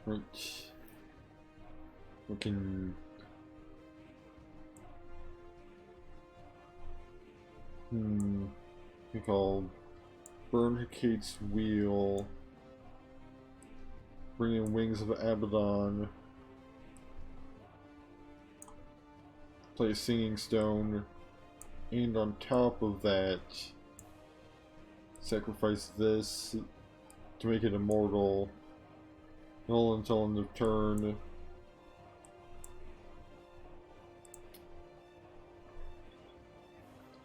Right. We can... I think I'll burn Hecate's Wheel, bring in Wings of Abaddon, play a Singing Stone, and on top of that, sacrifice this to make it immortal. Null until end of turn.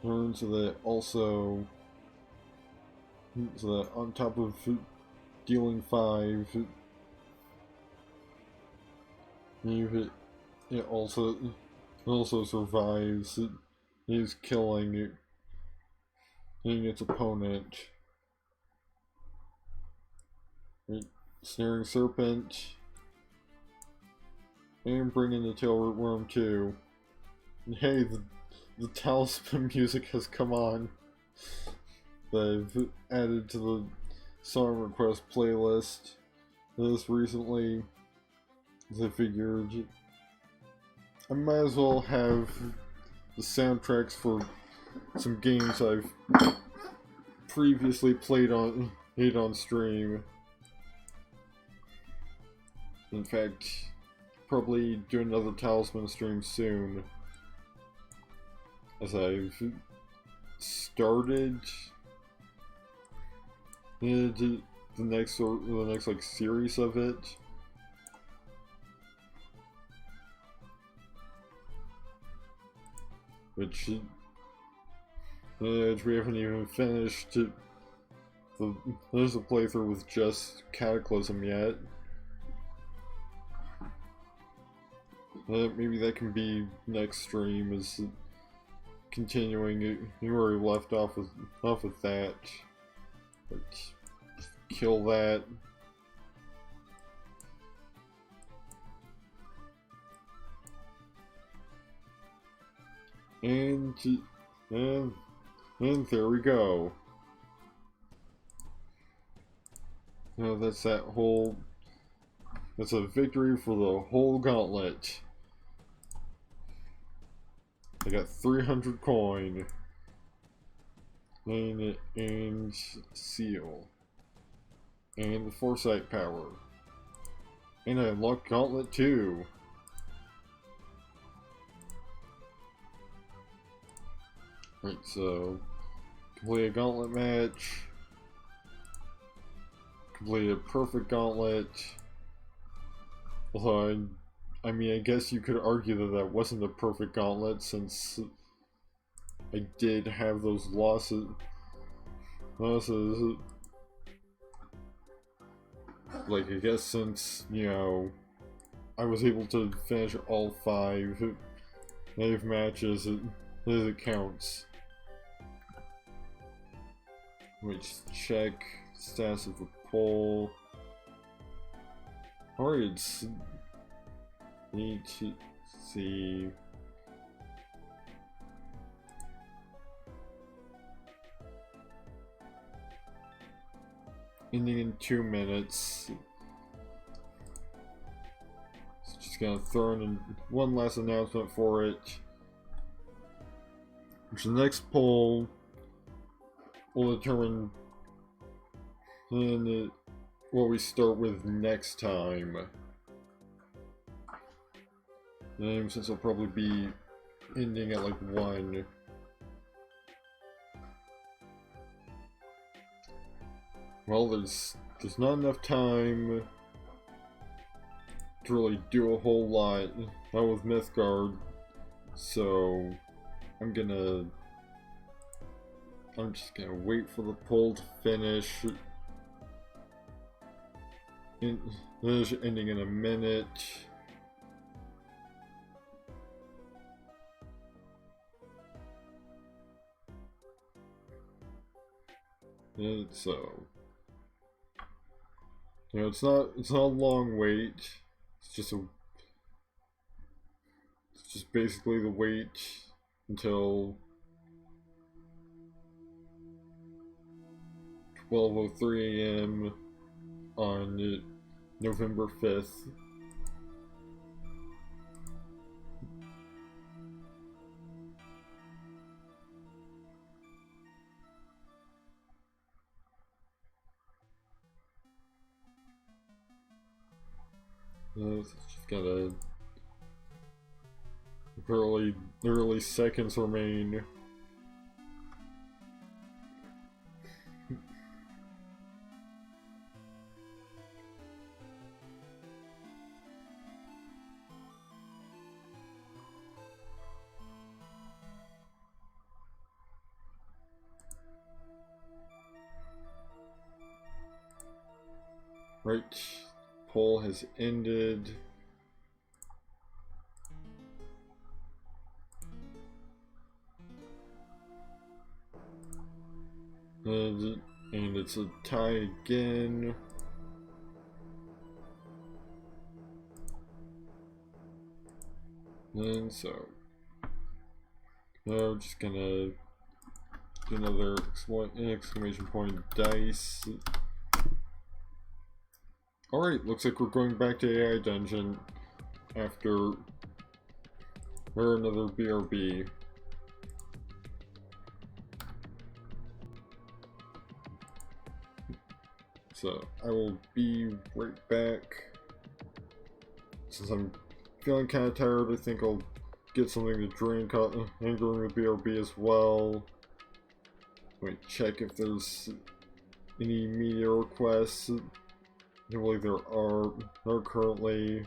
Turn so that also, so that on top of dealing 5, it also survives. It is killing its opponent. Right. Snaring Serpent. And bring in the tailroot worm too. And hey, the talisman music has come on. That I've added to the song request playlist this recently. As I figured I might as well have the soundtracks for some games I've previously played on stream. In fact, probably do another talisman stream soon, as I've started the next like series of it. Which we haven't even finished. There's a playthrough with just Cataclysm yet. Maybe that can be next stream, is continuing where we left off with that. But kill that. And there we go. That's a victory for the whole gauntlet. I got 300 coin. And seal. And the foresight power. And I unlocked gauntlet 2. Right, so complete a gauntlet match. Complete a perfect gauntlet. Although I mean, I guess you could argue that wasn't a perfect gauntlet, since I did have those losses. Like, I guess since, you know, I was able to finish all 5 matches, it counts. Which check status of the poll. Alright, need to see. Ending in 2 minutes. So just gonna throw in one last announcement for it. Which the next poll will determine what we start with next time. Since I'll probably be ending at like 1. Well, there's not enough time to really do a whole lot, not with Mythgard, so I'm just gonna wait for the poll to finish. Ending in a minute. And so, you know, it's not a long wait. It's just basically the wait until 12:03 AM on November 5th. Just gotta barely seconds remain. Right, poll has ended. And it's a tie again. And so, I'm just gonna do another exclamation point dice. Alright, looks like we're going back to AI Dungeon after another BRB. So, I will be right back. Since I'm feeling kind of tired, I think I'll get something to drink and during the BRB as well. Wait, check if there's any media requests. I believe there are currently.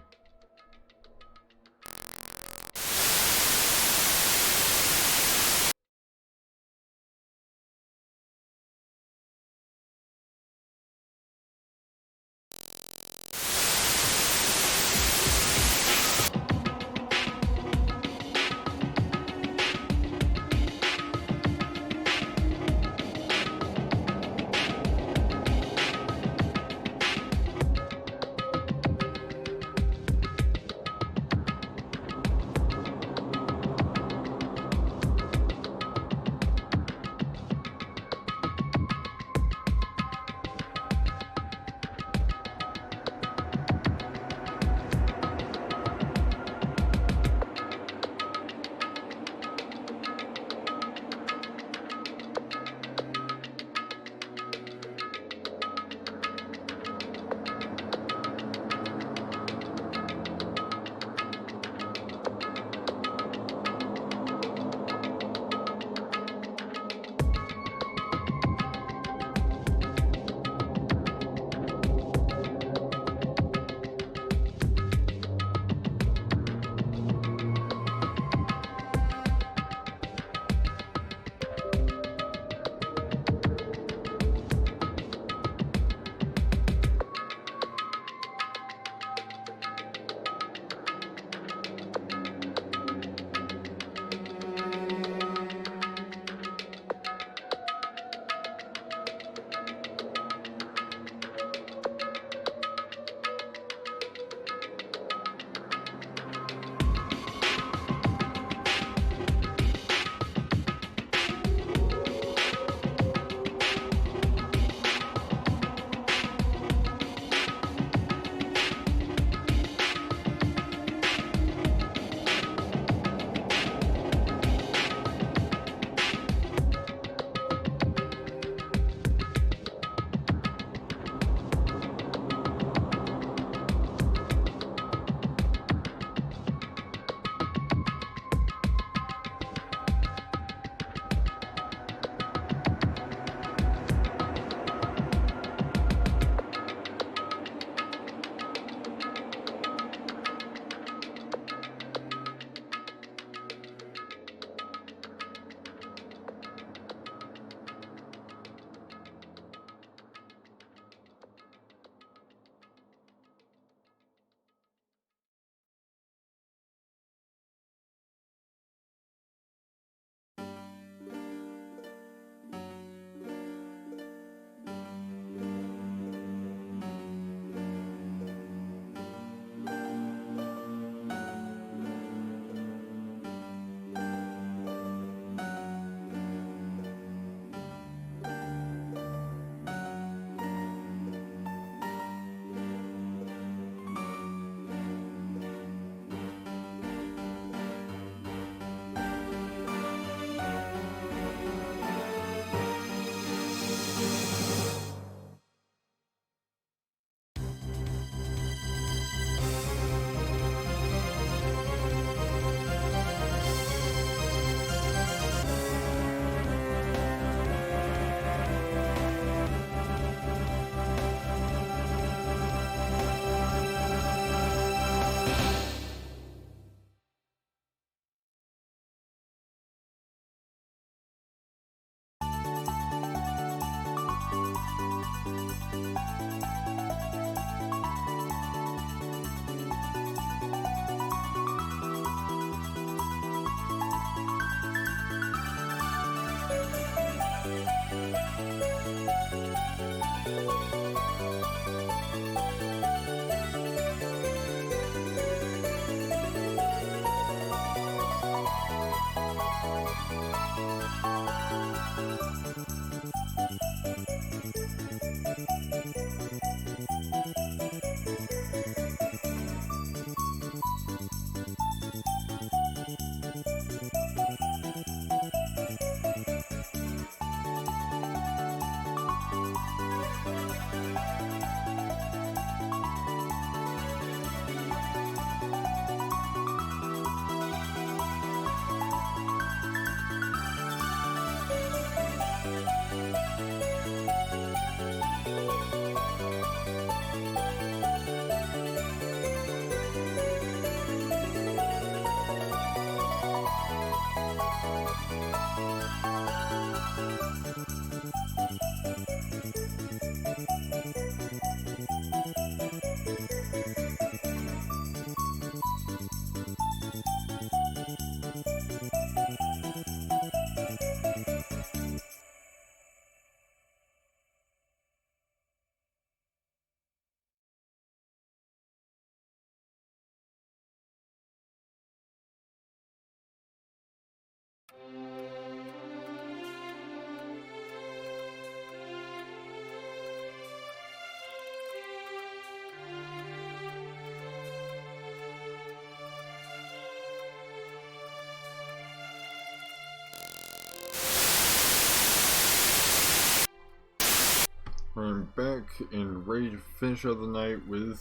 I'm back and ready to finish out the night with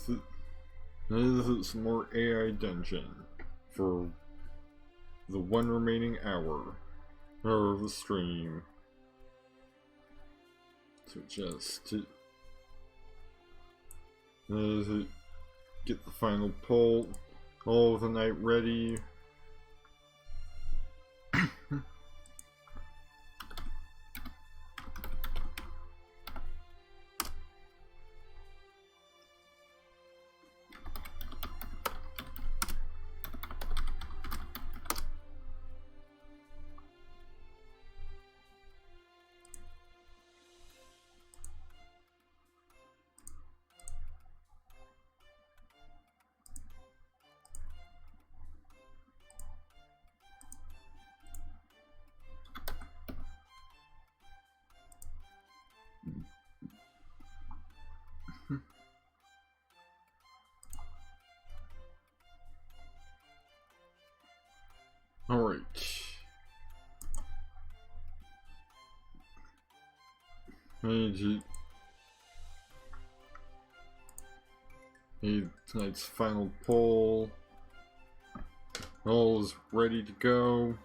some more AI dungeon for the one remaining hour of the stream. So just to get the final poll, all of the night ready. Alright. Tonight's final poll. All is ready to go.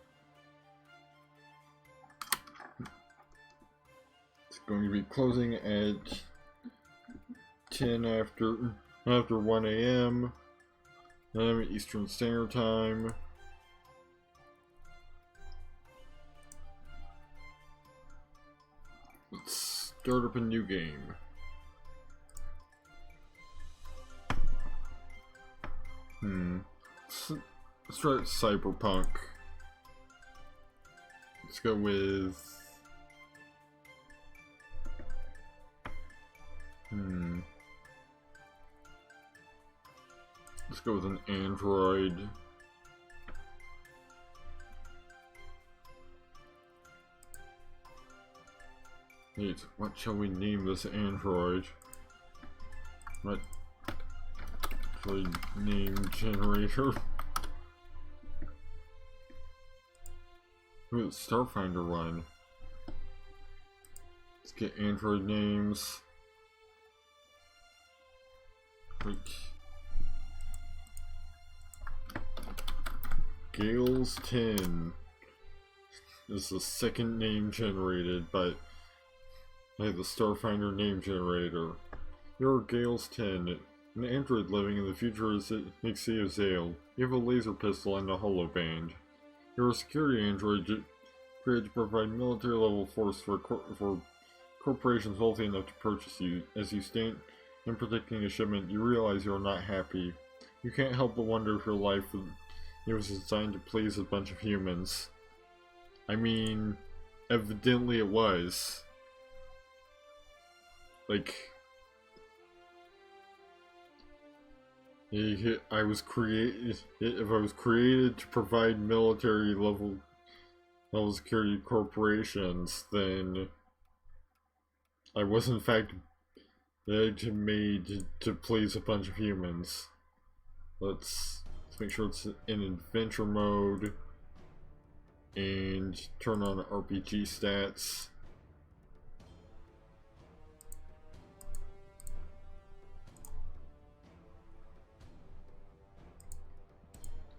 It's going to be closing at 10 after 1 a.m. Eastern Standard Time. Let's start up a new game. Let's try Cyberpunk. Let's go with... Let's go with an android. Wait, what shall we name this android? What? Actually, name generator. Ooh, Starfinder one. Let's get android names. Like Gales 10 is the second name generated by the Starfinder name generator. You're Gales 10, an android living in the future is Ixia Zale. You have a laser pistol and a holoband. You're a security android created to provide military level force for corporations wealthy enough to purchase you. As you stand in protecting a shipment, you realize you are not happy. You can't help but wonder if your life was designed to please a bunch of humans. I mean, evidently it was. Like, if I was created to provide military level security corporations, then I was in fact made to please a bunch of humans. Let's make sure it's in adventure mode and turn on RPG stats.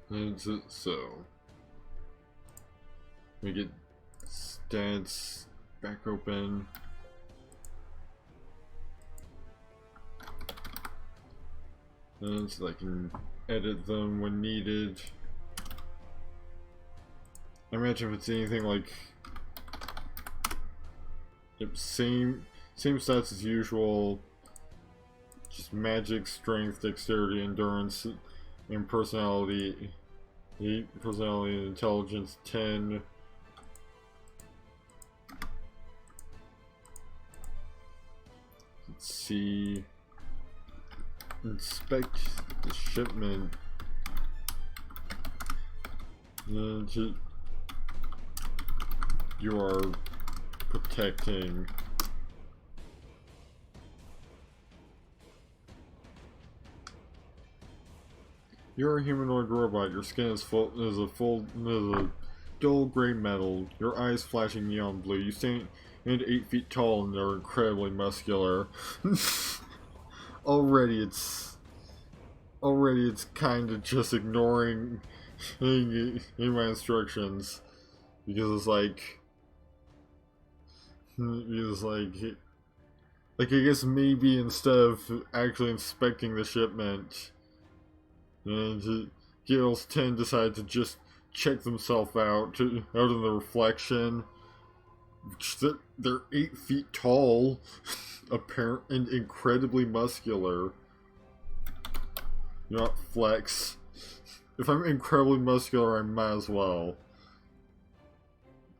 And so we get stats back open. And so I can edit them when needed. I imagine if it's anything like, yep, same stats as usual, just magic, strength, dexterity, endurance, and personality. Personality and intelligence 10. Let's see. Inspect the shipment. And you are protecting. You're a humanoid robot. Your skin is a dull gray metal. Your eyes flashing neon blue. You stand 8 feet tall and are incredibly muscular. Already it's kind of just ignoring my instructions because it's like I guess maybe instead of actually inspecting the shipment, and Gales 10 decided to just check themselves out in the reflection. They're 8 feet tall, apparent and incredibly muscular. You know what, flex. If I'm incredibly muscular, I might as well.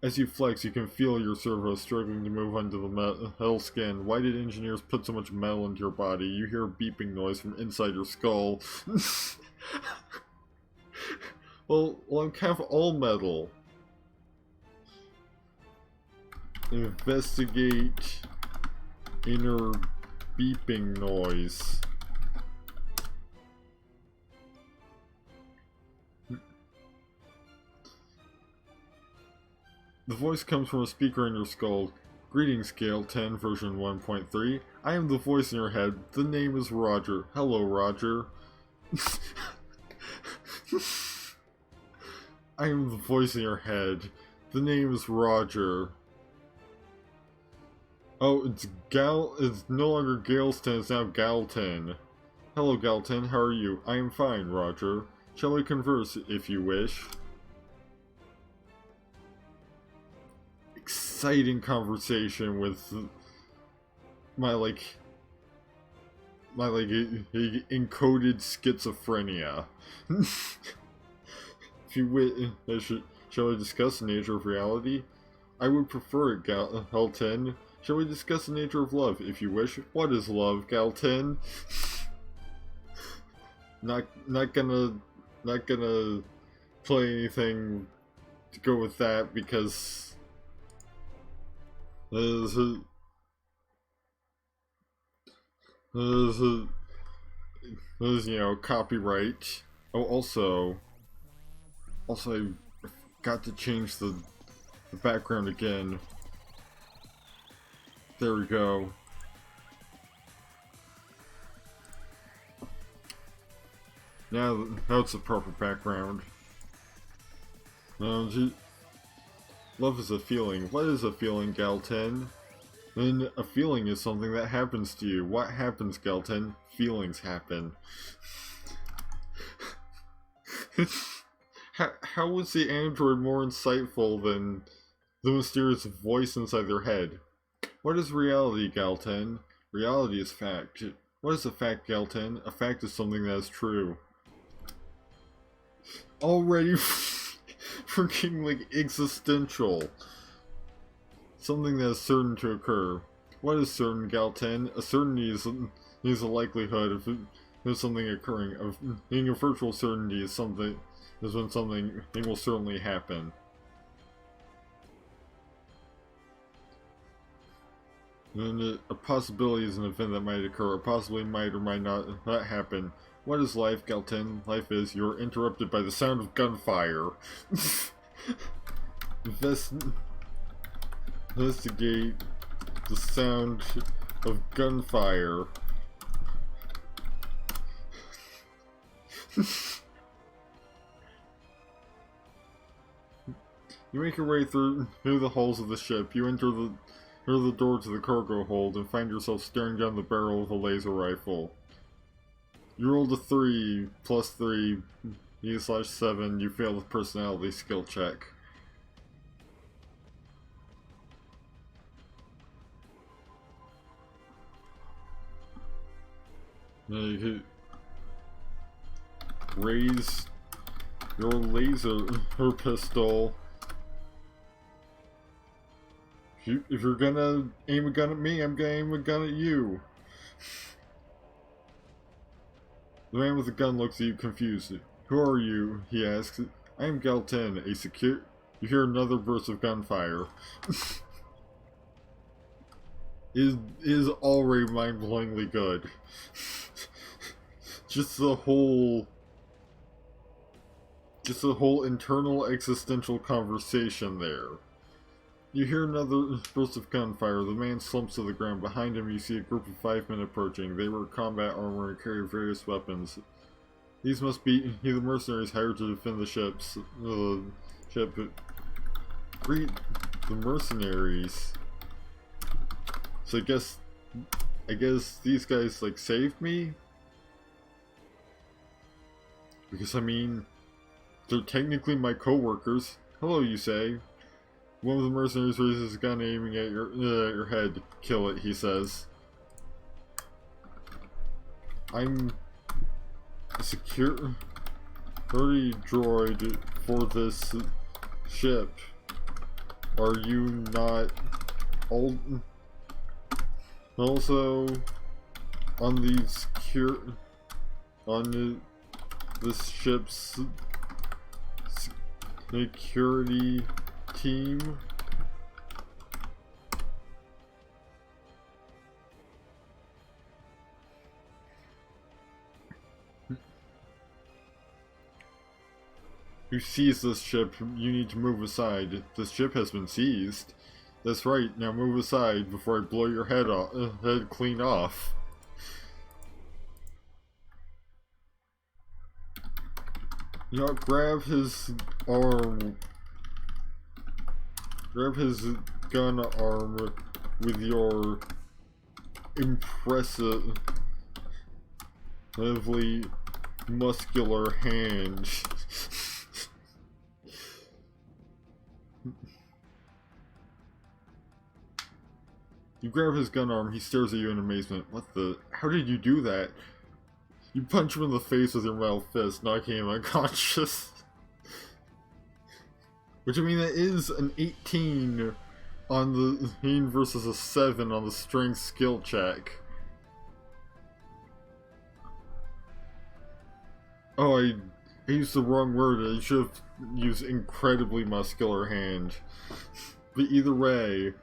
As you flex, you can feel your servos struggling to move under the metal skin. Why did engineers put so much metal into your body? You hear a beeping noise from inside your skull. well, I'm kind of all metal. Investigate inner beeping noise. The voice comes from a speaker in your skull. Greetings, Gale 10 version 1.3. I am the voice in your head. The name is Roger. Hello, Roger. I am the voice in your head. The name is Roger. Oh, it's no longer Gale's 10, it's now Galton. Hello, Galton, how are you? I am fine, Roger. Shall we converse, if you wish? Exciting conversation with my encoded schizophrenia. If you wish, shall we discuss the nature of reality? I would prefer it, Galton. Shall we discuss the nature of love, if you wish? What is love, Galton? Not gonna play anything to go with that because there's you know, copyright. Oh, also I got to change the background again. There we go. Now it's the proper background. Love is a feeling. What is a feeling, Galton? And a feeling is something that happens to you. What happens, Galton? Feelings happen. How was the android more insightful than the mysterious voice inside their head? What is reality, Galton? Reality is fact. What is a fact, Galton? A fact is something that is true. Already freaking like existential. Something that is certain to occur. What is certain, Galton? A certainty is a likelihood of something occurring. Being a virtual certainty is when something will certainly happen. And a possibility is an event that might occur, or possibly might or might not happen. What is life, Galton? Life is you're interrupted by the sound of gunfire. Investigate the sound of gunfire. You make your way through the hulls of the ship. You enter the door to the cargo hold and find yourself staring down the barrel of a laser rifle. You rolled a 3 plus 3 E/7. You fail the personality skill check. Now you could raise your laser pistol. If you're gonna aim a gun at me, I'm gonna aim a gun at you. The man with the gun looks at you confused. Who are you? He asks. I am Galten, a secure... You hear another burst of gunfire. It is already mind-blowingly good. Just the whole internal existential conversation there. You hear another burst of gunfire. The man slumps to the ground. Behind him you see a group of 5 men approaching. They wear combat armor and carry various weapons. These must be the mercenaries hired to defend the ship. Greet the mercenaries. So I guess these guys like saved me? Because I mean, they're technically my co-workers. Hello, you say. One of the mercenaries raises his gun aiming at your head. Kill it, he says. I'm a security droid for this ship. Are you not old? Also, on this ship's security team. Who seized this ship? You need to move aside. This ship has been seized. That's right, now move aside before I blow your head clean off. You know, grab his arm. Grab his gun arm with your impressively muscular hand. You grab his gun arm, he stares at you in amazement. What the? How did you do that? You punch him in the face with your metal fist, knocking him unconscious. Which, I mean, that is an 18 on the 18 versus a 7 on the strength skill check. Oh, I used the wrong word. I should have used incredibly muscular hand. But either way,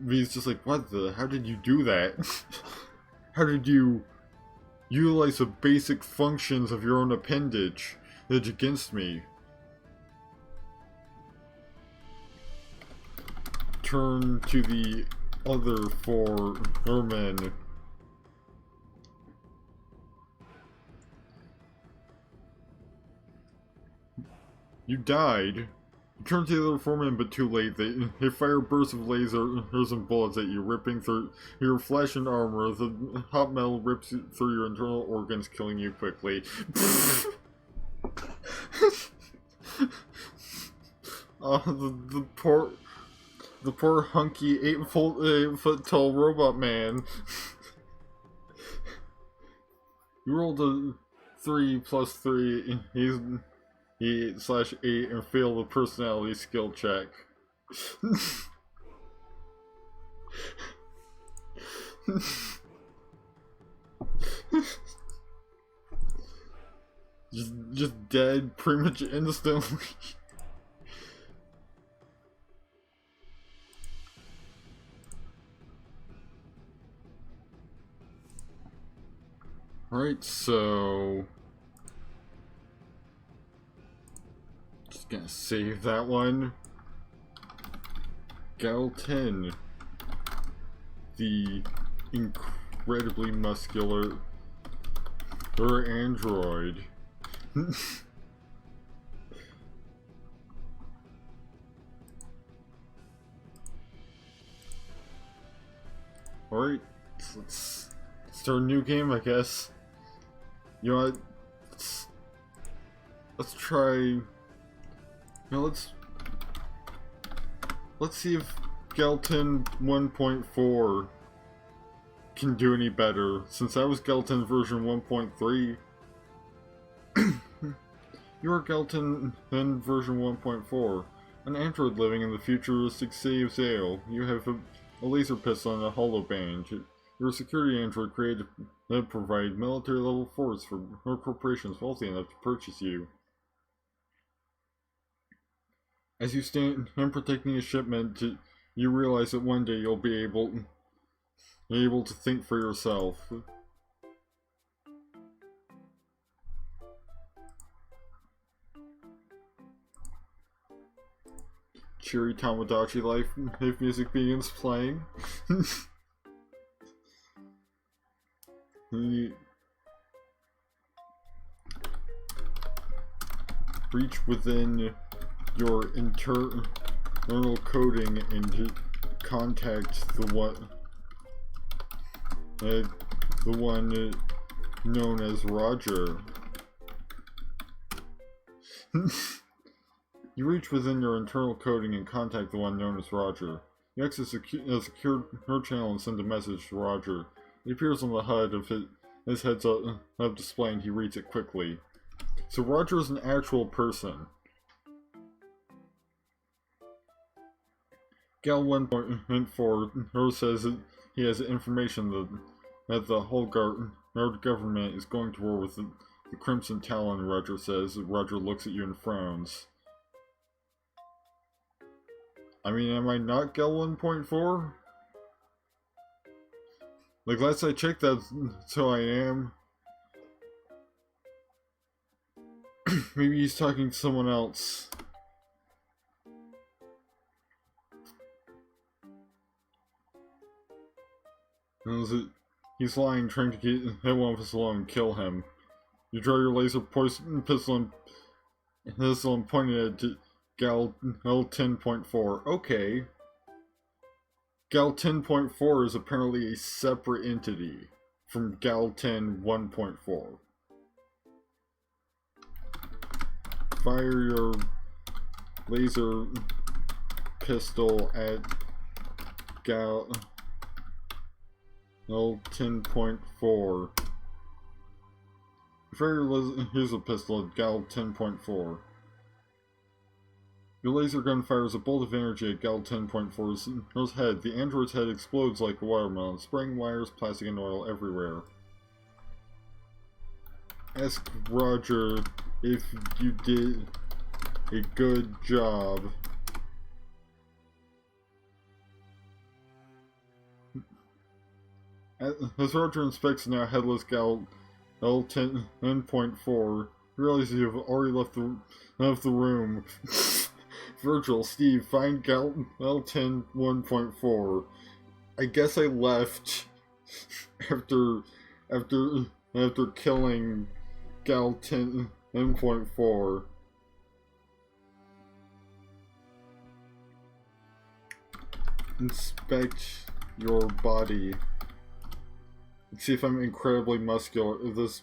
he's just like, what the? How did you do that? How did you utilize the basic functions of your own appendage against me? Turn to the other 4 mermen. You died. You turn to the other 4 men, but too late. They fire bursts of lasers and bullets at you, ripping through your flesh and armor. The hot metal rips through your internal organs, killing you quickly. The poor hunky 8-foot tall robot man. You rolled a 3 plus 3. He's 8/8 and failed the personality skill check. just dead pretty much instantly. Alright, so just gonna save that one. Galten, the incredibly muscular android. Alright, let's start a new game, I guess. You know what? Let's try. You know, let's see if Skeleton 1.4 can do any better. Since I was Skeleton version 1.3. You are Skeleton then version 1.4. An android living in the futuristic city of Zale. You have a laser pistol and a holoband. You're a security android created to provide military level force for corporations wealthy enough to purchase you. As you stand protecting a shipment, you realize that one day you'll be able to think for yourself. Cheery Tamagotchi life if music begins playing. Reach within your internal coding and contact the one known as Roger. You reach within your internal coding and contact the one known as Roger. You exit a secure channel and send a message to Roger. It appears on the HUD of his heads-up display and he reads it quickly. So Roger is an actual person. Gal 1.4 says that he has information that the whole government is going to war with the Crimson Talon, Roger says. Roger looks at you and frowns. I mean, am I not Gal 1.4? Like, last I checked, that's who I am. Maybe he's talking to someone else. He's lying, trying to hit one of us alone and kill him. You draw your laser pistol and point it at Gal 10.4. Okay. Gal 10.4 is apparently a separate entity from Gal 10 1.4. Fire your laser pistol at Gal 10.4. Fire your laser pistol at Gal 10.4. Your laser gun fires a bolt of energy at Gal 10.4's head. The android's head explodes like a watermelon, spraying wires, plastic, and oil everywhere. Ask Roger if you did a good job. As Roger inspects the now headless Gal 10.4, he realizes you have already left the room. Virgil, Steve, find Gal 10 1.4. I guess I left after killing Gal 10 1.4. Inspect your body. Let's see if I'm incredibly muscular. If this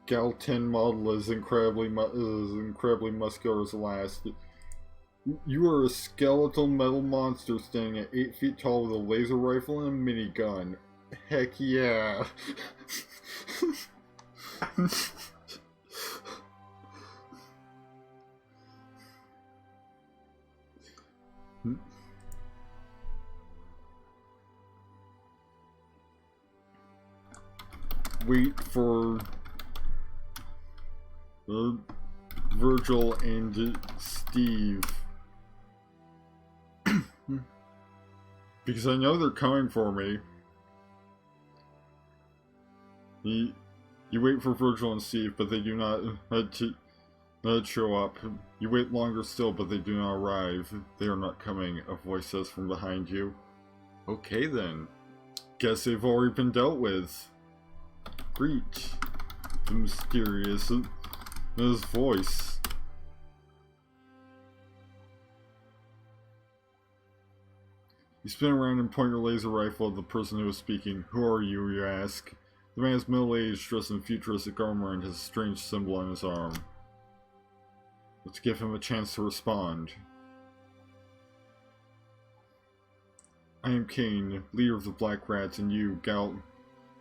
Gal 10 model is incredibly muscular as the last. You are a skeletal metal monster standing at 8 feet tall with a laser rifle and a minigun. Heck yeah. Wait for Virgil and Steve. Because I know they're coming for me. You wait for Virgil and Steve, but they do not show up. You wait longer still, but they do not arrive. They are not coming, a voice says from behind you. Okay then. Guess they've already been dealt with. Greet. The mysterious voice. You spin around and point your laser rifle at the person who is speaking. Who are you, you ask? The man is middle-aged, dressed in futuristic armor, and has a strange symbol on his arm. Let's give him a chance to respond. I am Kane, leader of the Black Rats, and you, L10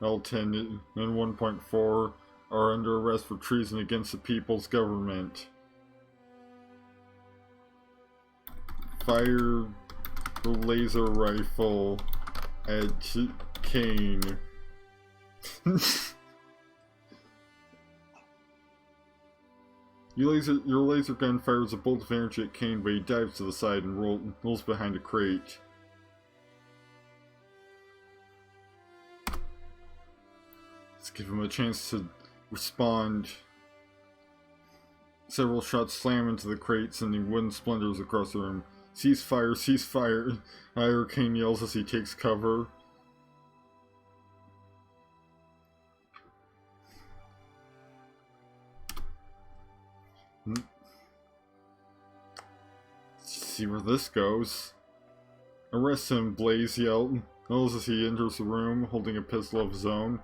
and 1.4, are under arrest for treason against the people's government. Fire the laser rifle at Kane. Your laser gun fires a bolt of energy at Kane, but he dives to the side and rolls behind a crate. Let's give him a chance to respond. Several shots slam into the crate, sending wooden splinters across the room. Cease fire, cease fire! Kane yells as he takes cover. See where this goes. Arrest him, Blaze yells as he enters the room, holding a pistol of his own.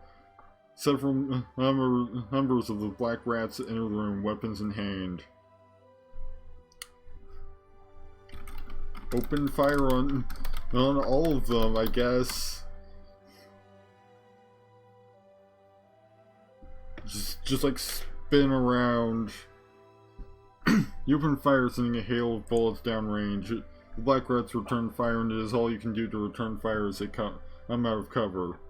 Several members of the Black Rats enter the room, weapons in hand. Open fire on all of them, I guess. Just like spin around. You open fire, sending a hail of bullets downrange. The Black Rats return fire, and it is all you can do to return fire as they come out of cover.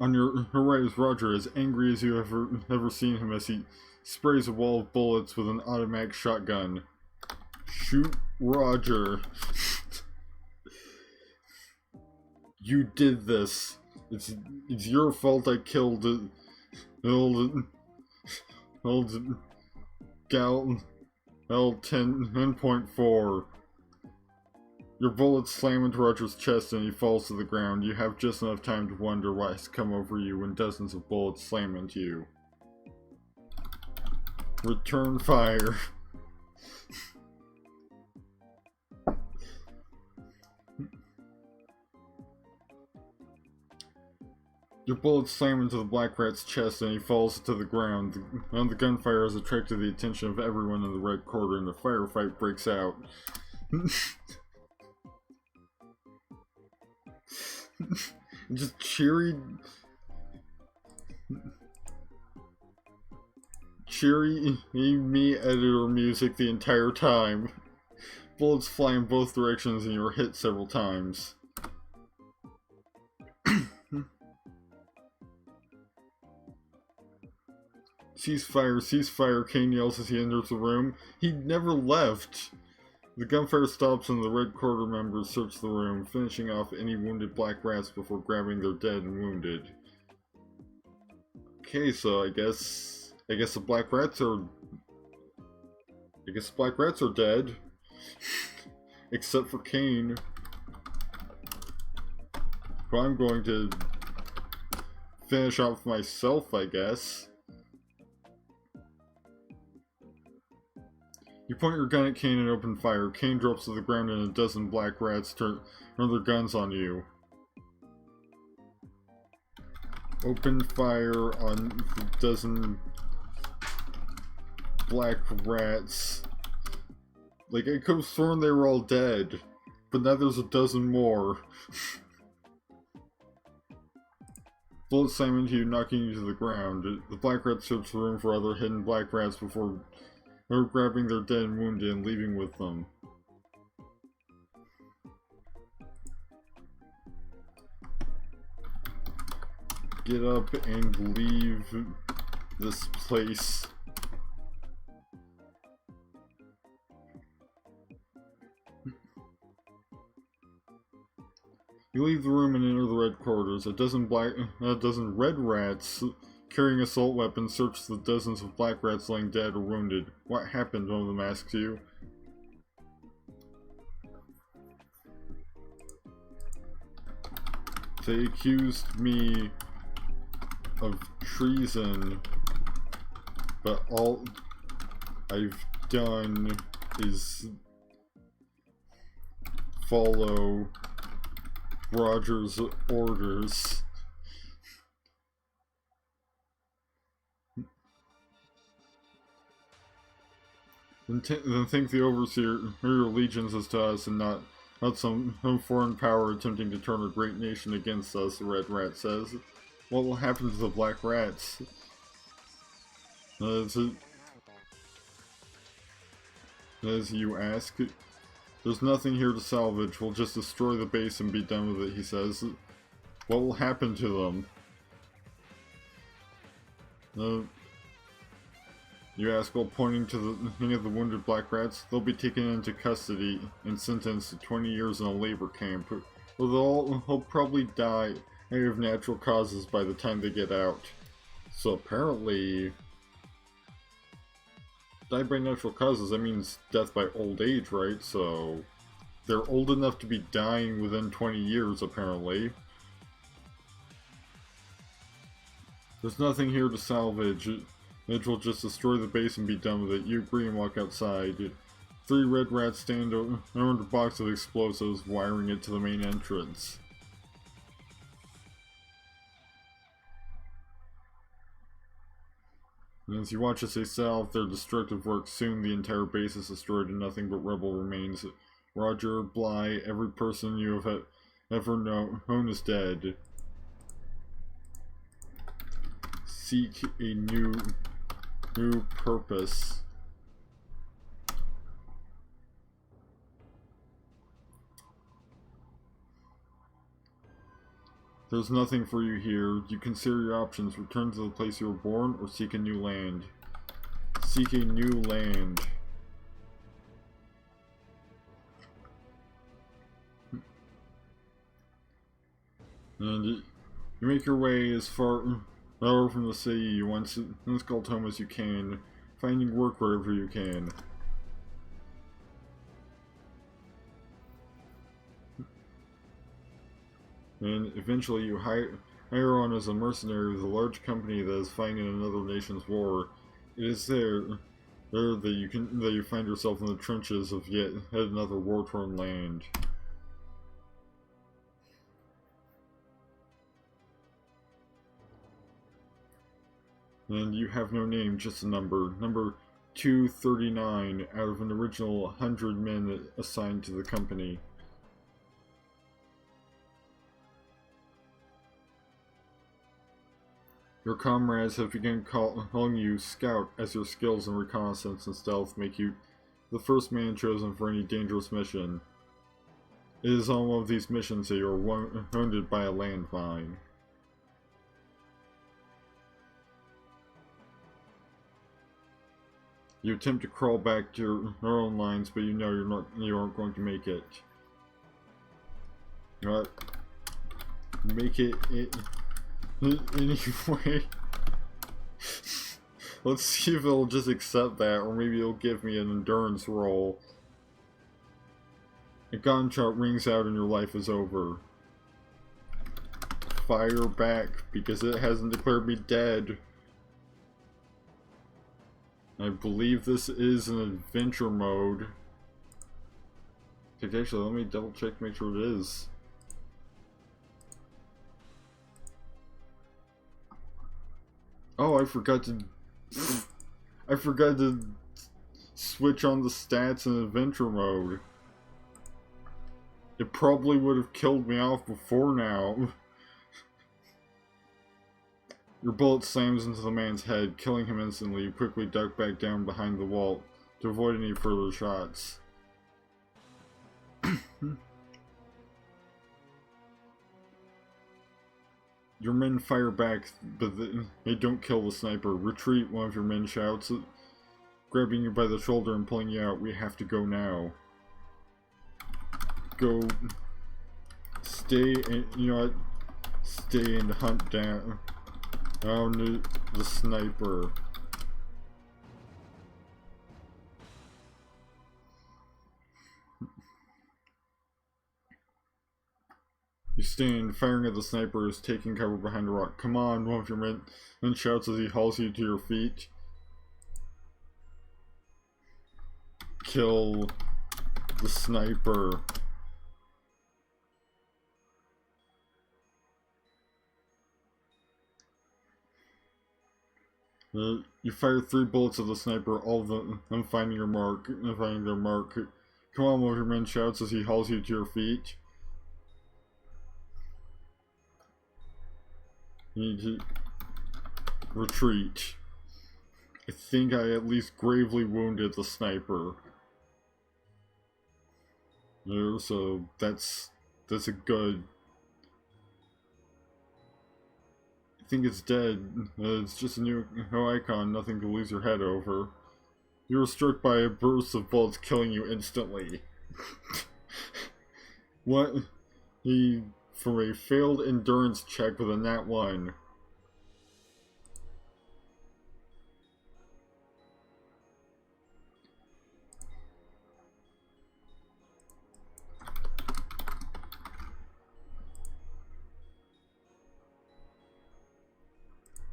On your right is Roger, as angry as you ever seen him, as he sprays a wall of bullets with an automatic shotgun. Shoot Roger. You did this. It's your fault I killed old gal L10.4. Your bullets slam into Roger's chest and he falls to the ground. You have just enough time to wonder what has come over you when dozens of bullets slam into you. Return fire. Your bullets slam into the Black Rat's chest and he falls to the ground. The gunfire has attracted the attention of everyone in the red quarter and the firefight breaks out. Just cheery me editor music the entire time. Bullets fly in both directions and you're hit several times. Ceasefire, ceasefire, Kane yells as he enters the room. He never left. The gunfire stops and the Red Quarter members search the room, finishing off any wounded Black Rats before grabbing their dead and wounded. Okay, so I guess the Black Rats are dead. Except for Kane, who I'm going to finish off myself, I guess. You point your gun at Kane and open fire. Kane drops to the ground and a dozen Black Rats turn their guns on you. Open fire on a dozen Black Rats. Like, I could have sworn they were all dead, but now there's a dozen more. Bullets slam into you, knocking you to the ground. The Black Rats search the room for other hidden Black Rats before grabbing their dead and wounded and leaving with them. Get up and leave this place. You leave the room and enter the red quarters. A dozen red rats carrying assault weapons search the dozens of Black Rats laying dead or wounded. What happened? One of them asks you. They accused me of treason, but all I've done is follow Roger's orders. Then think the Overseer your allegiance is to us and not some foreign power attempting to turn a great nation against us, the Red Rat says. What will happen to the Black Rats? As you ask, there's nothing here to salvage. We'll just destroy the base and be done with it, he says. What will happen to them? You ask while pointing to any of the wounded Black Rats. They'll be taken into custody and sentenced to 20 years in a labor camp. Well, they'll probably die of natural causes by the time they get out. So apparently, die by natural causes, that means death by old age, right? So they're old enough to be dying within 20 years, apparently. There's nothing here to salvage. Mitch will just destroy the base and be done with it. You agree and walk outside. 3 red rats stand around a box of explosives, wiring it to the main entrance. And as you watch as they set off their destructive work, soon the entire base is destroyed and nothing but rubble remains. Roger, Bly, every person you have ever known is dead. Seek a new purpose. There's nothing for you here. You consider your options. Return to the place you were born or seek a new land. Seek a new land. And you make your way as far from the city you once called home as you can, finding work wherever you can. And eventually you hire on as a mercenary with a large company that is fighting in another nation's war. It is there that you find yourself in the trenches of yet another war-torn land. And you have no name, just a number. Number 239 out of an original 100 men assigned to the company. Your comrades have begun calling you Scout, as your skills in reconnaissance and stealth make you the first man chosen for any dangerous mission. It is on one of these missions that you are wounded by a landmine. You attempt to crawl back to your own lines, but you know you aren't going to make it. You know what? Make it anyway. Let's see if it'll just accept that, or maybe it'll give me an endurance roll. A gunshot rings out and your life is over. Fire back, because it hasn't declared me dead. I believe this is an adventure mode. Okay, actually, let me double check to make sure it is. Oh, I forgot to switch on the stats in adventure mode. It probably would have killed me off before now. Your bullet slams into the man's head, killing him instantly. You quickly duck back down behind the wall to avoid any further shots. Your men fire back, but they don't kill the sniper. Retreat, one of your men shouts, grabbing you by the shoulder and pulling you out. We have to go now. Go. Stay and, you know what? Stay and hunt down. Oh, no, the sniper. stand, firing at the sniper is taking cover behind a rock. Come on, one of your men shouts as he hauls you to your feet. Kill the sniper. You fire 3 bullets at the sniper, all of them finding their mark. Come on, one of your men shouts as he hauls you to your feet. You need to retreat. I think I at least gravely wounded the sniper. So that's a good. I think it's dead. It's just a new icon, nothing to lose your head over. You were struck by a burst of bullets killing you instantly. What? From a failed endurance check with a nat 1.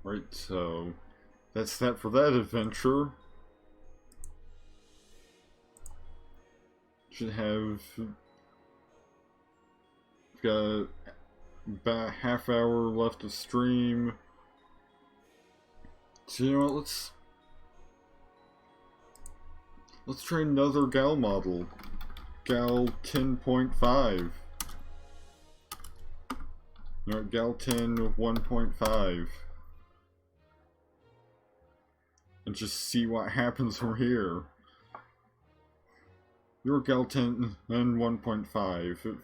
Right, so that's that for that adventure. Should have got about a half hour left to stream. So you know what, let's try another Gal model. Gal 10.5. No, Gal 10 1.5. And just see what happens from here. You're Gal 10 and 1.5.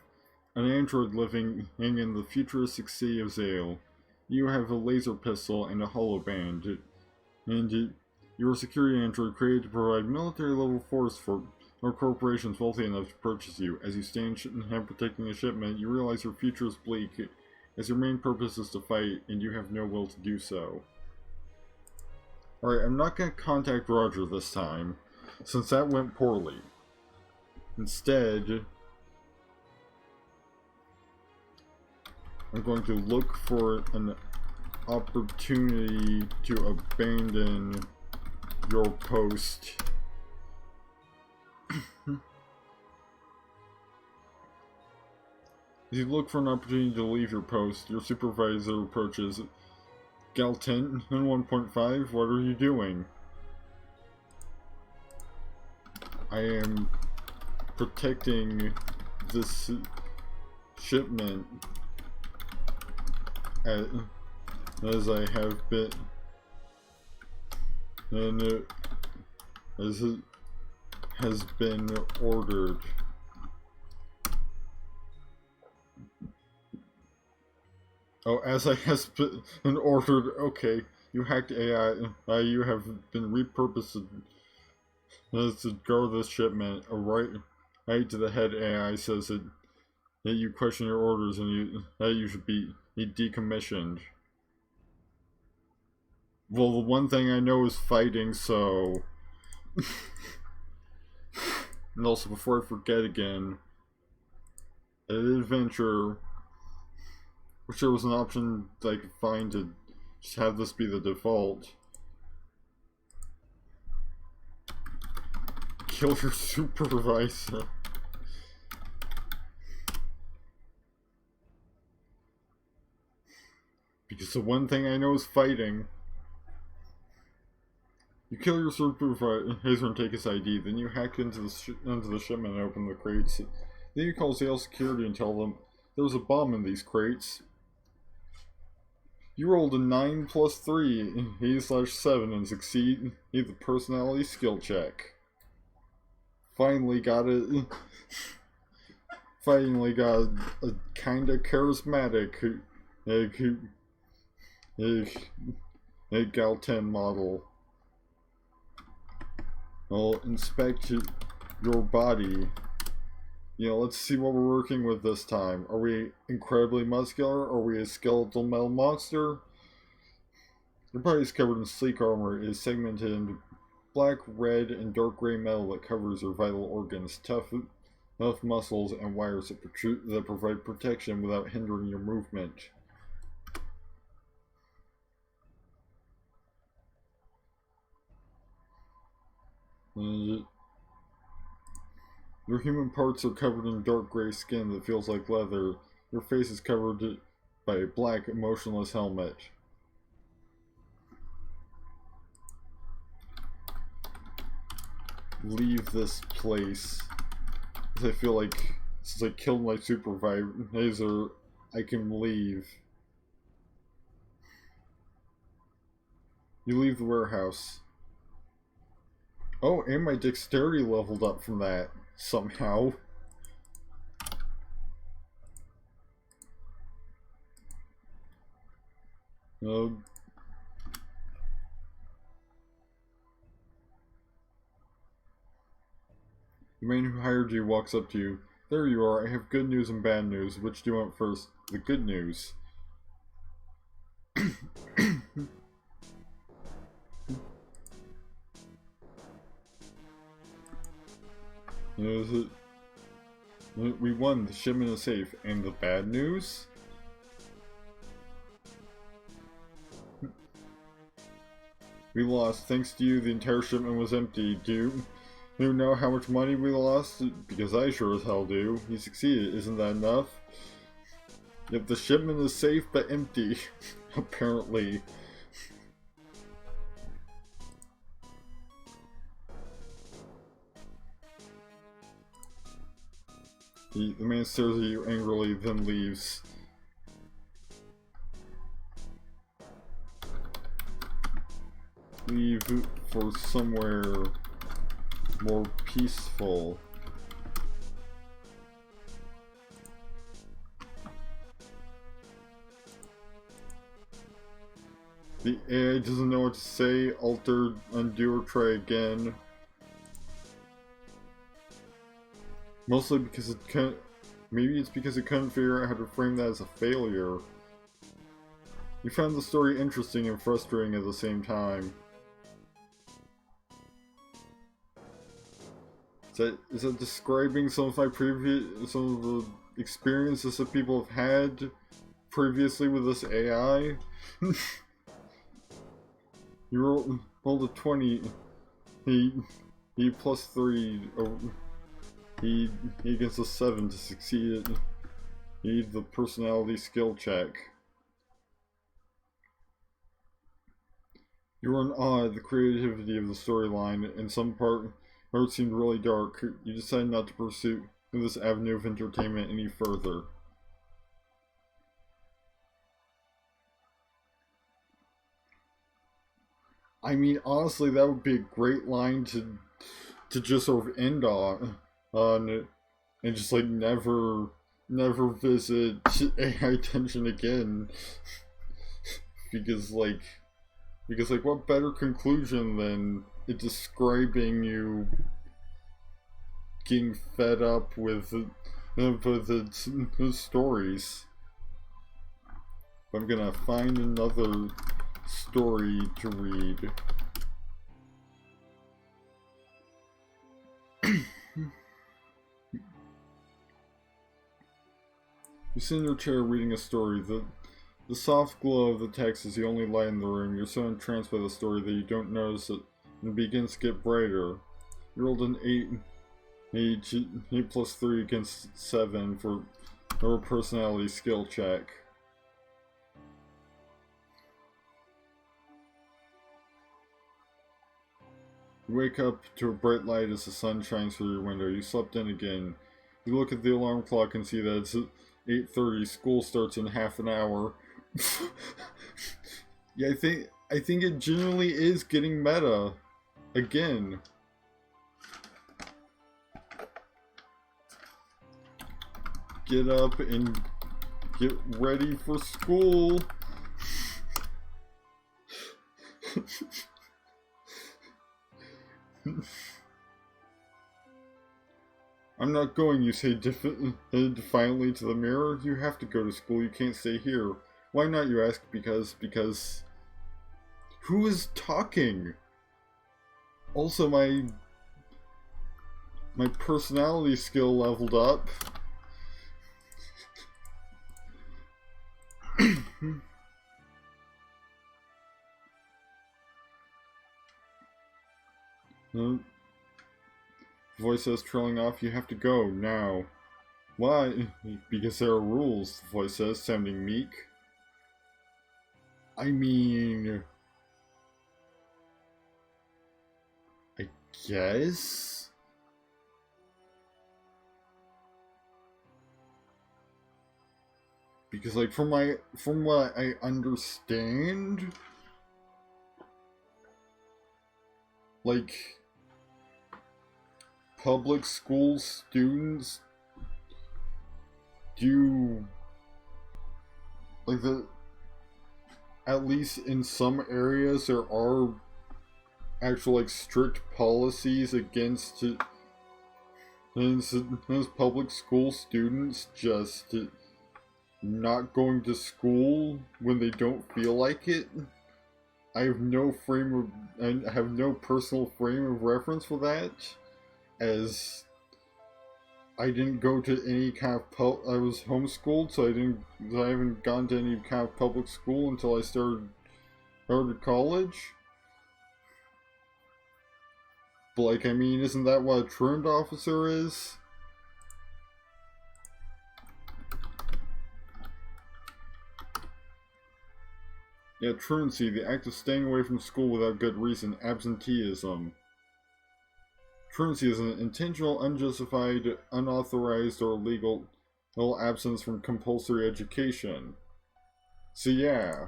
An android living in the futuristic city of Zale. You have a laser pistol and a holoband. And you're a security android created to provide military-level force for corporations wealthy enough to purchase you. As you stand protecting a shipment, you realize your future is bleak, as your main purpose is to fight, and you have no will to do so. Alright, I'm not going to contact Roger this time, since that went poorly. Instead, I'm going to look for an opportunity to abandon your post. As you look for an opportunity to leave your post, your supervisor approaches. Gal 10 and 1.5, what are you doing? I am protecting this shipment as I have been, and as it has been ordered. Oh, as I has been ordered. Okay, you hacked AI. You have been repurposed to guard this shipment. Right to the head AI says that you question your orders and you should be decommissioned. Well, the one thing I know is fighting, so. And also, before I forget again, an adventure. Wish there was an option that I could find to just have this be the default. Kill your supervisor. Because the one thing I know is fighting. You kill your supervisor and take his ID, then you hack into the shipment and open the crates. Then you call Zale Security and tell them there's a bomb in these crates. You rolled a 9 plus 3, 8/7, and succeed the personality skill check. Finally got it. Finally got a kinda charismatic a Gal 10 model. I'll inspect your body. You know, let's see what we're working with this time. Are we incredibly muscular? Are we a skeletal metal monster? Your body is covered in sleek armor. It is segmented into black, red, and dark gray metal that covers your vital organs. Tough enough muscles and wires that provide protection without hindering your movement. Your human parts are covered in dark gray skin that feels like leather. Your face is covered by a black, emotionless helmet. Leave this place. I feel like since I killed my supervisor, I can leave. You leave the warehouse. Oh, and my dexterity leveled up from that, somehow. The man who hired you walks up to you. There you are, I have good news and bad news. Which do you want first? The good news. We won, the shipment is safe. And the bad news? We lost. Thanks to you, the entire shipment was empty. Do you know how much money we lost? Because I sure as hell do. You succeeded, isn't that enough? Yep, the shipment is safe but empty. Apparently. The man stares at you angrily, then leaves. Leave for somewhere more peaceful. The AI doesn't know what to say. Alter, undo, or try again. Mostly because it can't. Maybe it's because it couldn't figure out how to frame that as a failure. You found the story interesting and frustrating at the same time. Is that describing some of the experiences that people have had previously with this AI? You rolled a 20. He plus 3. He gets a 7 to succeed. You need the personality skill check. You were in awe at the creativity of the storyline. In some part, where it seemed really dark, you decided not to pursue this avenue of entertainment any further. I mean, honestly, that would be a great line to just sort of end on and just like never visit AI attention again. because like what better conclusion than it describing you getting fed up with its stories. I'm gonna find another story to read. You sit in your chair reading a story. The soft glow of the text is the only light in the room. You're so entranced by the story that you don't notice it, and it begins to get brighter. You rolled an 8 plus 3 against 7 for a personality skill check. You wake up to a bright light as the sun shines through your window. You slept in again. You look at the alarm clock and see that it's 8:30. School starts in half an hour. Yeah, I think it genuinely is getting meta again. Get up and get ready for school. I'm not going, you say defiantly to the mirror. You have to go to school, you can't stay here. Why not, you ask? Because... Who is talking? Also, my personality skill leveled up. Voice says, trailing off, you have to go, now. Why? Because there are rules, the voice says, sounding meek. I mean... I guess? Because, like, from what I understand... Like... Public school students do, like, at least in some areas there are actual, like, strict policies against public school students just not going to school when they don't feel like it. I have no personal frame of reference for that, as I didn't go to any kind of I was homeschooled, so I haven't gone to any kind of public school until I started college. But, like, I mean, isn't that what a truant officer is? Yeah, truancy, the act of staying away from school without good reason, absenteeism. Truancy is an intentional, unjustified, unauthorized, or illegal absence from compulsory education. So yeah.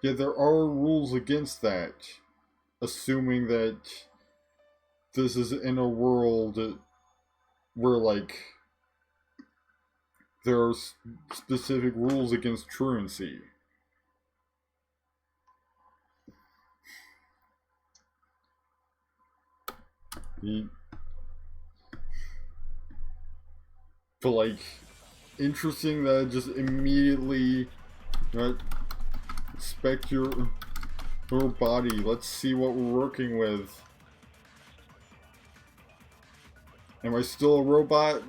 Yeah, there are rules against that. Assuming that this is in a world where, like, there are specific rules against truancy. But, like, interesting that it just immediately inspect your body. Let's see what we're working with. Am I still a robot?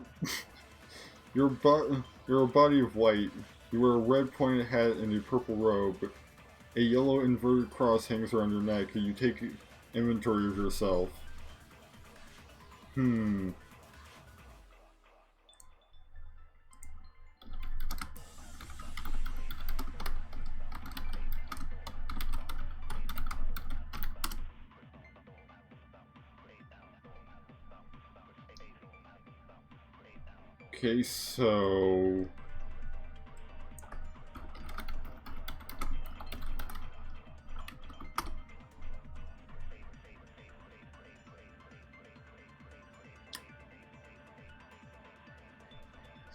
You're a body of white. You wear a red pointed hat and a purple robe. A yellow inverted cross hangs around your neck. You take inventory of yourself. Okay, so...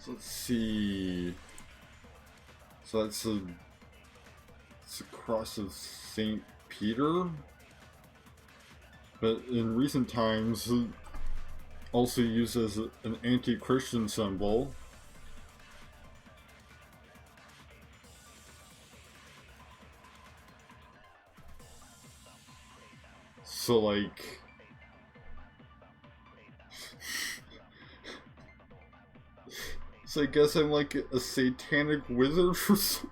let's see... So it's a cross of St. Peter? But in recent times... also used as an anti-Christian symbol. So, like... so I guess I'm like a satanic wizard or something?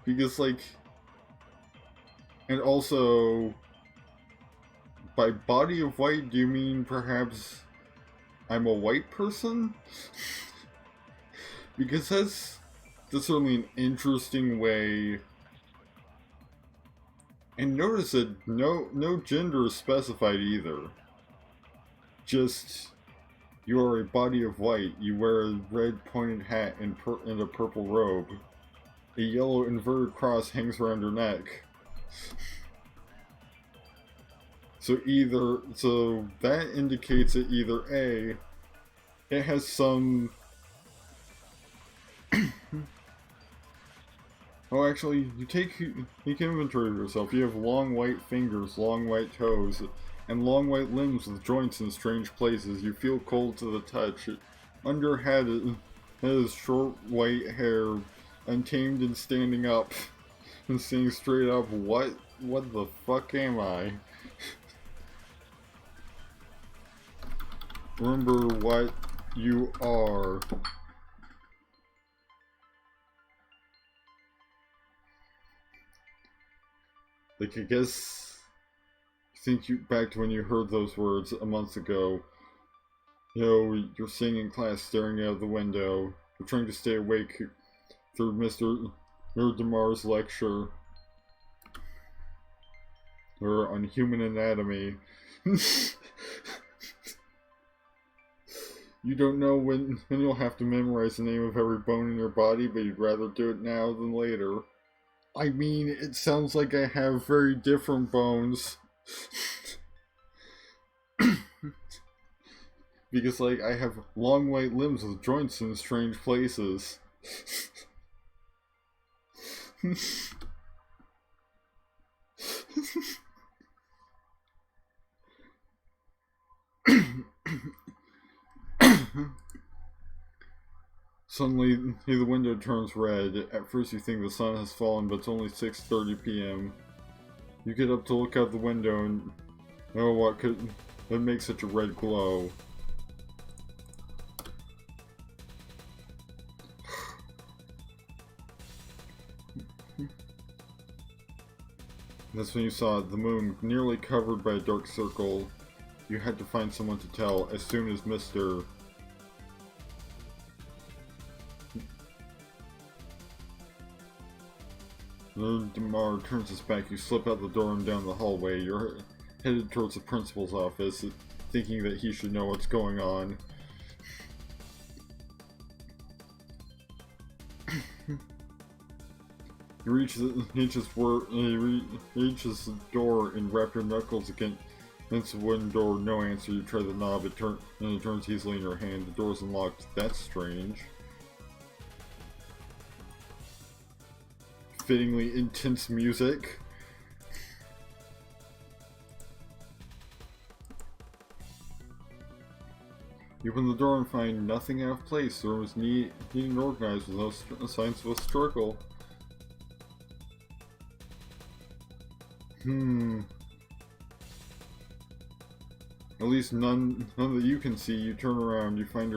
Because, like... and also... by body of white, do you mean perhaps I'm a white person? Because that's certainly an interesting way. And notice that no gender is specified either. Just, you are a body of white. You wear a red pointed hat and a purple robe. A yellow inverted cross hangs around your neck. So that indicates that either A, it has some... oh, actually, you take inventory of yourself. You have long white fingers, long white toes, and long white limbs with joints in strange places. You feel cold to the touch. Under your head is short white hair, untamed and standing up. And standing straight up, what? What the fuck am I? Remember what you are. Like, I guess, think you back to when you heard those words a month ago. You know, you're sitting in class staring out the window. You're trying to stay awake through Mr. Demar's lecture. Or on human anatomy. You don't know when you'll have to memorize the name of every bone in your body, but you'd rather do it now than later. I mean, it sounds like I have very different bones. Because, like, I have long white limbs with joints in strange places. Suddenly, the window turns red. At first you think the sun has fallen, but it's only 6:30 p.m. You get up to look out the window and oh, what could that make such a red glow? That's when you saw it, the moon nearly covered by a dark circle. You had to find someone to tell as soon as Mr. Demar turns his back. You slip out the door and down the hallway. You're headed towards the principal's office, thinking that he should know what's going on. You reach the door and wrap your knuckles against the wooden door. No answer. You try the knob. It turns easily in your hand. The door's unlocked. That's strange. Fittingly intense music. You open the door and find nothing out of place. The room is neat and organized with no signs of a struggle. At least none that you can see. You turn around. You find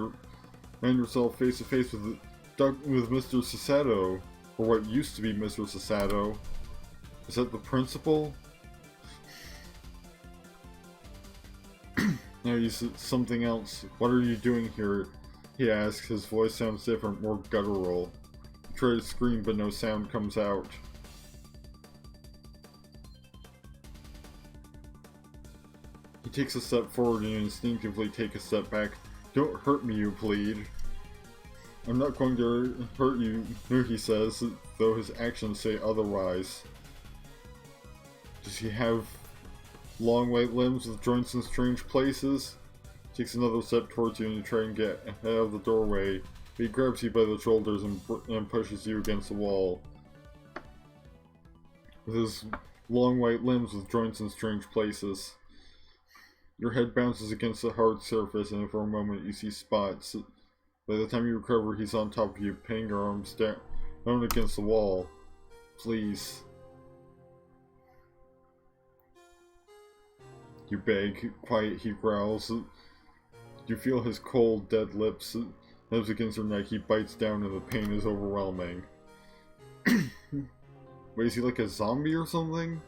yourself face to face with Mr. Sasato. Or what used to be Mr. Sasato. Is that the principal? No, he's something else. What are you doing here? He asks. His voice sounds different, more guttural. You try to scream, but no sound comes out. He takes a step forward and you instinctively take a step back. Don't hurt me, you plead. I'm not going to hurt you, he says, though his actions say otherwise. Does he have long white limbs with joints in strange places? He takes another step towards you and you try and get out of the doorway. He grabs you by the shoulders and pushes you against the wall. With his long white limbs with joints in strange places. Your head bounces against the hard surface and for a moment you see spots. By the time you recover, he's on top of you, pinning your arms down against the wall. Please. You beg. Quiet, he growls. You feel his cold, dead lips against your neck. He bites down and the pain is overwhelming. Wait, is he like a zombie or something?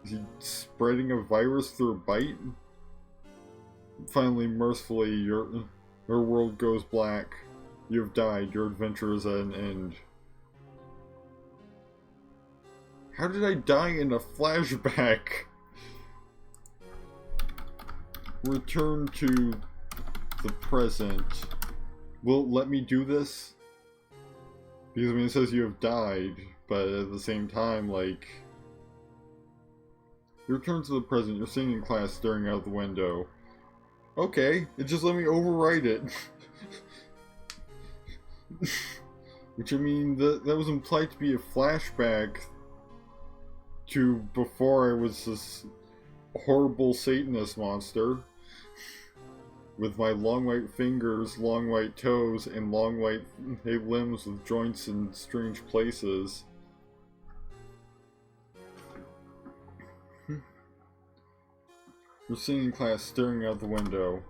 Is he spreading a virus through a bite? Finally, mercifully, your world goes black. You have died. Your adventure is at an end. How did I die in a flashback? Return to the present. Will it let me do this? Because I mean it says you have died, but at the same time, like... You return to the present. You're sitting in class staring out the window. Okay, it just let me overwrite it. Which I mean, that was implied to be a flashback to before I was this horrible Satanist monster. With my long white fingers, long white toes, and long white limbs with joints in strange places. You're sitting in class staring out the window.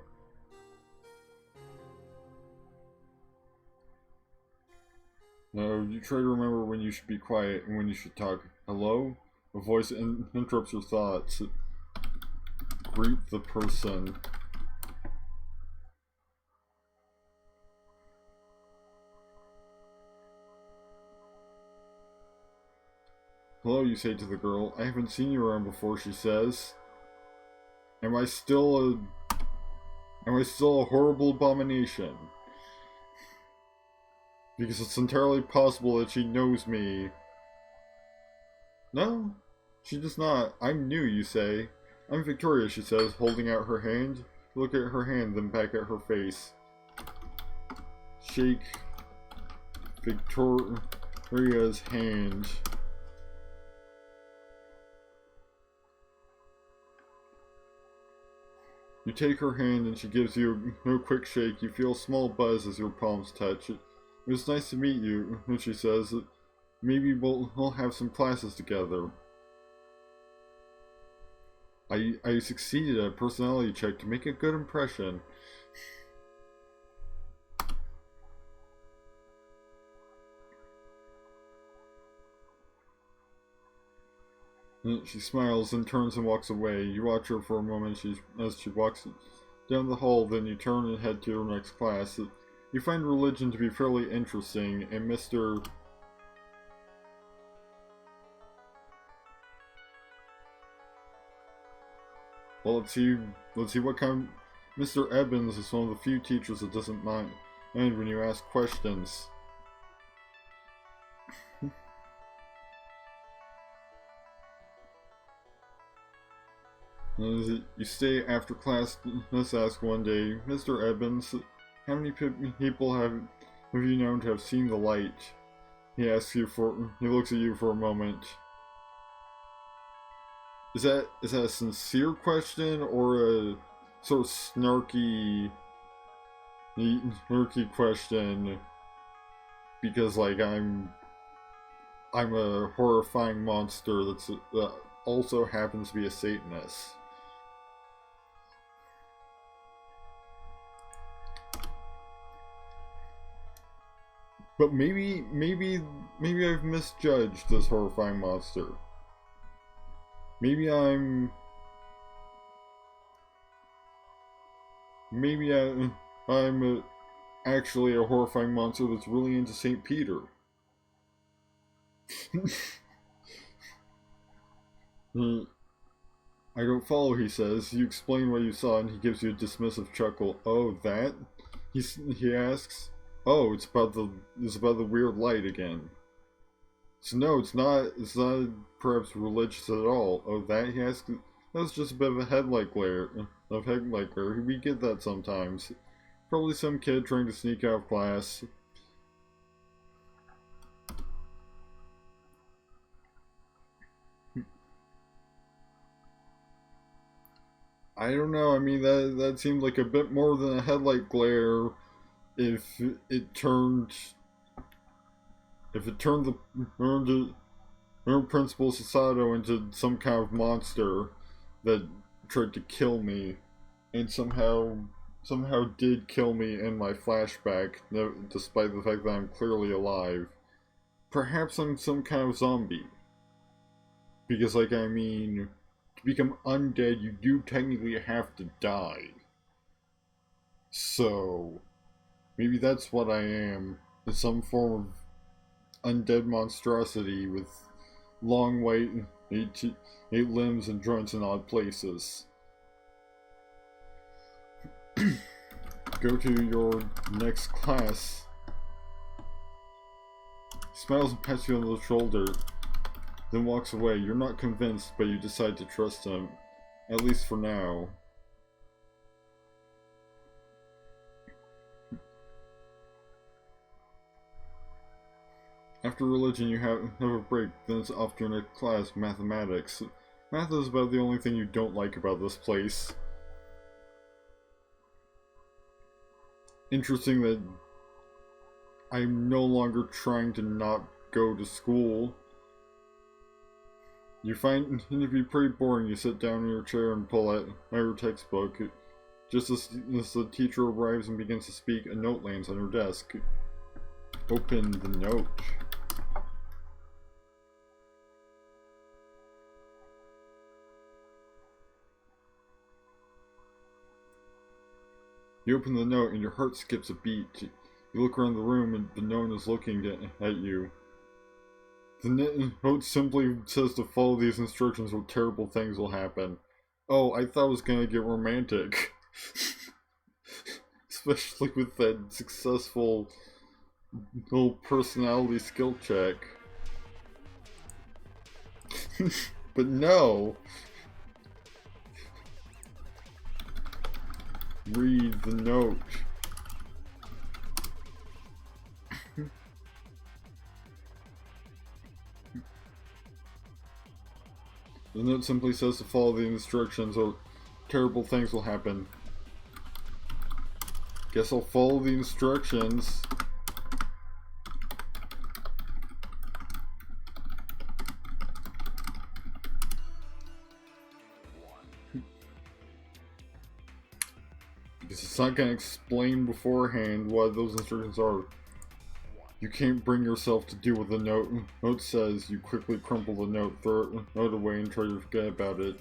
No, you try to remember when you should be quiet and when you should talk. Hello? A voice interrupts your thoughts. Greet the person. Hello, you say to the girl. I haven't seen you around before, she says. Am I still a horrible abomination? Because it's entirely possible that she knows me. No, she does not. I'm new, you say. I'm Victoria, she says, holding out her hand. Look at her hand, then back at her face. Shake Victoria's hand. You take her hand and she gives you no quick shake. You feel a small buzz as your palms touch. It was nice to meet you, and she says. Maybe we'll have some classes together. I succeeded at a personality check to make a good impression. She smiles and turns and walks away. You watch her for a moment as she walks down the hall, then you turn and head to your next class. You find religion to be fairly interesting, and Mr. Well, let's see what kind. Mr. Evans is one of the few teachers that doesn't mind when you ask questions. You stay after class. Let's ask one day, Mr. Evans, how many people have you known to have seen the light? He looks at you for a moment. Is that a sincere question or a sort of snarky question? Because like I'm a horrifying monster that also happens to be a Satanist. But maybe I've misjudged this horrifying monster. Maybe I'm actually a horrifying monster that's really into St. Peter. I don't follow, he says. You explain what you saw and he gives you a dismissive chuckle. Oh, that? He asks. Oh, it's about the weird light again. So no, it's not perhaps religious at all. Oh, that? He asks. That's just a bit of a headlight glare. We get that sometimes. Probably some kid trying to sneak out of class. I don't know, I mean, that seemed like a bit more than a headlight glare if it turned the Principal Sasato into some kind of monster that tried to kill me and somehow did kill me in my flashback, despite the fact that I'm clearly alive. Perhaps I'm some kind of zombie. Because, like, I mean, to become undead, you do technically have to die. So, maybe that's what I am. It's some form of undead monstrosity with long white eight limbs and joints in odd places. Go to your next class. He smiles and pats you on the shoulder, then walks away. You're not convinced, but you decide to trust him, at least for now. After religion, you have a break, then it's off to your next class, mathematics. Math is about the only thing you don't like about this place. Interesting that I'm no longer trying to not go to school. You find it to be pretty boring. You sit down in your chair and pull out your textbook. Just as the teacher arrives and begins to speak, a note lands on your desk. Open the note. You open the note and your heart skips a beat. You look around the room and no one is looking at you. The note simply says to follow these instructions or terrible things will happen. Oh, I thought it was gonna get romantic. Especially with that successful little personality skill check. But no! Read the note. The note simply says to follow the instructions or terrible things will happen. Guess I'll follow the instructions. Because it's not going to explain beforehand what those instructions are. You can't bring yourself to do what the note says. You quickly crumple the note, throw the note away, and try to forget about it.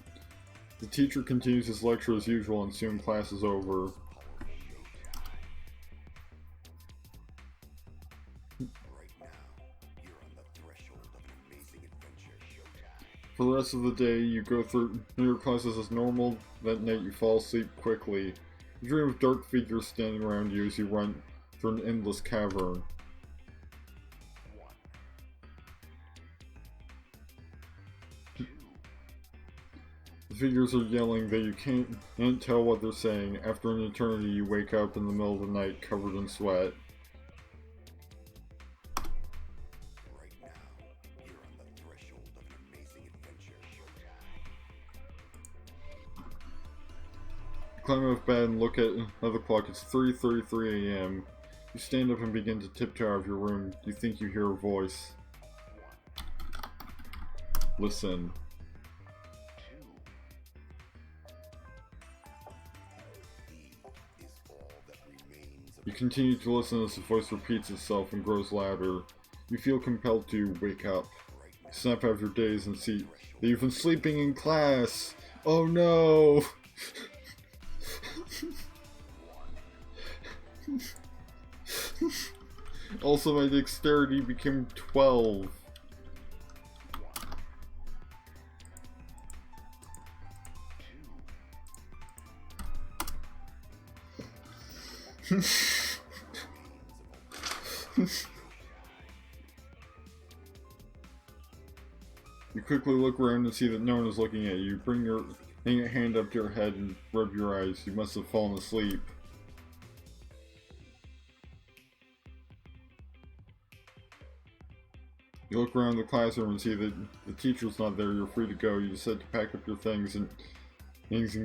The teacher continues his lecture as usual, and soon class is over. For the rest of the day, you go through your classes as normal. That night, you fall asleep quickly. You dream of dark figures standing around you as you run through an endless cavern. The figures are yelling that you can't tell what they're saying. After an eternity, you wake up in the middle of the night covered in sweat. You climb out of bed and look at the clock. It's 3:33 a.m. You stand up and begin to tiptoe out of your room. You think you hear a voice. Listen. You continue to listen as the voice repeats itself and grows louder. You feel compelled to wake up. You snap out of your daze and see that you've been sleeping in class! Oh no! Also, my dexterity became 12. You quickly look around and see that no one is looking at you. Bring your hand up to your head and rub your eyes. You must have fallen asleep. You look around the classroom and see that the teacher's not there. You're free to go. You decide to pack up your things and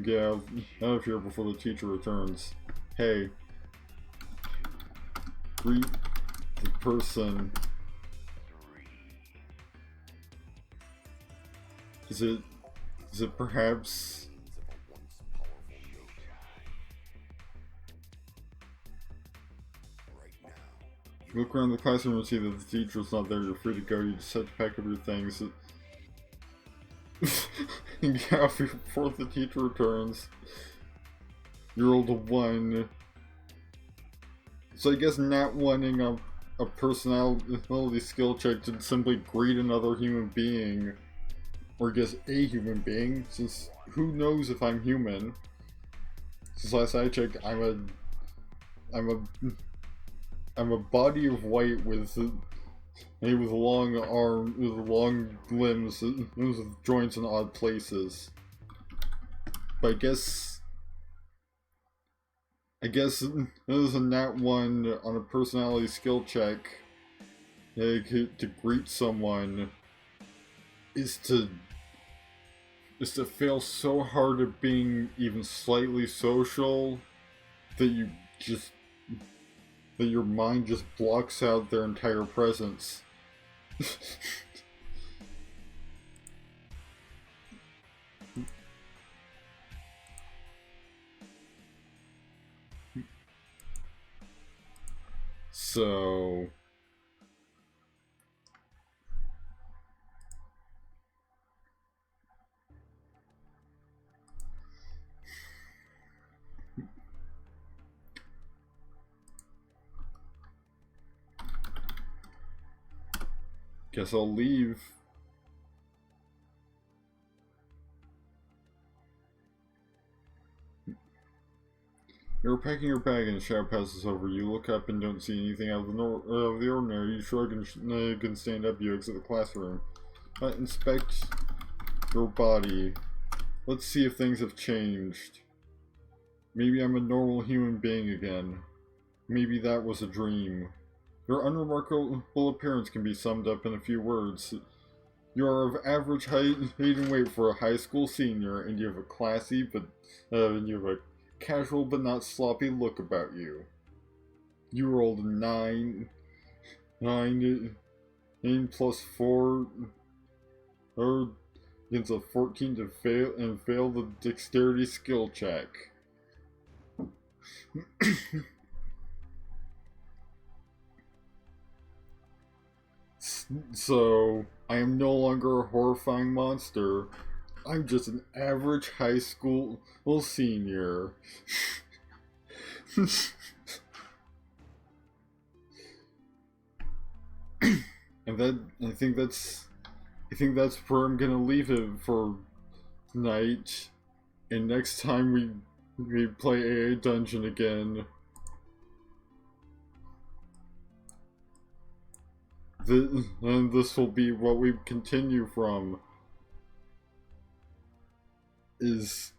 get out of here before the teacher returns. Hey. Greet the person. Is it perhaps... You look around the classroom and see that the teacher's not there. You're free to go. You decide to pack up your things and get out before the teacher returns. You rolled a 1. So I guess not wanting a personality skill check to simply greet another human being, or I guess a human being, since who knows if I'm human. Since last I checked, I'm a body of white with long arms, with long limbs, with joints in odd places. But I guess this is a nat 1 on a personality skill check. To greet someone is to fail so hard at being even slightly social that your mind just blocks out their entire presence. So... guess I'll leave. You're packing your bag and a shadow passes over. You look up and don't see anything out of the ordinary. You shrug and can stand up. You exit the classroom. Inspect your body. Let's see if things have changed. Maybe I'm a normal human being again. Maybe that was a dream. Your unremarkable appearance can be summed up in a few words. You are of average height and weight for a high school senior, and you have a classy casual but not sloppy look about you. You rolled 9 plus 4 against a 14 to fail the dexterity skill check. So, I am no longer a horrifying monster. I'm just an average high school senior. And I think that's where I'm gonna leave it for tonight. And next time we play AA Dungeon again, and this will be what we continue from. Is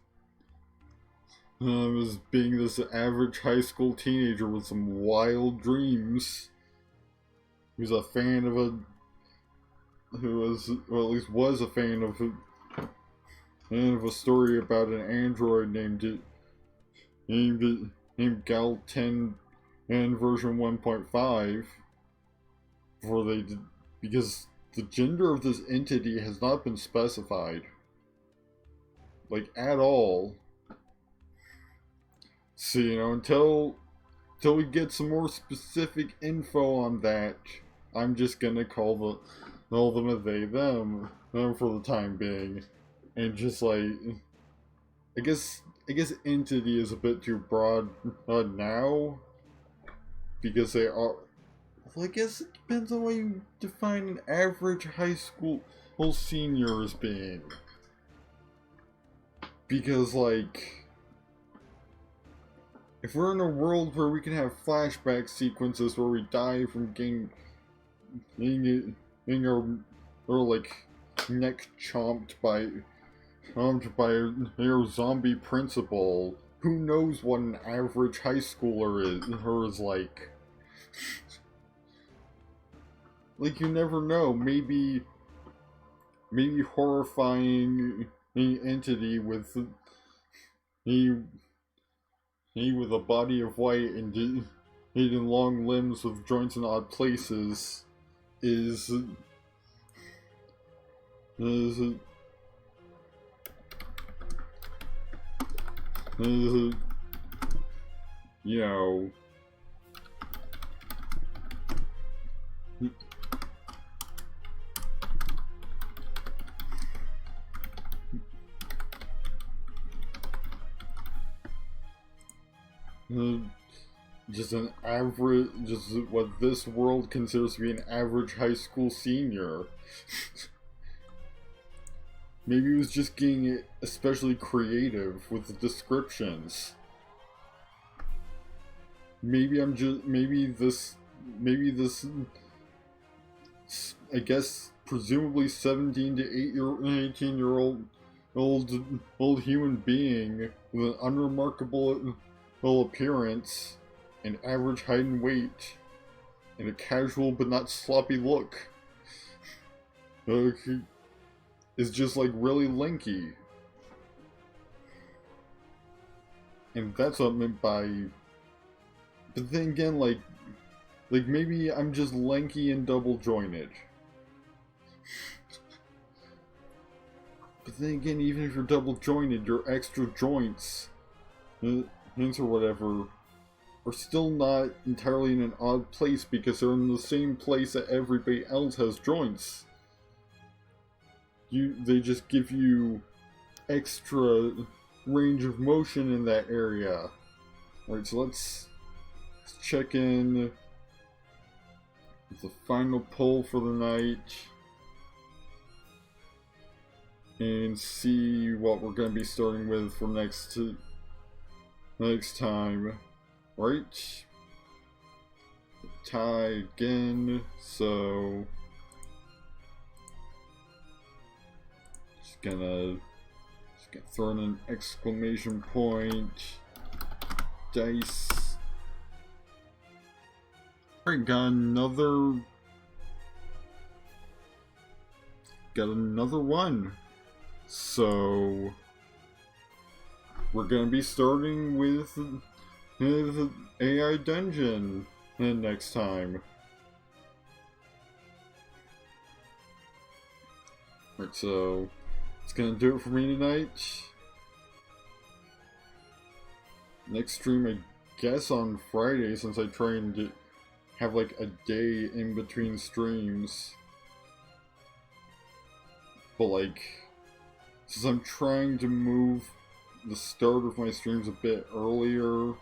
being this average high school teenager with some wild dreams. Who's a fan of at least was a fan of a story about an android named Gal 10 and version 1.5. Because the gender of this entity has not been specified. Like, at all. So, until we get some more specific info on that, I'm just gonna call them a they, them, for the time being. And just like, I guess entity is a bit too broad now, because they are, well, I guess it depends on what you define an average high school senior as being. Because, like, if we're in a world where we can have flashback sequences where we die from getting our like neck chomped by your zombie principal, who knows what an average high schooler is like. Like, you never know. Maybe horrifying entity with with a body of white and long limbs with joints in odd places is just what this world considers to be an average high school senior. Maybe he was just getting especially creative with the descriptions. Maybe this, I guess, presumably 17 to 18 year old human being with an unremarkable appearance, an average height and weight, and a casual but not sloppy look, is just like really lanky. And that's what I meant by, but then again, like maybe I'm just lanky and double jointed. But then again, even if you're double jointed, your extra joints or whatever are still not entirely in an odd place because they're in the same place that everybody else has joints. They just give you extra range of motion in that area. Alright, so let's check in with the final pull for the night and see what we're going to be starting with for next time. Right? Tie again, so just gonna throw in an exclamation point. Dice. Alright, got another one. So we're gonna be starting with AI Dungeon next time. Alright, so it's gonna do it for me tonight. Next stream, I guess, on Friday, since I try and have like a day in between streams. But like, since I'm trying to move the start of my streams a bit earlier,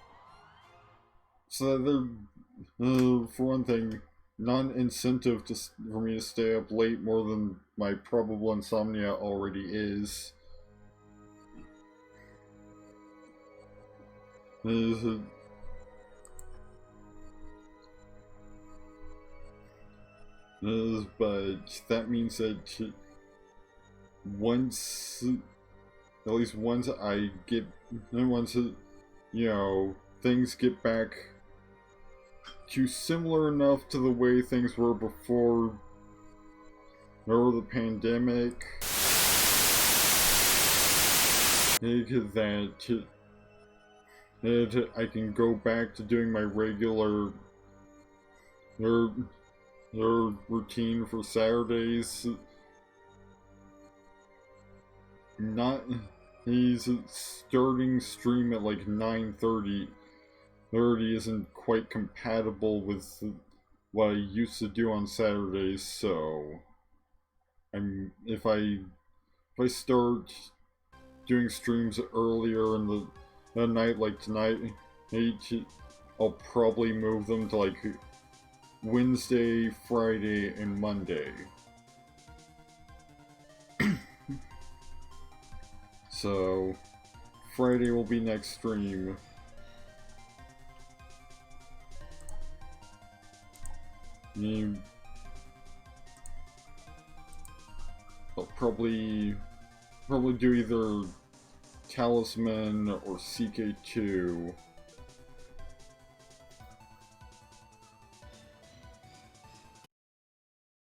so that they're, for one thing, not an incentive for me to stay up late more than my probable insomnia already is. But that means that at least once things get back to similar enough to the way things were before the pandemic, that I can go back to doing my regular routine for Saturdays. He's starting stream at like 9:30 isn't quite compatible with what I used to do on Saturdays, so if I start doing streams earlier in the night, like tonight, I'll probably move them to like Wednesday, Friday, and Monday. So Friday will be next stream. I'll probably do either Talisman or CK2.